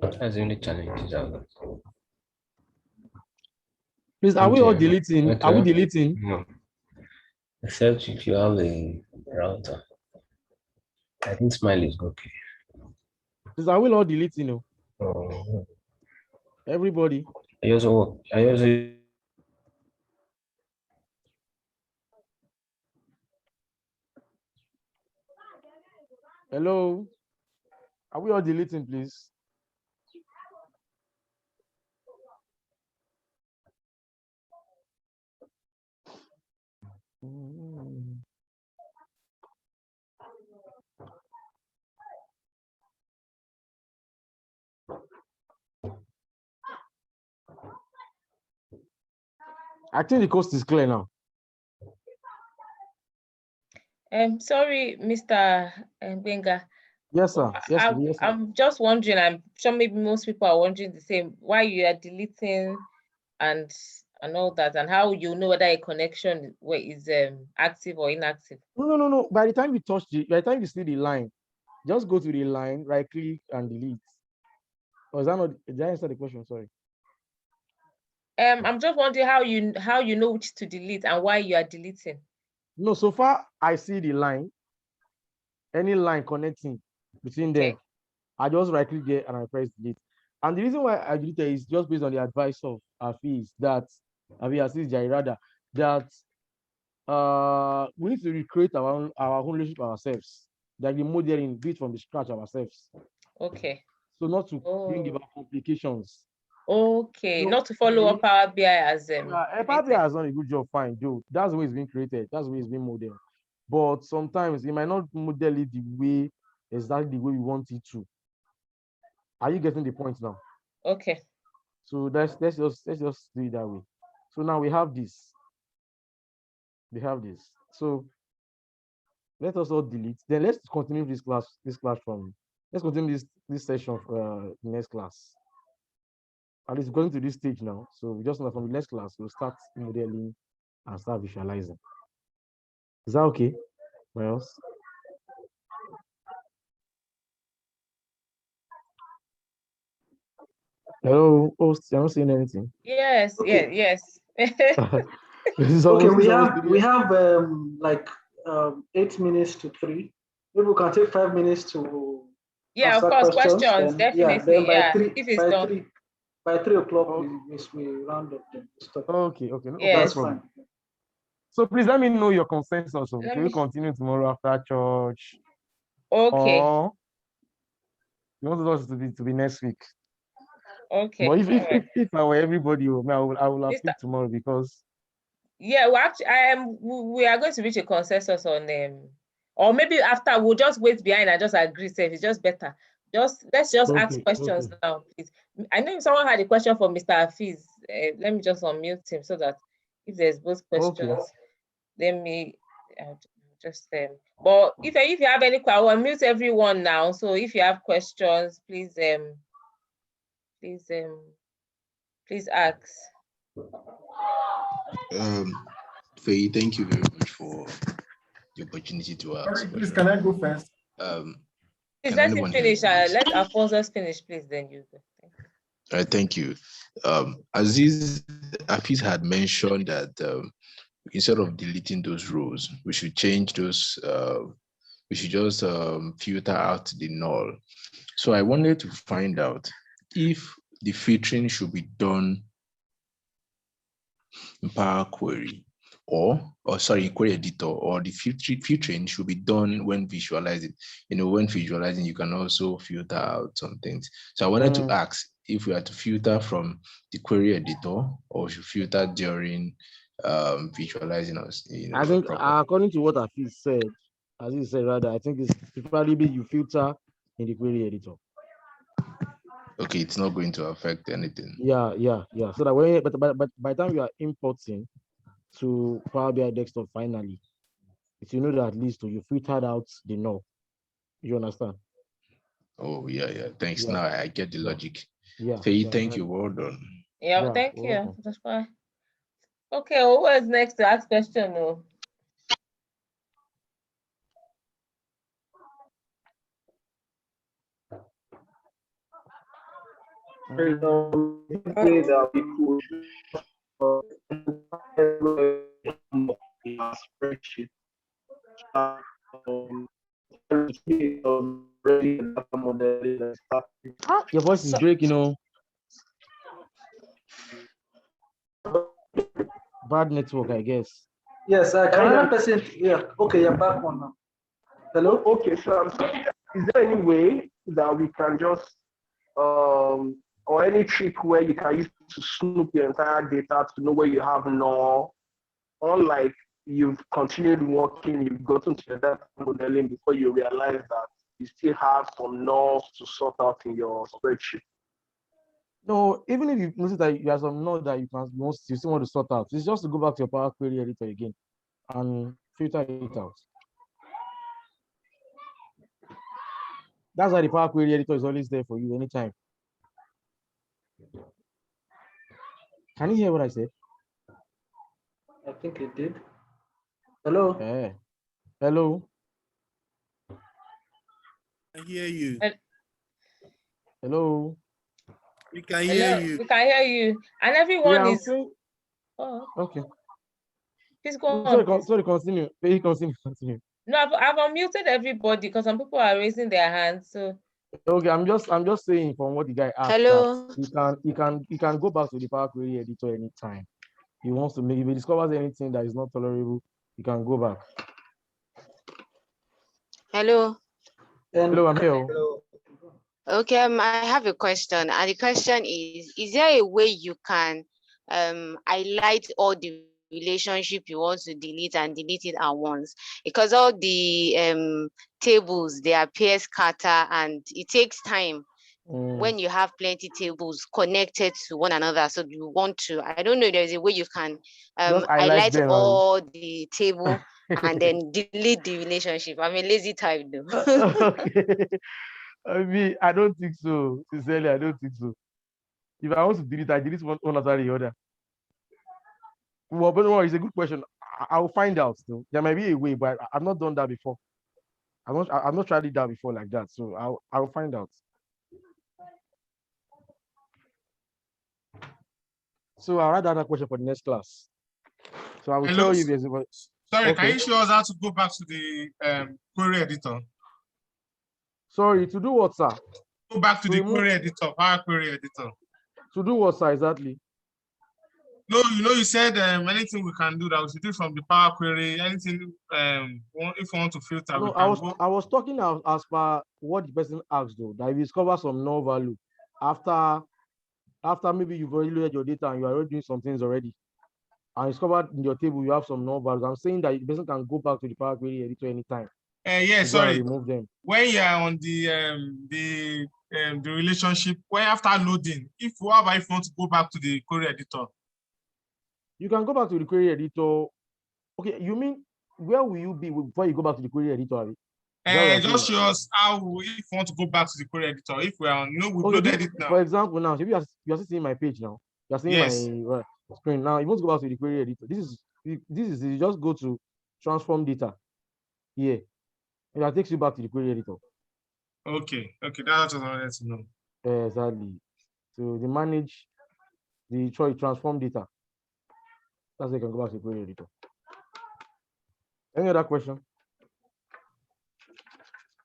S15: That's the only challenge out there.
S5: Please, are we all deleting? Are we deleting?
S15: No. Except if you have a router. I think Smile is okay.
S5: Please, are we all deleting? No?
S15: Oh.
S5: Everybody.
S15: I also
S5: Hello. Are we all deleting, please? I think the coast is clear now.
S6: Sorry, Mr. Gbenga.
S5: Yes, sir. Yes, sir.
S6: I'm just wondering, I'm sure maybe most people are wondering the same, why you are deleting and all that, and how you know whether a connection is active or inactive.
S5: No. By the time you see the line, just go to the line, right click and delete. Or is that not, did I answer the question? Sorry.
S6: I'm just wondering how you know which to delete and why you are deleting.
S5: No, so far I see the line, any line connecting between them. I just right click there and I press delete. And the reason why I delete it is just based on the advice of Hafiz that Jairada, that we need to recreate our own relationship ourselves, like the modeling, do it from the scratch ourselves.
S6: Okay.
S5: So not to bring about complications.
S6: Okay, not to follow up Powerbi as
S5: Powerbi has done a good job, fine, dude. That's the way it's been created. That's the way it's been modeled. But sometimes it might not model it exactly the way we want it to. Are you getting the point now?
S6: Okay.
S5: So let's just do it that way. So now we have this. So let us all delete. Then let's continue this class from. Let's continue this session for next class. At least going to this stage now. So we just know from the next class we'll start modeling and start visualizing. Is that okay? What else? Hello, host. You're not saying anything.
S6: Yes,
S2: Okay.
S6: yes.
S2: Okay, we have like 8 minutes to 3. Maybe we can take 5 minutes to
S6: Yeah, of
S2: answer
S6: course,
S2: questions.
S6: questions,
S2: Then then
S6: definitely. If it's done.
S2: by 3 o'clock we round up the stuff.
S5: Okay, no,
S6: Yes.
S5: that's fine. So please let me know your consensus. Should we continue tomorrow after church?
S6: Okay.
S5: Or you want us to be next week?
S6: Okay.
S5: But if I were everybody, I will have picked tomorrow because.
S6: Yeah, well, actually, we are going to reach a consensus on or maybe after we'll just wait behind and just agree. Say it's just better. Let's just ask questions now, please. I know someone had a question for Mr. Hafiz. Let me just unmute him so that if there's both questions, let me just but if you have any, I will unmute everyone now. So if you have questions, please ask.
S9: Faye, thank you very much for the opportunity to ask.
S8: Please, can I go first?
S6: Please let him finish. Let Alphonsus finish, please. Then you go.
S9: Thank you. Hafiz had mentioned that instead of deleting those rows, we should change those. We should just filter out the null. So I wanted to find out if the filtering should be done in Power Query or sorry, Query Editor, or the filtering should be done when visualizing. When visualizing, you can also filter out some things. So I wanted to ask if we are to filter from the Query Editor or should filter during visualizing us.
S5: I think according to what Hafiz said, as he said rather, I think it's probably you filter in the Query Editor.
S9: Okay, it's not going to affect anything.
S5: Yeah. So that but by the time you are importing to Power BI desktop finally, if you know that at least you filtered out the null. You understand?
S9: Oh yeah. Thanks.
S5: Yeah.
S9: Now I get the logic.
S5: Yeah.
S9: Faye, thank you. Well done.
S6: Yeah, thank you. Welcome. That's fine. Okay, who is next to ask question?
S1: Spreadsheet.
S5: Your voice is breaking, Bad network, I guess.
S2: Yes, another person. Yeah. Okay, you're back on now. Hello.
S1: Okay, so is there any way that we can just or any trick where you can use to snoop your entire data to know where you have null, unlike you've continued working, you've gotten to your data modeling before you realize that you still have some nulls to sort out in your spreadsheet?
S5: No, even if you notice that you have some null that you still want to sort out, it's just to go back to your Power Query Editor again and filter it out. That's why the Power Query Editor is always there for you anytime. Can you hear what I said?
S2: I think it did. Hello.
S5: Yeah. Hello.
S11: I hear you.
S5: Hello.
S11: We can hear you.
S6: We can hear you. And everyone is.
S5: Oh. Okay.
S6: Please go on.
S5: Sorry, continue. Continue.
S6: No, I've unmuted everybody because some people are raising their hands. So.
S5: Okay, I'm just saying from what the guy asked.
S14: Hello.
S5: He can go back to the Power Query Editor anytime he wants to make. If he discovers anything that is not tolerable, he can go back.
S14: Hello.
S5: Hello, I'm here.
S14: Hello. Okay, I have a question, and the question is there a way you can highlight all the relationship you want to delete and delete it at once? Because all the tables, they appear scattered and it takes time when you have plenty tables connected to one another. So you want to, I don't know if there's a way you can highlight all the table and then delete the relationship. I'm a lazy type though.
S5: Okay. I don't think so. Sincerely, I don't think so. If I want to delete, I delete one after the other. Well, but it's a good question. I'll find out. Though. There might be a way, but I've not done that before. I've not tried it out before like that. So I'll find out. So I'll write down that question for the next class. So I will
S16: Hello?
S5: tell you there's a...
S16: Sorry,
S5: Okay.
S16: can you show us how to go back to the query editor?
S5: Sorry, to do what, sir?
S16: Go back to the
S5: remove...
S16: query editor, Power Query Editor.
S5: To do what, sir, exactly?
S16: No, you said anything we can do that we should do from the Power Query, anything if we want to filter,
S5: No,
S16: we can
S5: I was talking as per what the person asked, though, that if you discover some null value after maybe you've already loaded your data and you are already doing some things already, and discovered in your table you have some null values. I'm saying that the person can go back to the Power Query Editor anytime.
S16: Yeah, sorry.
S5: Remove them.
S16: When you are on the relationship, when after loading, if you want to go back to the query editor,
S5: you can go back to the query editor. Okay, you mean where will you be before you go back to the query editor?
S16: Just show us how if you want to go back to the query editor. If we are on, we've loaded it now.
S5: For example, now if you are seeing my page now, you are seeing my screen now. You want to go back to the query editor. This is you just go to transform data here. And that takes you back to the query editor.
S16: Okay, that's what I wanted to know.
S5: Exactly. So they manage the transform data. That's how you can go back to the query editor. Any other question?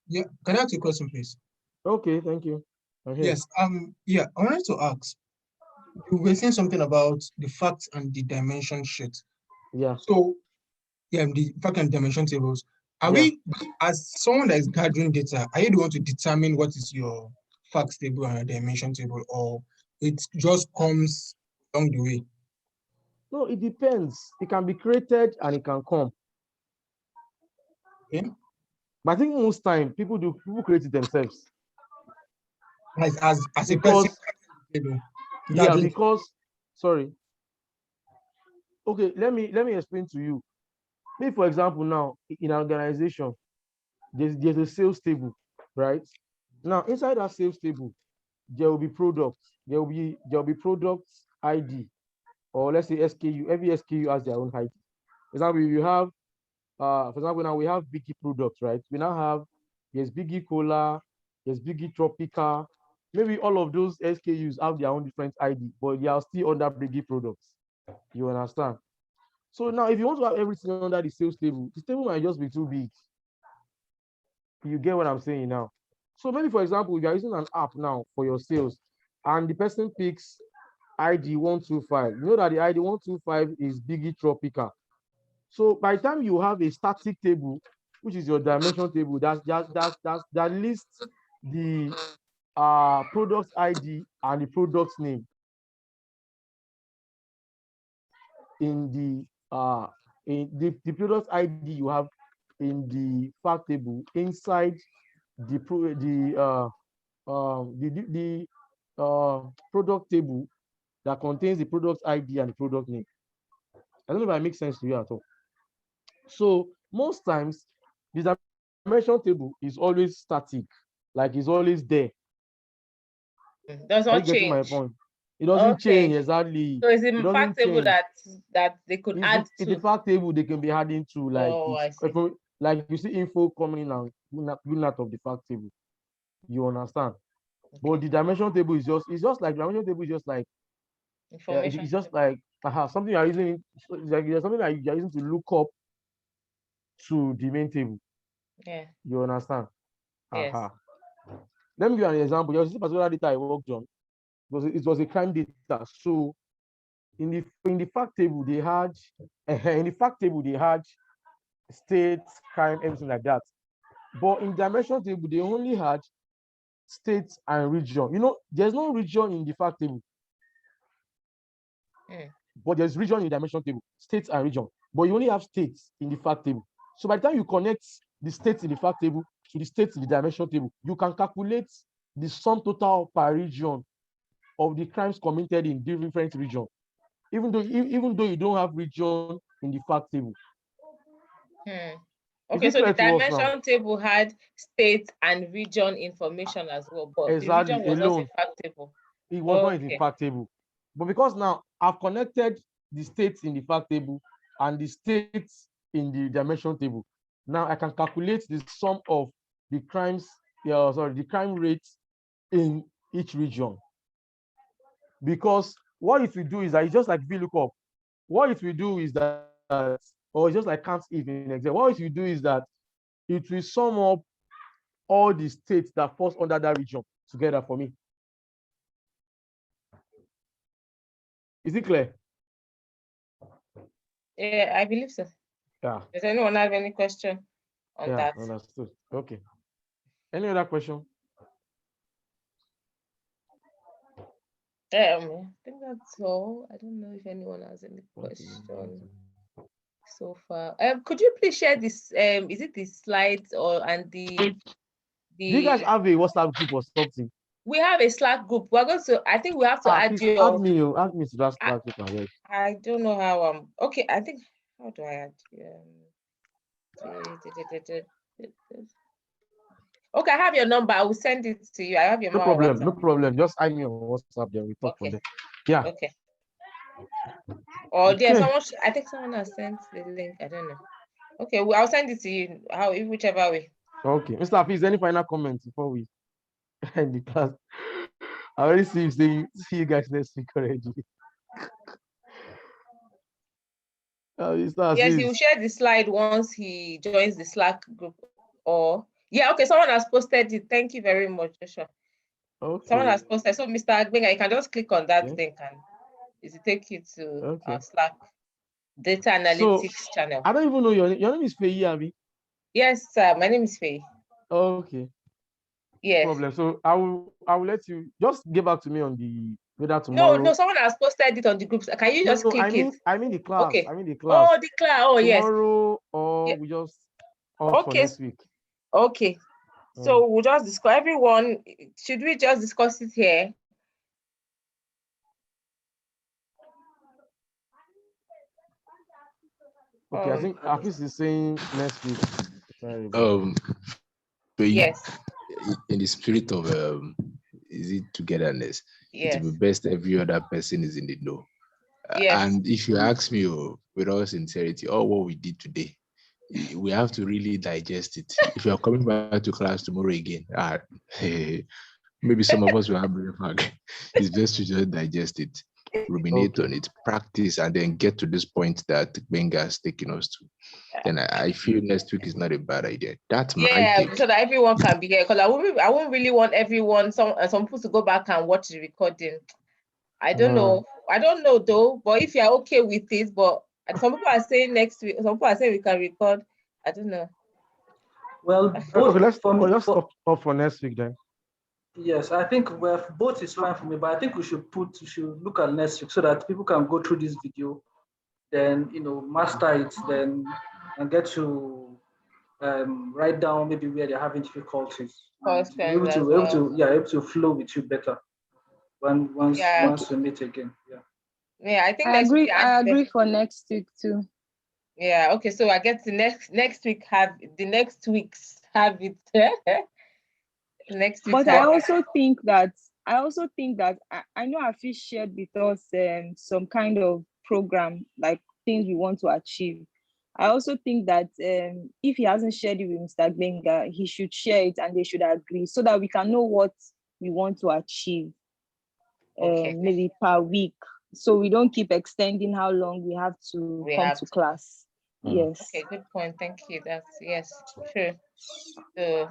S17: Yeah, can I ask you a question, please?
S5: Okay, thank you.
S17: Yes, yeah, I wanted to ask. You were saying something about the facts and the dimension sheet.
S5: Yeah.
S17: So, yeah, the fact and dimension tables. Are we, as someone that is gathering data, are you the one to determine what is your facts table and your dimension table, or it just comes along the way?
S5: No, it depends. It can be created and it can come.
S17: Okay.
S5: But I think most time people create it themselves.
S17: As a
S5: because,
S17: person.
S5: Yeah, because sorry. Okay, let me explain to you. Me, for example, now in an organization, there's a sales table, right? Now inside that sales table, there will be products. There will be products ID, or let's say SKU. Every SKU has their own ID. For example, you have, for example, now we have Biggie products, right? We now have there's Biggie Cola, there's Biggie Tropica. Maybe all of those SKUs have their own different ID, but they are still under Biggie products. You understand? So now, if you want to have everything under the sales table, the table might just be too big. You get what I'm saying now? So maybe, for example, you are using an app now for your sales, and the person picks ID 125. You know that the ID 125 is Biggie Tropica. So by the time you have a static table, which is your dimension table, that lists the product ID and the product name in the product ID you have in the fact table inside the product table that contains the product ID and the product name. I don't know if that makes sense to you at all. So most times the dimension table is always static, like it's always there.
S6: It does not change.
S5: My point. It doesn't change exactly.
S6: So it's in the fact table that they could add to.
S5: In the fact table, they can be adding to, like like you see info coming in and going out of the fact table. You understand? Okay. But the dimension table is just like dimension table is just like information. It's just like something you are using. Like something that you are using to look up to the main table.
S6: Yeah.
S5: You understand?
S6: Yes.
S5: Let me give you an example. There was this particular data I worked on. It was a crime data. So in the fact table they had state, crime, everything like that. But in dimension table they only had state and region. You know, there's no region in the fact table. But there's region in the dimension table, states and region. But you only have states in the fact table. So by the time you connect the states in the fact table to the states in the dimension table, you can calculate the sum total per region of the crimes committed in different regions, even though you don't have region in the fact table.
S6: Okay, so the dimension table had state and region information as well, but
S5: exactly.
S6: The region was not in fact table.
S5: It was not in the fact table. But because now I've connected the states in the fact table and the states in the dimension table, now I can calculate the sum of the crimes, the crime rates in each region. Because what it will do is that it's just like VLOOKUP. What it will do is that, or it's just like count if in Excel. What it will do is that it will sum up all the states that falls under that region together for me. Is it clear?
S6: Yeah, I believe so.
S5: Yeah.
S6: Does anyone have any question on
S5: Yeah,
S6: that?
S5: understood. Okay. Any other question?
S6: I think that's all. I don't know if anyone has any question so far. Could you please share this? Is it the slides or and the?
S5: Do you guys have a WhatsApp group or something?
S6: We have a Slack group. We're going to. I think we have to add you.
S5: Add me to that Slack group.
S6: I don't know how. Okay, I think. How do I add you? Okay, I have your number. I will send it to you. I have your
S5: No problem. No problem. Just add me on WhatsApp. Then we talk from there. Yeah.
S6: Okay. Or there's someone. I think someone has sent the link. I don't know. Okay, well, I'll send it to you. Whichever way.
S5: Okay, Mr. Hafiz, any final comments before we end the class? I already see you guys next week already.
S6: Yes, he will share the slide once he joins the Slack group. Or okay, someone has posted it. Thank you very much, Joshua.
S5: Okay.
S6: Someone has posted. So, Mr. Agbenga, you can just click on that link and it will take you to our Slack data analytics channel.
S5: I don't even know your name is Feyi, Abi?
S6: Yes, sir. My name is Feyi.
S5: Okay.
S6: Yes.
S5: No problem. So I will let you just get back to me on the whether tomorrow.
S6: No, someone has posted it on the groups. Can you just click it?
S5: I mean the class.
S6: Okay.
S5: I mean the class.
S6: Oh, the class. Oh, yes.
S5: Tomorrow or we just for next week.
S6: Okay. So we'll just discuss everyone. Should we just discuss it here?
S5: Okay, I think Hafiz is saying next week.
S6: Yes.
S9: In the spirit of is it togetherness?
S6: Yes.
S9: It will be best every other person is in the know.
S6: Yes.
S9: And if you ask me with all sincerity, all what we did today, we have to really digest it. If you're coming back to class tomorrow again, maybe some of us will have brain fog. It's best to just digest it, ruminate on it, practice, and then get to this point that Benga has taken us to. Then I feel next week is not a bad idea. That's my take.
S6: So that everyone can be here. Because I won't really want everyone, some people to go back and watch the recording. I don't know. I don't know though. But if you're okay with it, but some people are saying next week. Some people are saying we can record. I don't know.
S2: Well,
S5: let's stop for next week then.
S2: Yes, I think both is fine for me, but I think we should look at next week so that people can go through this video, then master it, then and get to write down maybe where they're having difficulties. Able to flow with you better once we meet again.
S6: Yeah, I think
S7: I agree for next week too.
S6: Yeah, okay. So I guess the next week have it next week.
S7: But I also think that I know Hafiz shared with us some kind of program, like things we want to achieve. I also think that if he hasn't shared it with Mr. Gbenga, he should share it and they should agree so that we can know what we want to achieve maybe per week. So we don't keep extending how long we have to come to class. Yes.
S6: Okay, good point. Thank you. That's true. So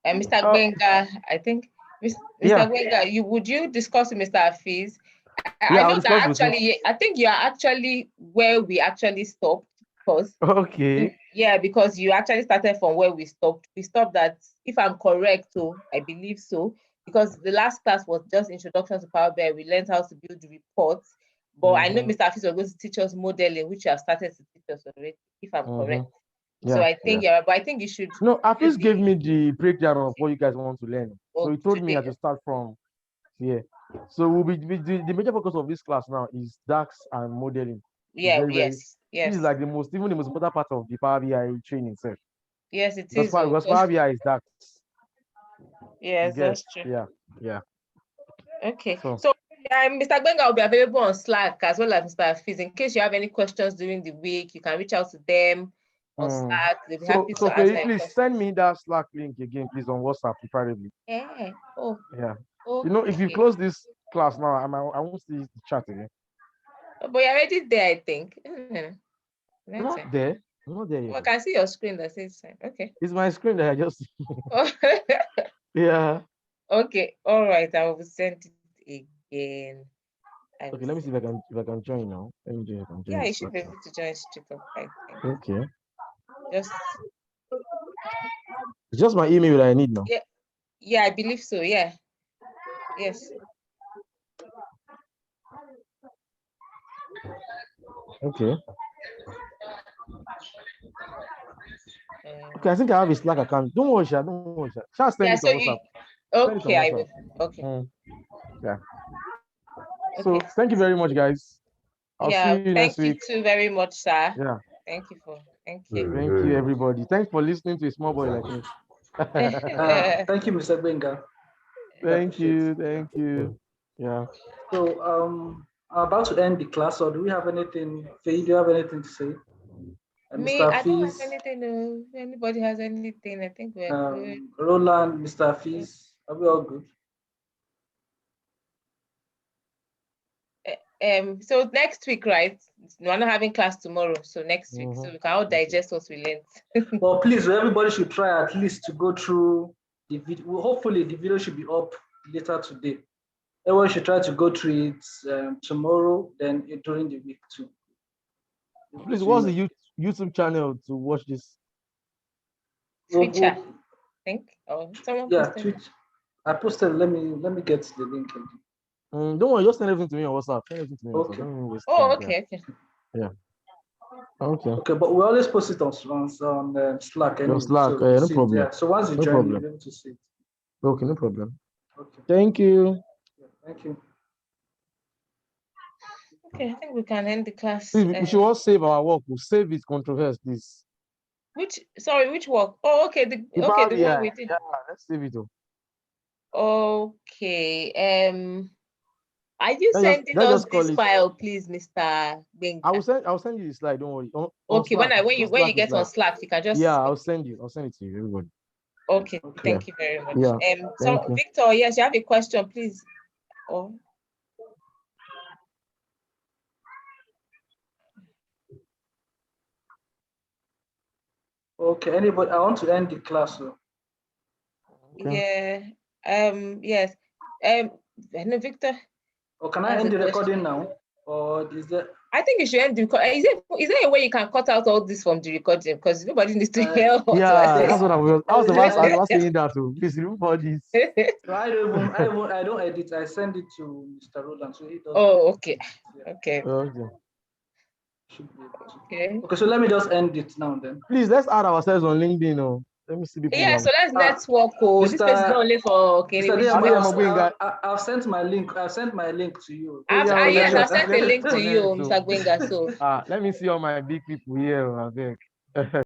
S6: Mr. Gbenga, I think Mr. Gbenga, would you discuss with Mr. Hafiz? I know that actually, I think you are actually where we actually stopped.
S5: Okay.
S6: Yeah, because you actually started from where we stopped. We stopped at, if I'm correct, so I believe so, because the last class was just introduction to Powerbi. We learned how to build reports. But I know Mr. Hafiz was going to teach us modeling, which you have started to teach us already, if I'm correct.
S5: Yeah,
S6: so I think but I think you should.
S5: No, Hafiz gave me the breakdown of what you guys want to learn. So he told me I should start from here. So we'll be the major focus of this class now is DAX and modeling.
S6: Yeah,
S5: yes. This is like the most important part of the Power BI training itself.
S6: Yes, it
S5: is. Because Power BI is DAX.
S6: Yes, that's true.
S5: Yeah.
S6: Okay. So Mr. Gbenga will be available on Slack as well as Mr. Hafiz. In case you have any questions during the week, you can reach out to them on Slack. They'll be happy to answer.
S5: Please send me that Slack link again, please, on WhatsApp preferably.
S6: Yeah.
S5: Yeah. Okay. If you close this class now. I won't see the chat again.
S6: But you're already there, I think.
S5: I'm not there. I'm not there yet.
S6: I can see your screen that says okay.
S5: It's my screen that I just. Yeah.
S6: Okay. All right. I will send it again.
S5: Okay. Let me see if I can join now. Let me join.
S6: Yeah, you should be able to join straight up. I think.
S5: Okay.
S6: Just.
S5: It's just my email that I need now.
S6: Yeah. Yeah, I believe so. Yeah. Yes.
S5: Okay. Okay, I think I have a Slack account. Don't worry, Sha. Don't worry, Sha. Sha, send it on WhatsApp.
S6: Okay, I will. Okay.
S5: Yeah. So thank you very much, guys. I'll see you next week.
S6: Thank you too very much, sir.
S5: Yeah.
S6: Thank you,
S5: Thank you, everybody. Thanks for listening to a small boy like me.
S2: Thank you, Mr. Benga.
S5: Thank you. Yeah.
S2: So I'm about to end the class. So do we have anything? Faye, do you have anything to say?
S6: Me, I don't have anything. If anybody has anything, I think we're good.
S2: Roland, Mr. Fizz, are we all good?
S6: So next week, right? We're not having class tomorrow, so next week, so we can all digest what we learned.
S2: Well, please, everybody should try at least to go through the video. Hopefully, the video should be up later today. Everyone should try to go through it tomorrow, then during the week too.
S5: Please, what's the YouTube channel to watch this?
S6: Twicher, I think. Oh, someone
S2: posted. Twitch. I posted. Let me get the link.
S5: Don't worry, just send everything to me on WhatsApp. Send everything to me on WhatsApp.
S6: Oh, okay.
S5: Yeah. Okay.
S2: Okay, but we always post it on Slack. Anyway,
S5: Slack, so no problem.
S2: Yeah. So once you join, you'll be able to see it.
S5: Okay, no problem.
S2: Okay.
S5: Thank you.
S2: Yeah, thank you.
S6: Okay, I think we can end the class.
S5: Please, we should all save our work. We'll save it controversy, please.
S6: Which work? Oh, okay. The one we did.
S5: Yeah, let's save it.
S6: Okay. Are you sending us this file, please, Mr. Benga?
S5: I'll send you the slide. Don't worry.
S6: Okay, when you get on Slack, you can just.
S5: Yeah, I'll send it to you, everybody.
S6: Okay, thank you very much.
S5: Yeah,
S6: so Victor, yes, you have a question, please. Oh.
S2: Okay, anybody? I want to end the class. So.
S6: Okay. Yeah. Yes. No, Victor.
S2: Or can I end the recording now? Or is there?
S6: I think you should end the recording. Is there a way you can cut out all this from the recording? Because nobody needs to hear.
S5: Yeah, that's what I was saying that too. Please remove all this.
S2: So I don't edit. I send it to Mr. Roland. So he does.
S6: Oh, okay.
S2: Yeah.
S6: Okay.
S2: Okay. Okay, so let me just end it now then.
S5: Please, let's add ourselves on LinkedIn. Let me see people.
S6: Yeah, so let's network. This place is not only for
S2: I've sent my link. I've sent my link to you.
S6: Yes, I've sent a link to you, Mr. Gwenga. So
S5: let me see all my big people here.